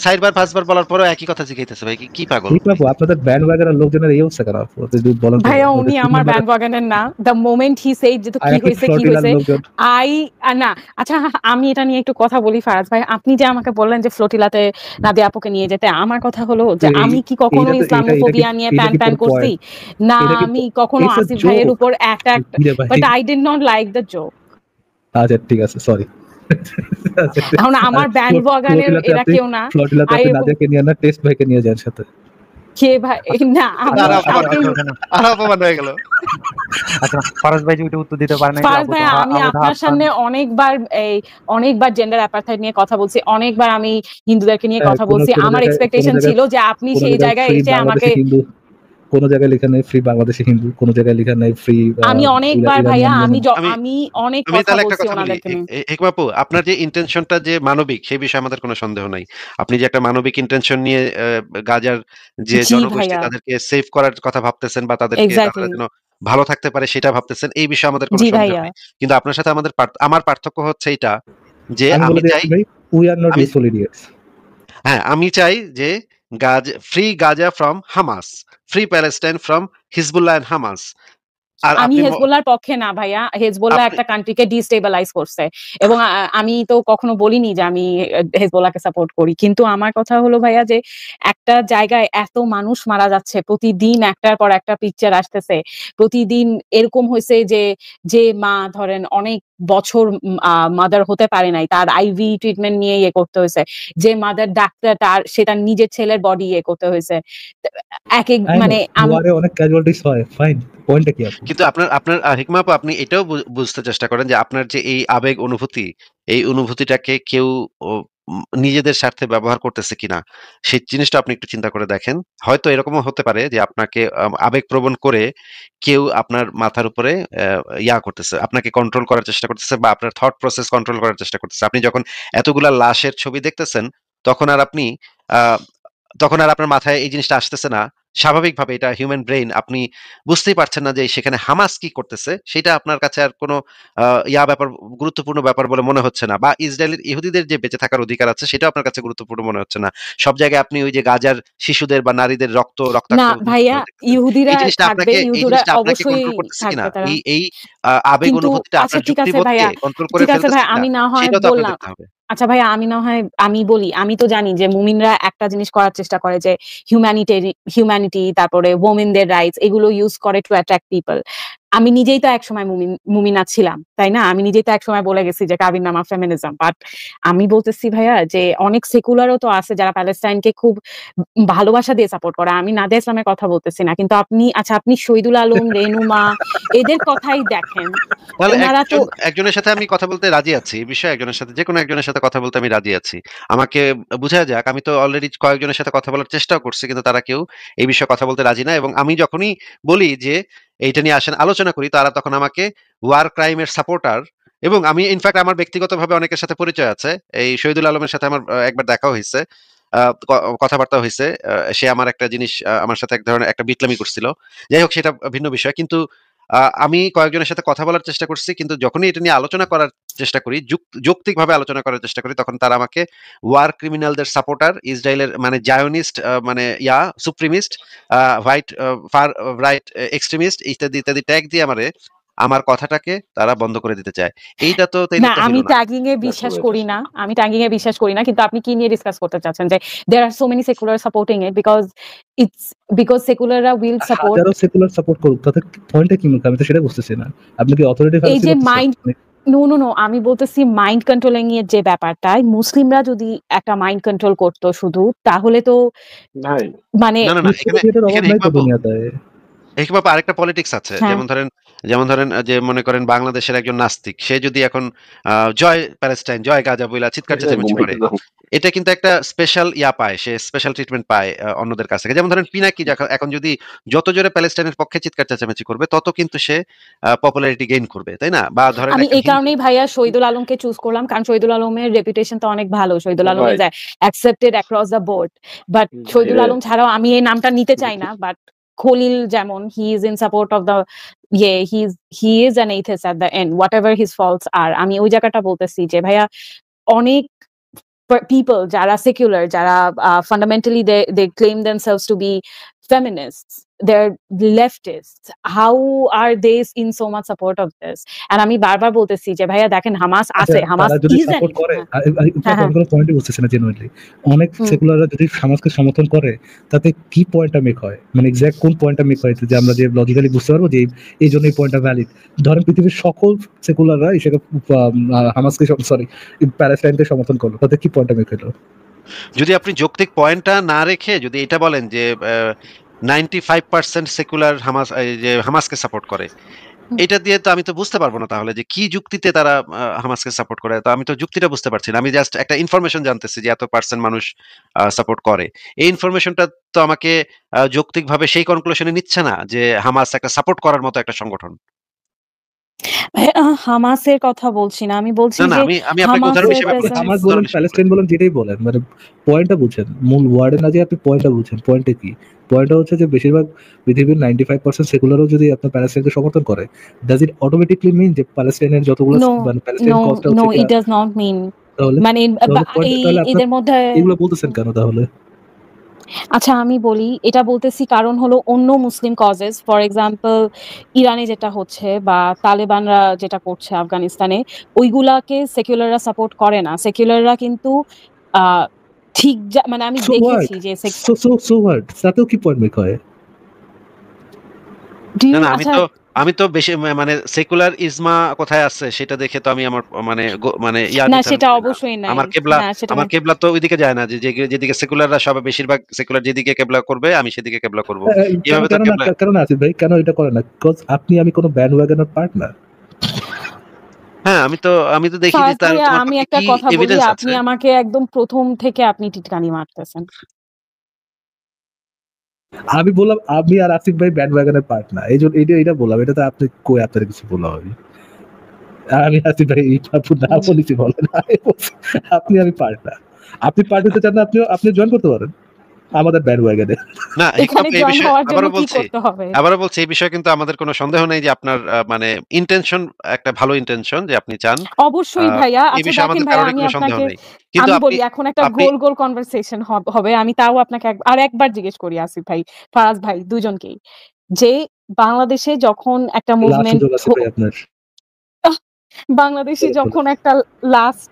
[SPEAKER 2] চারবার পাঁচবার বলার পরও একই কথা জিজ্ঞাসা ভাই, কি পাগল?
[SPEAKER 1] ঠিক বাবু, আপনাদের ব্যান্ড ওয়াগনের লোকজনের এই অবস্থা কেন? বলেন তো
[SPEAKER 3] ভাইয়া উনি আমার ব্যান্ড ওয়াগনের না। দ্য মোমেন্ট হি সেড যে কি হয়েছে না। আচ্ছা, আমি এটা নিয়ে একটু কথা বলি ফারাজ ভাই। আপনি যে আমাকে বললেন যে ফ্লোটিলাতে নাদিয়া আপুকে নিয়ে যেতে, আমার কথা হলো যে আমি কি কখনো ইসলামোফোবিয়া নিয়ে প্যান করছি? না, আমি কখনো আসিফ ভাইয়ের উপর attack, but I did not like the joke.
[SPEAKER 1] আচ্ছা ঠিক আছে, সরি।
[SPEAKER 3] এখন আমার ব্যান্ড ওয়াগনের এরা কেউ না।
[SPEAKER 1] ফ্লোটিলাতে আপনি নাদিয়াকে নিয়ে না, টেস্ট ভাইকে নিয়ে যান সাথে।
[SPEAKER 3] কে ভাই? না,
[SPEAKER 2] অপমান হয়ে গেল।
[SPEAKER 7] আচ্ছা, ফারাজ ভাই যেটা উত্তর দিতে পারেন না।
[SPEAKER 3] ফারাজ ভাই, আমি আপনার সামনে অনেকবার জেন্ডার অ্যাপারথাইড নিয়ে কথা বলছি, অনেকবার আমি হিন্দুদেরকে নিয়ে কথা বলছি। আমার এক্সপেকটেশন ছিল যে আপনি সেই জায়গায় এসে আমাকে,
[SPEAKER 1] কোন জায়গায় লেখা নেই ফ্রি বাংলাদেশি হিন্দু, কোন জায়গায় লেখা নেই ফ্রি।
[SPEAKER 3] আমি অনেকবার ভাইয়া আমি অনেক কথা বলছি ওনাদেরকে নিয়ে।
[SPEAKER 2] হেকমাপু, আপনার যে ইন্টেনশনটা যে মানবিক সেই বিষয়ে আমাদের কোনো সন্দেহ নাই। আপনি যে একটা মানবিক ইন্টেনশন নিয়ে গাজার যে জনগোষ্ঠী তাদেরকে সেভ করার কথা ভাবতেছেন বা তাদেরকে যেন ভালো থাকতে পারে সেটা ভাবতেছেন, এই বিষয়ে আমাদের কোনো সন্দেহ নেই। কিন্তু আপনার সাথে আমার পার্থক্য হচ্ছে এটা যে আমি চাই
[SPEAKER 1] we are not useful idiots.
[SPEAKER 2] হ্যাঁ, আমি চাই যে free Gaza from Hamas, free Palestine from Hezbollah and Hamas.
[SPEAKER 3] আমি হেজবুল্লাহর পক্ষে না ভাইয়া। হেজবুল্লাহ একটা কান্ট্রিকে ডিস্টেবিলাইজ করছে এবং আমি তো কখনো বলিনি যে আমি হেজবুল্লাহকে সাপোর্ট করি। কিন্তু আমার কথা হলো ভাইয়া যে একটা জায়গায় এত মানুষ মারা যাচ্ছে, প্রতিদিন একটার পর একটা পিকচার আসতেছে। প্রতিদিন এরকম হয়েছে যে মা ধরেন অনেক বছর মাদার হতে পারে নাই, তার আইভি ট্রিটমেন্ট নিয়ে ইয়ে করতে হয়েছে। যে মাদার ডাক্তার সে তার নিজের ছেলের বডি ইয়ে করতে হয়েছে। এক মানে
[SPEAKER 1] অনেক ক্যাজুয়ালিটিস হয়, ফাইন, পয়েন্টটা কি?
[SPEAKER 2] কিন্তু আপনার হিকমা আপু, আপনি এটাও বুঝতে চেষ্টা করেন যে আপনার যে এই আবেগ অনুভূতি, এই অনুভূতিটাকে কেউ নিজেদের স্বার্থে ব্যবহার করতেছে কিনা সেই জিনিসটা আপনি একটু চিন্তা করে দেখেন। হয়তো এরকমও হতে পারে যে আপনাকে আবেগপ্রবণ করে কেউ আপনার মাথার উপরে করতেছে, আপনাকে কন্ট্রোল করার চেষ্টা করতেছে বা আপনার থট প্রসেস কন্ট্রোল করার চেষ্টা করতেছে। আপনি যখন এতগুলা লাশের ছবি দেখতেছেন তখন আর আপনার মাথায় এই জিনিসটা আসতেছে না স্বাভাবিকভাবে এটা হিউম্যান ব্রেইন, আপনি বুঝতেই পারছেন না যে সেখানে হামাস কি করতেছে, সেটা আপনার কাছে আর কোনো ব্যাপার, গুরুত্বপূর্ণ ব্যাপার বলে মনে হচ্ছে না, বা ইসরায়েলের ইহুদিদের যে বেঁচে থাকার অধিকার আছে সেটা আপনার কাছে গুরুত্বপূর্ণ মনে হচ্ছে না। সব জায়গায় আপনি ওই যে গাজার শিশুদের বা নারীদের রক্তাক্ত
[SPEAKER 3] না ভাইয়া,
[SPEAKER 2] এই
[SPEAKER 3] ইহুদিরা
[SPEAKER 2] জিনিসটা
[SPEAKER 3] থাকবে,
[SPEAKER 2] আপনাকে
[SPEAKER 3] ইহুদিরা অবশ্যই
[SPEAKER 2] কন্ট্রোল করতেছে কিনা,
[SPEAKER 3] থাকবে তারা।
[SPEAKER 2] এই আবেগ
[SPEAKER 3] কিন্তু
[SPEAKER 2] অনুভূতিটা
[SPEAKER 3] আচ্ছা
[SPEAKER 2] আপনার
[SPEAKER 3] ঠিক আছে
[SPEAKER 2] যুক্তিবোধকে
[SPEAKER 3] ভাইয়া,
[SPEAKER 2] কন্ট্রোল করে
[SPEAKER 3] ঠিক আছে
[SPEAKER 2] ফেলতেছে
[SPEAKER 3] ভাই,
[SPEAKER 2] কিনা,
[SPEAKER 3] আমি না হয়
[SPEAKER 2] সেটাও তো আপনার
[SPEAKER 3] বললাম।
[SPEAKER 2] দেখতে হবে।
[SPEAKER 3] আচ্ছা ভাইয়া, আমি তো জানি যে মুমিনরা একটা জিনিস করার চেষ্টা করে যে হিউম্যানিটি, তারপরে ওমেনদের রাইটস, এগুলো ইউজ করে টু অ্যাট্রাক্ট পিপল। আমি নিজেই তো একসময় মুমিনা ছিলাম, তাই না? আমি নিজেই তো একসময় বলে গেছি যে কাবির নামা ফেমিনিজম। বাট আমি বলতেছি ভাইয়া যে অনেক সেকুলারও তো আছে যারা প্যালেস্টাইনকে খুব ভালোবাসা দিয়ে সাপোর্ট করে। আমি নাদিয়া ইসলামের কথা বলতেছি না, কিন্তু আপনি শহীদুল আলম, রেনুমা, এদের কথাই দেখেন।
[SPEAKER 2] তাহলে
[SPEAKER 3] ওনারা তো
[SPEAKER 2] একজনের সাথে আমি কথা বলতে রাজি আছি, এই বিষয়ে একজনের সাথে, যে কোনো একজনের সাথে কথা বলতে আমি রাজি আছি। আমাকে বুঝা যাক, আমি তো অলরেডি কয়েকজনের সাথে কথা বলার চেষ্টাও করছি, কিন্তু তারা কেউ এই বিষয়ে কথা বলতে রাজি না। এবং আমি যখনই বলি যে এইটা নিয়ে আসেন আলোচনা করি, তারা তখন আমাকে ওয়ার ক্রাইমের সাপোর্টার, এবং আমি ইনফ্যাক্ট আমার ব্যক্তিগতভাবে অনেকের সাথে পরিচয় আছে। এই শহীদুল আলমের সাথে আমার একবার দেখা হয়েছে, কথাবার্তা হয়েছে। সে আমার একটা জিনিস, আমার সাথে এক ধরনের একটা বিটলামি করছিল। যাই হোক, সেটা ভিন্ন বিষয়। কিন্তু আমি কয়েকজনের সাথে কথা বলার চেষ্টা করছি, কিন্তু যখনই এটা নিয়ে আলোচনা করার চেষ্টা করি, যৌক্তিকভাবে আলোচনা করার চেষ্টা করি, তখন তারা আমাকে ওয়ার ক্রিমিনালদের সাপোর্টার, ইসরায়েলের মানে জায়োনিস্ট, মানে সুপ্রিমিস্ট, হোয়াইট, ফার রাইট এক্সট্রিমিস্ট ইত্যাদি ইত্যাদি ট্যাগ দিয়ে আমার কথাটাকে তারা বন্ধ করে দিতে চায়। এইটা তো
[SPEAKER 3] না,
[SPEAKER 2] হলো
[SPEAKER 3] আমি
[SPEAKER 2] না।
[SPEAKER 3] ট্যাগিং এ বিশ্বাস করি না। কিন্তু আপনি কি নিয়ে ডিসকাস করতে চাচ্ছেন? যে there are so many secular supporting it because secularরা will support
[SPEAKER 1] হাজারো সেকুলার সাপোর্ট করুক, তাতে পয়েন্টটা কি মুখ? আমি তো সেটা বুঝতেছি না। আপনি কি অথরিটি
[SPEAKER 3] এই
[SPEAKER 1] ফ্যালাসি
[SPEAKER 3] যে
[SPEAKER 1] করতেছেন?
[SPEAKER 3] মাইন্ড নো, আমি বলতেছি মাইন্ড কন্ট্রোলিং এর যে ব্যাপারটা, মুসলিমরা যদি একটা মাইন্ড কন্ট্রোল করতো শুধু, তাহলে তো
[SPEAKER 5] ভাই
[SPEAKER 3] মানে
[SPEAKER 2] না, এখানে
[SPEAKER 1] এটার অভাব
[SPEAKER 2] এখানে
[SPEAKER 1] নাই তো
[SPEAKER 2] হিকমাপু,
[SPEAKER 1] দুনিয়াতে।
[SPEAKER 2] আরেকটা পলিটিক্স আছে।
[SPEAKER 3] হ্যাঁ,
[SPEAKER 2] যেমন ধরেন যে মনে করেন বাংলাদেশের একজন নাস্তিক, সে যদি এখন জয় প্যালেস্টাইন, জয় গাজা বইলা চিৎকার চেঁচামেচি করে, এটা কিন্তু একটা স্পেশাল পায়, সে স্পেশাল ট্রিটমেন্ট পায় অন্যদের কাছ থেকে। যেমন ধরেন পিনাকি এখন যদি যত জোরে প্যালেস্টাইনের পক্ষে চিৎকার চেঁচামেচি করবে, তত কিন্তু সে পপুলারিটি গেইন করবে, তাই না? বা ধরেন
[SPEAKER 3] আমি
[SPEAKER 2] একটা
[SPEAKER 3] এই কারণেই ভাইয়া শহীদুল আলমকে চুজ করলাম, কারণ শহীদুল আলমের রেপুটেশন তো অনেক ভালো। Shahidul Alam is accepted across the board. But Shahidul Alam ছাড়াও আমি এই নামটা নিতে চাই না। বাট খলিল যেমন, he is in support of the he is an atheist at the end, whatever his faults are. আমি ওই জায়গাটা বলতেছি যে ভাইয়া, অনেক people যারা secular, যারা fundamentally they claim themselves to be feminists, they're leftists, how are they in so much support of this? And আমি বারবার বলতেছি যে ভাইয়া দেখেন, হামাস আছে, হামাস
[SPEAKER 1] তারা যদি
[SPEAKER 3] is
[SPEAKER 1] সাপোর্ট করে,
[SPEAKER 3] হ্যাঁ,
[SPEAKER 1] আমি কোনো পয়েন্টই বুঝতেছি না জেনুইনলি। অনেক সেকুলাররা যদি হামাসকে সমর্থন করে, তাতে কি পয়েন্টটা মেক হয়? মানে এক্সাক্ট কোন পয়েন্টটা মেক হয় যে আমরা যে লজিক্যালি বুঝতে পারবো যে এই জন্য এই পয়েন্টটা ভ্যালিড? ধরেন পৃথিবীর সকল সেকুলাররা এসে হামাসকে, সরি, প্যালেস্টাইনকে সমর্থন করলো, তাতে কি পয়েন্টটা মেক হলো?
[SPEAKER 2] যদি আপনি যৌক্তিক পয়েন্টটা না রেখে যদি এটা বলেন যে 95% সেকুলার হামাসকে সাপোর্ট করে, এটা দিয়ে তো আমি তো বুঝতে পারবো না তাহলে যে কি যুক্তিতে তারা হামাসকে সাপোর্ট করে। তো আমি তো যুক্তিটা বুঝতে পারছি না। আমি জাস্ট একটা ইনফরমেশন জানতেছি যে এত পার্সেন্ট মানুষ সাপোর্ট করে। এই ইনফরমেশনটা তো আমাকে যৌক্তিকভাবে সেই কনক্লুশনে নিচ্ছে না যে হামাস একটা সাপোর্ট করার মতো একটা সংগঠন।
[SPEAKER 3] হামাসের কথা বলছি না, আমি বলছি
[SPEAKER 2] না,
[SPEAKER 3] যে
[SPEAKER 2] আমি আপনাকে উদাহরণ হিসেবে বলছি।
[SPEAKER 1] হামাস বলেন, প্যালেস্টাইন বলেন, যেটাই বলেন, মানে পয়েন্টটা বুঝেন, মূল ওয়ার্ডে না যে আপনি পয়েন্টটা বুঝেন। পয়েন্টটা কি? পয়েন্টটা হচ্ছে যে বেশিরভাগ পৃথিবীর 95% সেকুলারও যদি আপনার প্যালেস্টাইনকে সমর্থন করে, ডাজ ইট অটোমেটিকলি মিন যে প্যালেস্টাইনের যতগুলো মানে প্যালেস্টাইন কস্টটা হচ্ছে,
[SPEAKER 3] ইট ডাজ নট মিন।
[SPEAKER 1] তাহলে
[SPEAKER 3] মানে এদের মধ্যে
[SPEAKER 1] এগুলো বলতেছেন কেন তাহলে?
[SPEAKER 3] আচ্ছা আমি বলি, এটা বলতেছি কারণ হলো অন্য মুসলিম কজেস, ফর এক্সাম্পল ইরানে যেটা হচ্ছে বা তালেবানরা যেটা করছে আফগানিস্তানে, ওইগুলাকে সেকুলাররা সাপোর্ট করে না। সেকুলাররা কিন্তু ঠিক মানে আমি দেখেছি যে
[SPEAKER 1] তাতেও কি পয়েন্ট মেক হয়?
[SPEAKER 2] না, আমি তো বেশি মানে সেকুলার ইজমা কোথায় আছে সেটা দেখে তো আমি আমার মানে
[SPEAKER 3] না, সেটা অবশ্যই নাই।
[SPEAKER 2] আমার কেবলা তো ওইদিকে যায় না, যে যেদিকে সেকুলাররা সব, বেশিরভাগ সেকুলার যেদিকে কেবলা করবে আমি সেদিকে কেবলা করব। এইভাবে তো কেবলা
[SPEAKER 1] কেন না আসিফ ভাই, কেন এটা করে না? বিকজ আমি কোনো ব্যান্ড ওয়াগনের পার্ট না।
[SPEAKER 2] হ্যাঁ, আমি তো দেখি যে
[SPEAKER 3] আমি একটা কথা বলি, আপনি আমাকে একদম প্রথম থেকে আপনি টিটকানি মারতেছেন।
[SPEAKER 1] আমি বললাম আমি আর আসিফ ভাই ব্যান্ড ওয়াগনের পার্ট না, এই জন্য এটা বললাম। এটা তো আপনি কই আপনার কিছু বলা হবে? আমি আসিফ ভাই না বলেছি, বলেন আপনি, আমি পার্ট না। আপনি পার্ট হতে চান না, আপনি জয়েন করতে পারেন। আমাদের ব্যান্ড ওয়াগনে।
[SPEAKER 2] না
[SPEAKER 3] এখানে
[SPEAKER 2] এই
[SPEAKER 3] জয়েন
[SPEAKER 2] বিষয়ে
[SPEAKER 3] হওয়ার জন্য
[SPEAKER 2] আবারও
[SPEAKER 3] কি
[SPEAKER 2] বলছি
[SPEAKER 3] করতে হবে?
[SPEAKER 2] আবারও বলছি এই বিষয়ে কিন্তু আমাদের কোনো সন্দেহ নেই যে আপনার মানে ইন্টেনশন একটা ভালো ইন্টেনশন যে আপনি চান।
[SPEAKER 3] অবশ্যই ভাইয়া।
[SPEAKER 2] এই
[SPEAKER 3] আচ্ছা
[SPEAKER 2] বিষয়ে
[SPEAKER 3] দেখেন
[SPEAKER 2] আমাদের
[SPEAKER 3] ভাইয়া,
[SPEAKER 2] কারোরই
[SPEAKER 3] আমি
[SPEAKER 2] কোনো সন্দেহ
[SPEAKER 3] আপনাকে
[SPEAKER 2] নেই। কিন্তু
[SPEAKER 3] আমি
[SPEAKER 2] আপনি
[SPEAKER 3] বলি এখন একটা
[SPEAKER 2] আপনি
[SPEAKER 3] গোল কনভারসেশন হবে। আমি তাও আপনাকে আরেকবার জিজ্ঞেস করি আসিফ ভাই, ফারাজ ভাই দুজনকেই, যে বাংলাদেশে যখন একটা
[SPEAKER 1] লাস্ট
[SPEAKER 3] মুভমেন্ট
[SPEAKER 1] সুযোগ আছে ভাই আপনার।
[SPEAKER 3] বাংলাদেশে
[SPEAKER 1] বলেন,
[SPEAKER 3] যখন একটা লাস্ট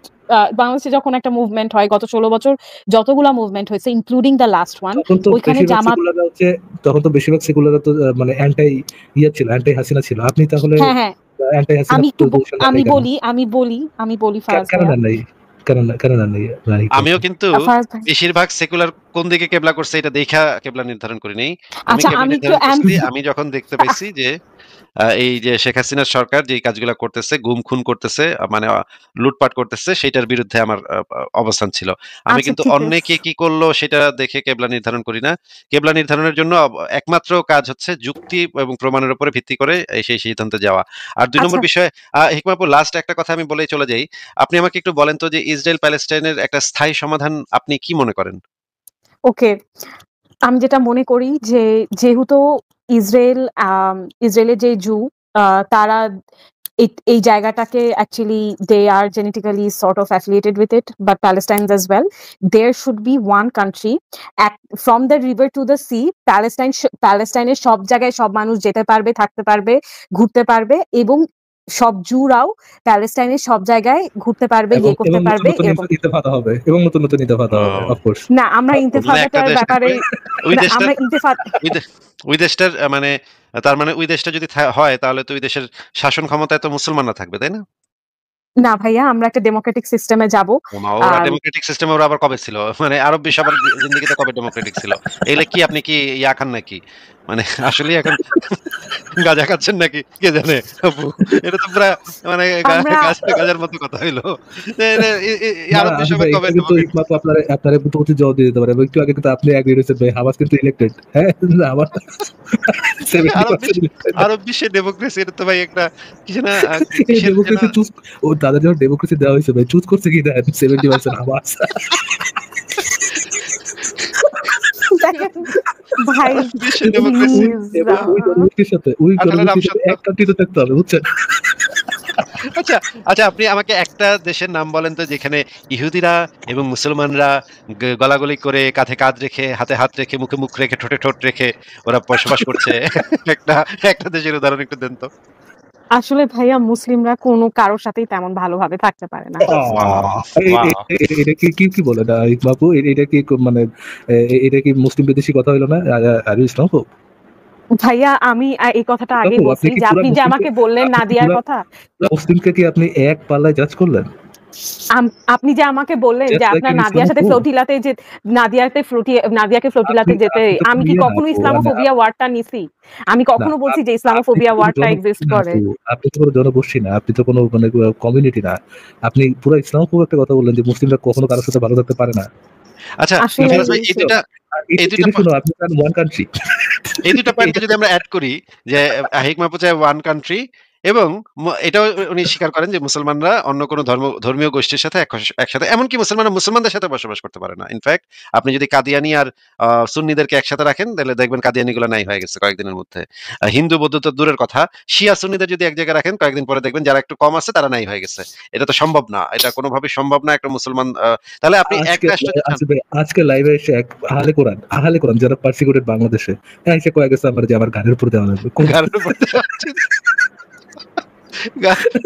[SPEAKER 3] বাংলাদেশে যখন একটা মুভমেন্ট হয়, গত 16 বছর যতগুলা মুভমেন্ট হয়েছে ইনক্লুডিং দ্য লাস্ট ওয়ান,
[SPEAKER 1] তখন তো
[SPEAKER 3] ওইখানে
[SPEAKER 1] বেশিরভাগ
[SPEAKER 3] জামাত
[SPEAKER 1] সেকুলাররা হচ্ছে, তখন তো বেশিরভাগ সেকুলাররা তো মানে ছিল, অ্যান্টি হাসিনা ছিল। আপনি তাহলে
[SPEAKER 3] হ্যাঁ হ্যাঁ
[SPEAKER 1] অ্যান্টি হাসিনা
[SPEAKER 3] আমি একটু
[SPEAKER 1] পজিশন নেন
[SPEAKER 3] আমি
[SPEAKER 1] নাই কেন?
[SPEAKER 3] বলি ফারাজ
[SPEAKER 1] কেন
[SPEAKER 3] ভাইয়া।
[SPEAKER 1] নেন নাই? কেন নেন নাই?
[SPEAKER 2] আমিও কিন্তু
[SPEAKER 3] ফারাজ ভাই
[SPEAKER 2] বেশিরভাগ সেকুলার কোন দিকে কেবলা করছে এটা দেখা কেবলা নির্ধারণ করি নাই। আমি
[SPEAKER 3] আচ্ছা,
[SPEAKER 2] কেবলা
[SPEAKER 3] আমি একটু
[SPEAKER 2] নির্ধারণ করছি আমি যখন দেখতে পাইছি যে এই যে শেখ হাসিনার সরকার যে কাজগুলা করতেছে, গুম খুন করতেছে, মানে লুটপাট করতেছে, সেটার বিরুদ্ধে আমার অবস্থান ছিল। আমি
[SPEAKER 3] আচ্ছা
[SPEAKER 2] কিন্তু
[SPEAKER 3] ঠিক
[SPEAKER 2] অন্যে
[SPEAKER 3] আছে।
[SPEAKER 2] কি করলো সেটা দেখে কেবলা নির্ধারণ করি না। কেবলা নির্ধারণের জন্য একমাত্র কাজ হচ্ছে যুক্তি এবং প্রমাণের উপরে ভিত্তি করে সেই সিদ্ধান্তে যাওয়া। আর ২ নম্বর
[SPEAKER 3] আচ্ছা
[SPEAKER 2] বিষয় হিকমা আপু, লাস্ট একটা কথা আমি বলেই চলে যাই। আপনি আমাকে একটু বলেন তো যে ইসরায়েল প্যালেস্টাইনের একটা স্থায়ী সমাধান আপনি কি মনে করেন?
[SPEAKER 3] ওকে, আমি যেটা মনে করি যে যেহেতু ইসরায়েলের যে জু তারা এই জায়গাটাকে actually they are genetically sort of affiliated with it, but Palestines as well. There should be one country from the river to the sea. প্যালেস্টাইনের সব জায়গায় সব মানুষ যেতে পারবে, থাকতে পারবে, ঘুরতে পারবে, এবং সব জুরাও প্যালেস্টাইনের সব জায়গায় ঘুরতে পারবে,
[SPEAKER 1] এবং
[SPEAKER 3] ইয়ে করতে
[SPEAKER 1] এবং নতুন
[SPEAKER 3] পারবে
[SPEAKER 1] নতুন
[SPEAKER 3] এরকম।
[SPEAKER 1] ইন্তেফাদা হবে, এবং নতুন নতুন ইন্তেফাদা হবে,
[SPEAKER 2] ও
[SPEAKER 1] অফকোর্স।
[SPEAKER 3] না, আমরা
[SPEAKER 1] অফকোর্স।
[SPEAKER 2] মানে একটা
[SPEAKER 3] ইন্তেফাদাটার
[SPEAKER 2] দেশ
[SPEAKER 3] ব্যাপারে
[SPEAKER 2] ওই
[SPEAKER 3] না,
[SPEAKER 2] দেশটার
[SPEAKER 3] আমরা ইন্তেফাদা
[SPEAKER 2] ওই দে- ওই দেশটার মানে তার মানে ওই দেশটা যদি হয় তাহলে তো ওই দেশের শাসন ক্ষমতায় তো মুসলমানরা থাকবে, তাই না?
[SPEAKER 3] না ভাইয়া, আমরা একটা ডেমোক্রেটিক সিস্টেমে যাব।
[SPEAKER 2] ওরা ডেমোক্রেটিক সিস্টেমে ওরা আবার কবে ছিল? মানে আরব বিশ্ব আবার জিন্দেগিতে কবে ডেমোক্রেটিক ছিল? এগুলা কি আপনি কি ইয়া খান নাকি? মানে আসলেই এখন গাঁজা খাচ্ছেন নাকি কে জানে আপু? এটা তো পুরা মানে
[SPEAKER 3] আমরা
[SPEAKER 2] গাঁজার মতো কথা হইলো।
[SPEAKER 1] না
[SPEAKER 2] আরব বিশ্ব
[SPEAKER 1] আসিফ
[SPEAKER 2] আবার
[SPEAKER 1] ভাই,
[SPEAKER 2] কবে
[SPEAKER 1] এটা কিন্তু
[SPEAKER 2] ডেমোক্রেটিক?
[SPEAKER 1] একমাত্র আপনার কিন্তু উচিত জবাব দিয়ে দিতে পারে। এবং একটু আগে কিন্তু আপনি এগ্রি হয়েছেন ভাই, হামাস কিন্তু ইলেক্টেড। হ্যাঁ, আমার 70% ইলেক্টেড।
[SPEAKER 2] আরব বিশ্বে ডেমোক্রেসি এটা তো ভাই একটা কিছু না
[SPEAKER 1] এই
[SPEAKER 2] কিসের যেন
[SPEAKER 1] ডেমোক্রেসি চুজ, ও তাদের যখন ডেমোক্রেসি দেওয়া হয়েছে ভাই, চুজ করছে কি দেন 70% হামাস।
[SPEAKER 3] দেখেন ভাই,
[SPEAKER 2] বিশ্বের ডেমোক্রেসি
[SPEAKER 3] প্লিজ
[SPEAKER 1] এবং ওই জনগোষ্ঠীর সাথে
[SPEAKER 2] আসলে
[SPEAKER 1] এক কান্ট্রিতে থাকতে হবে, বুঝছেন?
[SPEAKER 2] আচ্ছা আচ্ছা, আপনি আমাকে একটা দেশের নাম বলেন তো যেখানে ইহুদিরা এবং মুসলমানরা গলাগলি করে, কাঁধে কাঁধ রেখে, হাতে হাত রেখে, মুখে মুখ রেখে, ঠোঁটে ঠোঁট রেখে ওরা বসবাস করছে। একটা একটা দেশের উদাহরণ একটু দেন তো।
[SPEAKER 3] আসলে ভাইয়া মুসলিমরা কোনো কারোর সাথেই তেমন ভালোভাবে থাকতে পারে না।
[SPEAKER 1] এটা কি বলে না বাপু? এটা কি মানে এটা কি মুসলিম বিদেশি কথা হইলো না? আর ইসলাম হোক
[SPEAKER 3] ভাইয়া, আমি এই কথাটা আগে
[SPEAKER 1] বাপু,
[SPEAKER 3] বলছি যে আপনি যে আমাকে বললেন নাদিয়ার কথা,
[SPEAKER 1] মুসলিমকে কি আপনি এক পাল্লায় জাজ করলেন?
[SPEAKER 3] আপনি যে আমাকে বললেন যে আপনার নাদিয়ার সাথে নাদিয়াকে ফ্লোটিলাতে যেতে, আমি কি কখনো ইসলামোফোবিয়া ওয়ার্ডটা নিছি? আমি কখনো বলছি যে ইসলামোফোবিয়া ওয়ার্ডটা এক্সিস্ট করে?
[SPEAKER 1] আপনি তো কোনো জনগোষ্ঠী না, আপনি তো কোনো মানে কমিউনিটি না। আপনি পুরো ইসলামোফোব একটা কথা বললেন যে মুসলিমরা কখনো কারোর সাথে ভালো থাকতে পারে না।
[SPEAKER 2] আচ্ছা
[SPEAKER 3] আসলে
[SPEAKER 2] ফিরোজ ভাই, এই দুইটা
[SPEAKER 1] শুনো, আপনি চান ওয়ান কান্ট্রি।
[SPEAKER 2] এই দুইটা পয়েন্টকে যদি আমরা অ্যাড করি যে আহিক মাহফুজ চায় ওয়ান কান্ট্রি, এবং এটাও উনি স্বীকার করেন যে মুসলমানরা অন্য কোনো ধর্মীয় গোষ্ঠীর সাথে একসাথে, এমনকি মুসলমানরা মুসলমানদের সাথে বসবাস করতে পারে না। ইনফ্যাক্ট আপনি যদি কাদিয়ানি আর সুন্নিদেরকে একসাথে রাখেন তাহলে দেখবেন কাদিয়ানিগুলো নাই হয়ে গেছে কয়েকদিনের মধ্যে। হিন্দু বৌদ্ধ তো দূরের কথা, শিয়া সুন্নিদের যদি এক জায়গায় রাখেন কয়েকদিন পরে দেখবেন যারা একটু কম আছে তারা নাই হয়ে গেছে। এটা তো সম্ভব না, এটা কোনোভাবেই সম্ভব না একটা মুসলমান। তাহলে আপনি এক রাষ্ট্র
[SPEAKER 1] আজকে লাইভে এসে এক আহলে কোরআন যারা পার্সিকিউটেড বাংলাদেশে এসে কয়ে গেছে আমার যে আমার গানের উপর দেওয়া লাগবে।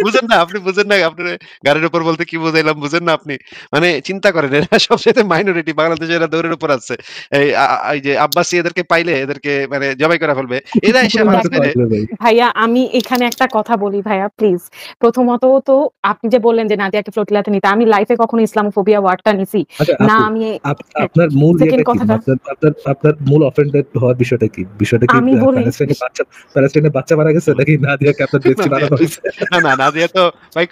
[SPEAKER 2] বুঝেন না আপনি, বুঝেন না আপনার গাড়ির উপর বলতে কি বুঝাইলাম, বুঝেন না আপনি? মানে চিন্তা করেন, এরা সবচেয়ে মাইনরিটি বাংলাদেশে, এরা দৌড়ের উপর আছে। এই যে আব্বাসি এদেরকে পাইলে এদেরকে মানে জবাই করে ফেলবে, এরা এসে
[SPEAKER 3] ভাইয়া আমি এখানে একটা কথা বলি ভাইয়া প্লিজ। প্রথমত তো আপনি যে বললেন যে নাদিয়াকে ফ্লোটিলাতে নিতে, আমি লাইফে কখনো ইসলামোফোবিয়া ওয়ার্ডটা নিছি না। আমি
[SPEAKER 1] আপনার মূল
[SPEAKER 2] আপনার
[SPEAKER 1] মূল অফেন্ডেড হওয়ার বিষয়টা কি?
[SPEAKER 3] আমি বলি
[SPEAKER 1] প্যালেস্টাইনে বাচ্চা মারা গেছে নাকি নাদিয়াকে আপনার দেখছি বানানো হয়েছে?
[SPEAKER 2] না নাদিয়া তো ভাই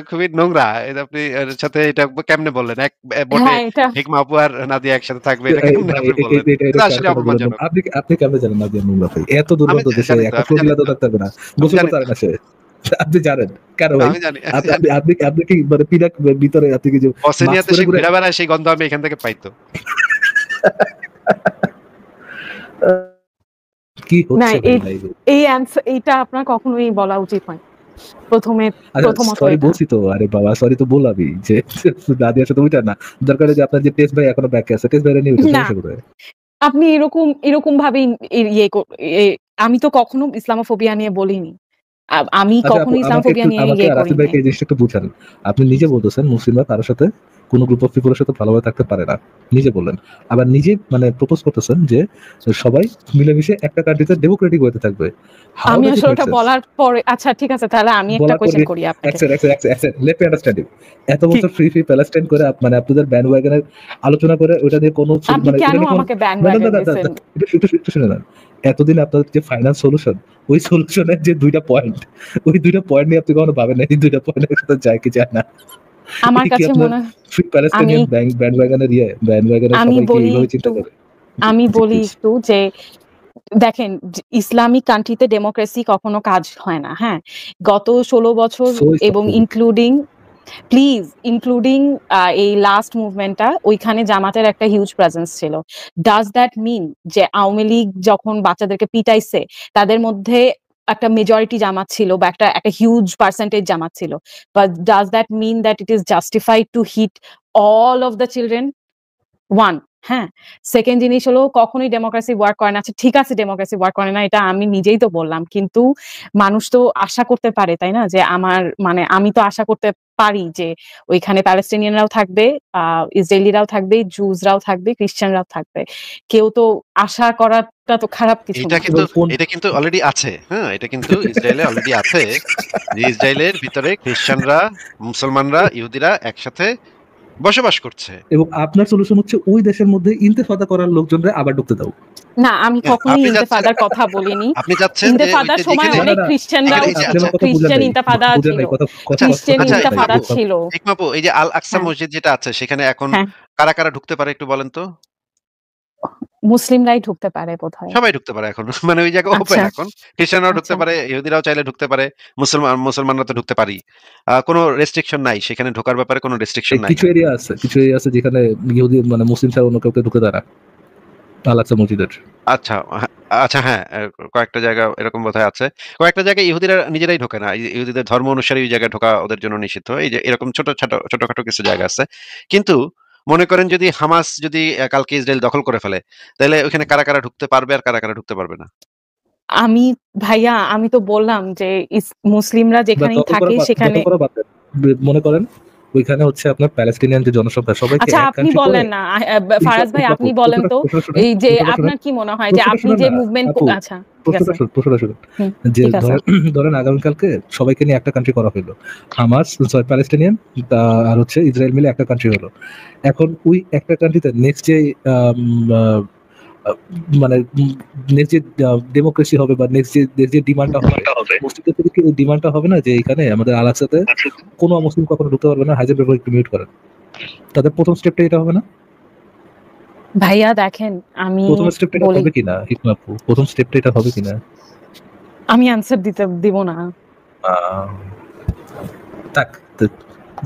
[SPEAKER 2] খুবই নোংরা। আপনি এর সাথে এটা কেমনে বললেন? এক বোটে হিকমা আপু আর নাদিয়া একসাথে থাকবে, এটা কেমনে আপনি বললেন? এটা আসলে অপমানজনক।
[SPEAKER 1] আপনি কেমনে জানেন নাদিয়া নোংরা ভাই? এত দুর্গন্ধ দেশে একটা ফ্লোরিডা তো থাকতে পারে না, গোসল করতে পারে না সে। আপনি জানেন কেন ভাই? আপনি কি মানে পিনাক ভিতরে আপনি কি যে
[SPEAKER 2] অসেনিয়াতে সে ঘুরে বেড়ায় সেই গন্ধ আমি এখান থেকে পাইতো।
[SPEAKER 1] কি
[SPEAKER 3] না
[SPEAKER 1] হচ্ছে ভাই
[SPEAKER 3] এই
[SPEAKER 1] লাইভে?
[SPEAKER 3] এই অ্যান্সার এইটা আপনার কখনোই বলা উচিত নয় প্রথমত
[SPEAKER 1] সরি
[SPEAKER 3] এটা
[SPEAKER 1] বলছি তো, আরে বাবা সরি তো বললামই যে নাদিয়ার সাথে ওইটা না, দরকার যে আপনার যে টেস্ট ভাই এখনো ব্যাকে আছে, টেস্ট ভাইরা নিয়ে ওইটা
[SPEAKER 3] না
[SPEAKER 1] সমস্যা করে।
[SPEAKER 3] আপনি এরকম ভাবে আমি তো কখনো ইসলামোফোবিয়া নিয়ে বলিনি। আমি
[SPEAKER 1] আচ্ছা আপু,
[SPEAKER 3] কখনো ইসলামোফোবিয়া নিয়ে
[SPEAKER 1] আমাকে আর
[SPEAKER 3] করি
[SPEAKER 1] আসিফ
[SPEAKER 3] নাই।
[SPEAKER 1] ভাইকে এই জিনিসটা একটু বুঝান। আপনি নিজে বলতেছেন মুসলিমরা কারোর সাথে কোন গ্রুপ অফ পিপলের সাথে ভালোভাবে থাকতে পারে না, নিজে বললেন। আবার নিজে মানে প্রপোজ করতেছেন যে সবাই মিলেমিশে একটা কান্ট্রিতে ডেমোক্রেটিক ওয়েতে থাকবে। হাউ
[SPEAKER 3] আমি
[SPEAKER 1] ডাজ ইট
[SPEAKER 3] আসলে
[SPEAKER 1] মেক
[SPEAKER 3] ওটা
[SPEAKER 1] সেন্স?
[SPEAKER 3] বলার পরে আচ্ছা ঠিক আছে, তাহলে আমি একটা
[SPEAKER 1] বলার
[SPEAKER 3] কোয়েশ্চেন
[SPEAKER 1] পরে
[SPEAKER 3] করি আপনাকে।
[SPEAKER 1] Let me understand you. এত
[SPEAKER 3] কি
[SPEAKER 1] বছর ফ্রি প্যালেস্টাইন করে মানে আপনাদের ব্যান্ড ওয়াগনের আলোচনা করে ওটা নিয়ে কোনো
[SPEAKER 3] আপনি
[SPEAKER 1] মানে
[SPEAKER 3] কেন
[SPEAKER 1] ওটা নিয়ে কোনো
[SPEAKER 3] আমাকে ব্যান্ড
[SPEAKER 1] না না
[SPEAKER 3] ওয়াগন
[SPEAKER 1] না না না,
[SPEAKER 3] দিছেন?
[SPEAKER 1] না, একটু শুনে নেন। এতদিন আপনাদের যে ফাইনাল সলিউশন, ওই সলিউশনের যে দুইটা পয়েন্ট, ওই দুইটা পয়েন্ট নিয়ে আপনি কখনো ভাবেন না এই দুইটা পয়েন্টের সাথে যায় কি যায় না?
[SPEAKER 3] আমার
[SPEAKER 1] এটা কি
[SPEAKER 3] কাছে
[SPEAKER 1] আপনার
[SPEAKER 3] মনে
[SPEAKER 1] ফ্রি
[SPEAKER 3] আমি
[SPEAKER 1] প্যালেস্টাইনিয়ান ব্যান্ড ওয়াগনের
[SPEAKER 3] আমি
[SPEAKER 1] সবাই কি
[SPEAKER 3] বলি
[SPEAKER 1] এইভাবে চিন্তা
[SPEAKER 3] একটু
[SPEAKER 1] করে?
[SPEAKER 3] আমি
[SPEAKER 1] জি
[SPEAKER 3] বলি
[SPEAKER 1] প্লিজ।
[SPEAKER 3] একটু যে দেখেন ইসলামিক কান্ট্রিতে ডেমোক্রেসি কখনো কাজ হয় না। হ্যাঁ, গত 16 বছর
[SPEAKER 1] সো
[SPEAKER 3] এবং ইনক্লুডিং এই লাস্ট মুভমেন্টটা, ওইখানে জামাতের একটা হিউজ প্রেজেন্স ছিল। ডাজ দ্যাট মিন যে আওয়ামী লীগ যখন বাচ্চাদেরকে পিটাইছে তাদের মধ্যে একটা মেজরিটি জামাত ছিল বা একটা হিউজ পার্সেন্টেজ জামাত ছিল, but does that mean that it is justified to hit all of the children? One, হ্যাঁ। সেকেন্ড জিনিস হলো কখনোই ডেমোক্রেসি ওয়ার্ক করে না। আচ্ছা ঠিক আছে ডেমোক্রেসি ওয়ার্ক করে না, এটা আমি নিজেই তো বললাম, কিন্তু মানুষ তো আশা করতে পারে তাই না, যে আমি তো আশা করতে পারি যে ওইখানে প্যালেস্টিনিয়ানরাও থাকবে, ইসরায়েলিরাও থাকবে, জুজরাও থাকবে, খ্রিস্টানরাও থাকবে। কেউ তো আশা করাটা তো খারাপ কিছু
[SPEAKER 2] এটা
[SPEAKER 3] না।
[SPEAKER 2] কিন্তু
[SPEAKER 1] কোন
[SPEAKER 2] এটা কিন্তু অলরেডি আছে। হ্যাঁ, এটা কিন্তু ইসরায়েলে অলরেডি আছে যে ইসরায়েলের ভিতরে খ্রিস্টানরা, মুসলমানরা, ইহুদিরা একসাথে বসবাস করছে।
[SPEAKER 1] এবং আপনার সলিউশন হচ্ছে ওই দেশের মধ্যে ইন্তেফাদা করার লোকজনরে আবার ঢুকতে দাও।
[SPEAKER 3] না, আমি
[SPEAKER 2] হ্যাঁ,
[SPEAKER 3] কখনোই ইন্তেফাদার কথা বলিনি।
[SPEAKER 2] আপনি চাচ্ছেন যে
[SPEAKER 3] ইন্তেফাদার সময়
[SPEAKER 1] না না
[SPEAKER 3] অনেক
[SPEAKER 1] না,
[SPEAKER 3] খ্রিস্টানরাও
[SPEAKER 2] এই যে
[SPEAKER 1] আপনি
[SPEAKER 2] আচ্ছা
[SPEAKER 1] আমার কথা বুঝেন
[SPEAKER 3] খ্রিস্টান
[SPEAKER 1] নাই,
[SPEAKER 3] ইন্তেফাদা
[SPEAKER 1] বুঝেন
[SPEAKER 3] ছিল,
[SPEAKER 1] নাই কথা
[SPEAKER 3] খ্রিস্টান
[SPEAKER 1] বুঝেন নাই ভাই।
[SPEAKER 3] ইন্তেফাদা ছিল।
[SPEAKER 2] হিকমাপু, এই যে আল আকসা
[SPEAKER 3] হ্যাঁ
[SPEAKER 2] মসজিদ যেটা আছে সেখানে এখন
[SPEAKER 3] হ্যাঁ,
[SPEAKER 2] কারা কারা ঢুকতে পারে একটু বলেন তো?
[SPEAKER 3] মুসলিমরাই ঢুকতে পারে বোধহয়।
[SPEAKER 2] সবাই ঢুকতে পারে এখন। মানে ওই জায়গা ওপেন
[SPEAKER 3] আচ্ছা
[SPEAKER 2] এখন। খ্রিস্টানরাও ঢুকতে
[SPEAKER 3] আচ্ছা
[SPEAKER 2] পারে, ইহুদিরাও চাইলে ঢুকতে পারে, মুসলমানরা তো ঢুকতে পারি। কোনো রেস্ট্রিকশন নাই, সেখানে ঢোকার ব্যাপারে কোনো রেস্ট্রিকশন নাই।
[SPEAKER 1] কিছু এরিয়া আছে যেখানে ইহুদি মানে মুসলিম ছাড়া অন্য কাউকে ঢুকে দেয় না আল আকসা মসজিদের।
[SPEAKER 2] আচ্ছা, আচ্ছা হ্যাঁ, কয়েকটা জায়গা এরকম বোধহয় আছে। কয়েকটা জায়গায় ইহুদিরা নিজেরাই ঢোকে না। ইহুদিদের ধর্ম অনুসারে ওই জায়গায় ঢোকা ওদের জন্য নিষিদ্ধ। এই যে এরকম ছোটখাটো কিছু জায়গা আছে। কিন্তু মনে করেন যদি হামাস যদি কালকে ইসরায়েল দখল করে ফেলে, তাহলে ওখানে কারা কারা ঢুকতে পারবে আর কারা কারা ঢুকতে পারবে না?
[SPEAKER 3] আমি ভাইয়া আমি তো বললাম যে মুসলিমরা
[SPEAKER 1] বা
[SPEAKER 3] যেখানেই থাকে সেখানে।
[SPEAKER 1] দখল করা বাদ দেন। মনে করেন ওইখানে হচ্ছে আপনার প্যালেস্টিনিয়ান যে জনসংখ্যা সবাইকে
[SPEAKER 3] আচ্ছা
[SPEAKER 1] এক
[SPEAKER 3] আপনি
[SPEAKER 1] কান্ট্রি করে
[SPEAKER 3] বলেন না ফারাজ ভাই, আপনি বলেন তো এই যে আপনার কি মনে হয় যে আপনি যে মুভমেন্ট।
[SPEAKER 1] আপু
[SPEAKER 3] আচ্ছা ঠিক আছে,
[SPEAKER 1] প্রশ্নটা শুনুন যে
[SPEAKER 3] ঠিক আছে।
[SPEAKER 1] ধরেন আগামীকালকে সবাইকে নিয়ে একটা কান্ট্রি করা হলো, হামাস প্যালেস্টিনিয়ান আর হচ্ছে ইসরায়েল মিলে একটা কান্ট্রি হলো। এখন ওই একটা কান্ট্রিতে নেক্সট যে মানে নেক্সট যে ডেমোক্রেসি হবে বা নেক্সট যে ডিমান্ডটা হবে, মুসলিমদের থেকে কি ওই ডিমান্ডটা হবে না যে এখানে আমাদের আল আকসাতে কোনো মুসলিম কখনো ঢুকতে পারবে না, হাইজের ব্যবহার একটু মিউট করেন। তাদের প্রথম স্টেপটা এটা হবে না?
[SPEAKER 3] ভাইয়া দেখেন আমি
[SPEAKER 1] প্রথম স্টেপটা এটা
[SPEAKER 3] বলি,
[SPEAKER 1] হবে কিনা হিকমাপু, প্রথম স্টেপটা এটা হবে কিনা?
[SPEAKER 3] আমি অ্যানসার দিব না।
[SPEAKER 1] থাক,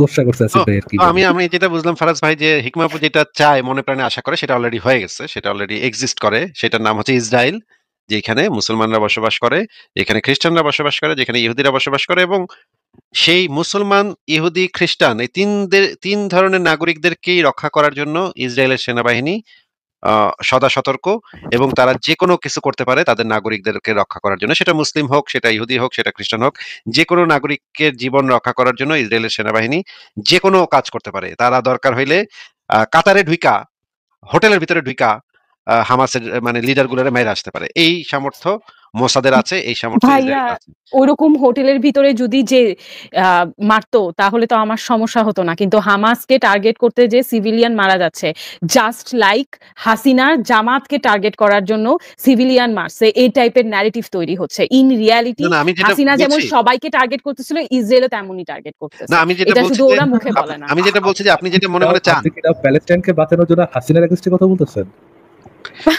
[SPEAKER 1] গোসা করতে আছে ভাই আর কি।
[SPEAKER 2] আমি যেটা বুঝলাম ফারাজ ভাই, যে হিকমাপু যেটা চায় মনে প্রাণে আশা করে সেটা অলরেডি হয়ে গেছে, সেটা অলরেডি এক্সিস্ট করে। সেটার নাম হচ্ছে ইসরায়েল, যেখানে মুসলমানরা বসবাস করে, যেখানে খ্রিস্টানরা বসবাস করে, যেখানে ইহুদিরা বসবাস করে, এবং সেই মুসলমান, ইহুদি, খ্রিস্টান এই তিন ধরনের নাগরিকদেরকেই রক্ষা করার জন্য ইসরায়েলের সেনাবাহিনী সদা সতর্ক, এবং তারা যে কোনো কিছু করতে পারে তাদের নাগরিকদেরকে রক্ষা করার জন্য। সেটা মুসলিম হোক, সেটা ইহুদি হোক, সেটা খ্রিস্টান হোক, যে কোনো নাগরিকের জীবন রক্ষা করার জন্য ইসরায়েলের সেনাবাহিনী যে কোনো কাজ করতে পারে। তারা দরকার হইলে কাতারে ঢুইকা, হোটেলের ভিতরে ঢুইকা হামাসের মানে লিডার গুলোরে মেরে আসতে পারে। এই সামর্থ্য মোসাদের আছে, এই সামর্থ্য
[SPEAKER 3] ভাইয়া
[SPEAKER 2] ইসরায়েলের আছে।
[SPEAKER 3] ওইরকম হোটেলের ভিতরে যদি যে মারতো তাহলে তো আমার সমস্যা হতো না, কিন্তু হামাসকে টার্গেট করতে যে সিভিলিয়ান মারা যাচ্ছে, জাস্ট লাইক হাসিনার জামাতকে টার্গেট করার জন্য সিভিলিয়ান মারছে, এই টাইপের ন্যারেটিভ তৈরি হচ্ছে। ইন রিয়ালিটি
[SPEAKER 2] আমি যেটা
[SPEAKER 3] হাসিনা যেমন
[SPEAKER 2] বলছি,
[SPEAKER 3] সবাইকে টার্গেট করতেছিল, ইসরায়েলও তেমনই টার্গেট করতেছে।
[SPEAKER 2] আমি যেটা
[SPEAKER 3] এটা
[SPEAKER 2] বলছি
[SPEAKER 3] শুধু
[SPEAKER 2] যে
[SPEAKER 3] ওরা মুখে বলে না।
[SPEAKER 2] আমি যেটা বলছি যে আপনি যেটা মনে মনে চান,
[SPEAKER 1] প্যালেস্টাইনকে বাঁচানোর জন্য হাসিনার এগেইনস্টে কথা বলতেছেন?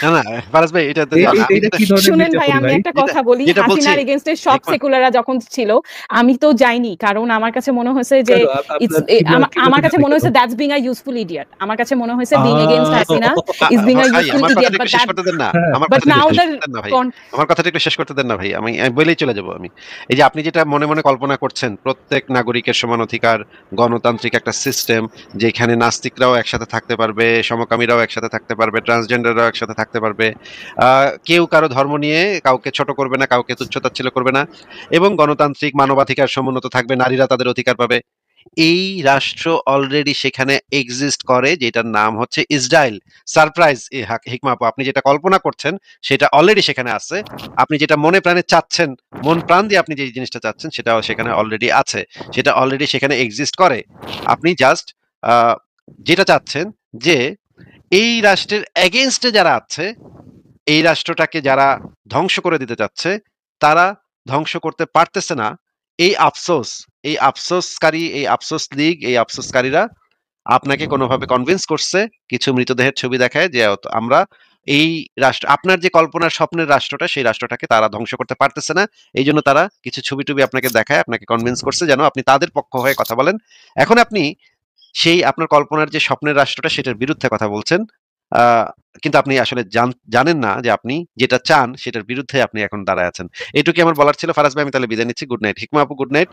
[SPEAKER 2] না না ফারাজ ভাই এটা তো
[SPEAKER 1] এই-
[SPEAKER 2] না,
[SPEAKER 1] এই-
[SPEAKER 2] আমি
[SPEAKER 1] এইটা
[SPEAKER 2] যেটা-
[SPEAKER 1] কি ধরনের
[SPEAKER 3] শুনেন ভাই,
[SPEAKER 1] মির্জাফরি
[SPEAKER 3] আমি
[SPEAKER 1] ভাই?
[SPEAKER 3] একটা কথা বলি,
[SPEAKER 2] যেটা বলছি,
[SPEAKER 3] হাসিনার এগেইনস্টে সব
[SPEAKER 2] একবার-
[SPEAKER 3] সেকুলাররা যখন ছিল আমি তো যাইনি, কারণ আমার কাছে মনে হয়েছে যে
[SPEAKER 1] কেন? আপনার
[SPEAKER 3] আমার কাছে মনে হয়েছে
[SPEAKER 1] কেন?
[SPEAKER 3] That's being a useful idiot. আমার কাছে মনে হয়েছে being against Hasina is being a
[SPEAKER 2] ভাই,
[SPEAKER 3] ইউজফুল
[SPEAKER 2] আমার
[SPEAKER 3] ইডিয়ট,
[SPEAKER 2] কথাটা একটু শেষ করতে দেন না,
[SPEAKER 1] হ্যাঁ,
[SPEAKER 2] আমার
[SPEAKER 3] বাট
[SPEAKER 2] কথাটা
[SPEAKER 3] নাও
[SPEAKER 2] একটু
[SPEAKER 3] দ্য
[SPEAKER 2] শেষ করতে দেন না ভাই, আমার কথাটা একটু শেষ করতে দেন না ভাই, আমি বলেই চলে যাব আমি। এই যে আপনি যেটা মনে মনে কল্পনা করছেন, প্রত্যেক নাগরিকের সমান অধিকার, গণতান্ত্রিক একটা সিস্টেম যেখানে নাস্তিকরাও একসাথে থাকতে পারবে, সমকামীরাও একসাথে থাকতে পারবে, ট্রান্সজেন্ডাররাও একসাথে থাকতে পারবে, কেউ কারো ধর্ম নিয়ে কাউকে ছোট করবে না, কাউকে তুচ্ছতাচ্ছিল্য করবে না, এবং গণতান্ত্রিক মানবাধিকার সমুন্নত থাকবে, নারীরা তাদের অধিকার পাবে। এই রাষ্ট্র অলরেডি সেখানে এক্সিস্ট করে, যেটার নাম হচ্ছে ইসরায়েল। সারপ্রাইজ হিকমা আপু, আপনি যেটা কল্পনা করছেন সেটা অলরেডি সেখানে আছে। আপনি যেটা মনে প্রাণে চাচ্ছেন, মন প্রাণ দিয়ে আপনি যে জিনিসটা চাচ্ছেন সেটাও সেখানে অলরেডি আছে, সেটা অলরেডি সেখানে এক্সিস্ট করে। আপনি জাস্ট যেটা চাচ্ছেন যে এই রাষ্ট্রের এগেইনস্টে যারা আছে, এই রাষ্ট্রটাকে যারা ধ্বংস করে দিতে চাচ্ছে, তারা ধ্বংস করতে পারতেছে না। এই আফসোসকারী, এই আফসোস লীগ, এই আফসোসকারীরা আপনাকে কোনোভাবে কনভিন্স করছে, কিছু মৃতদেহের ছবি দেখায় যে আমরা এই রাষ্ট্র, আপনার যে কল্পনার স্বপ্নের রাষ্ট্রটা, সেই রাষ্ট্রটাকে তারা ধ্বংস করতে পারতেছে না। এই জন্য তারা কিছু ছবি টবি আপনাকে দেখায়, আপনাকে কনভিন্স করছে যেন আপনি তাদের পক্ষ হয়ে কথা বলেন। এখন আপনি সেই আপনার কল্পনার যে স্বপ্নের রাষ্ট্রটা, সেটার বিরুদ্ধে কথা বলছেন, কিন্তু আপনি আসলে জানেন না যে আপনি যেটা চান সেটার বিরুদ্ধে আপনি এখন দাঁড়ায় আছেন। এইটুকু আমার বলার ছিল ফারাজ ভাই, আমি তাহলে বিদায় নিচ্ছি। গুড নাইট হিকমা আপু, গুড নাইট।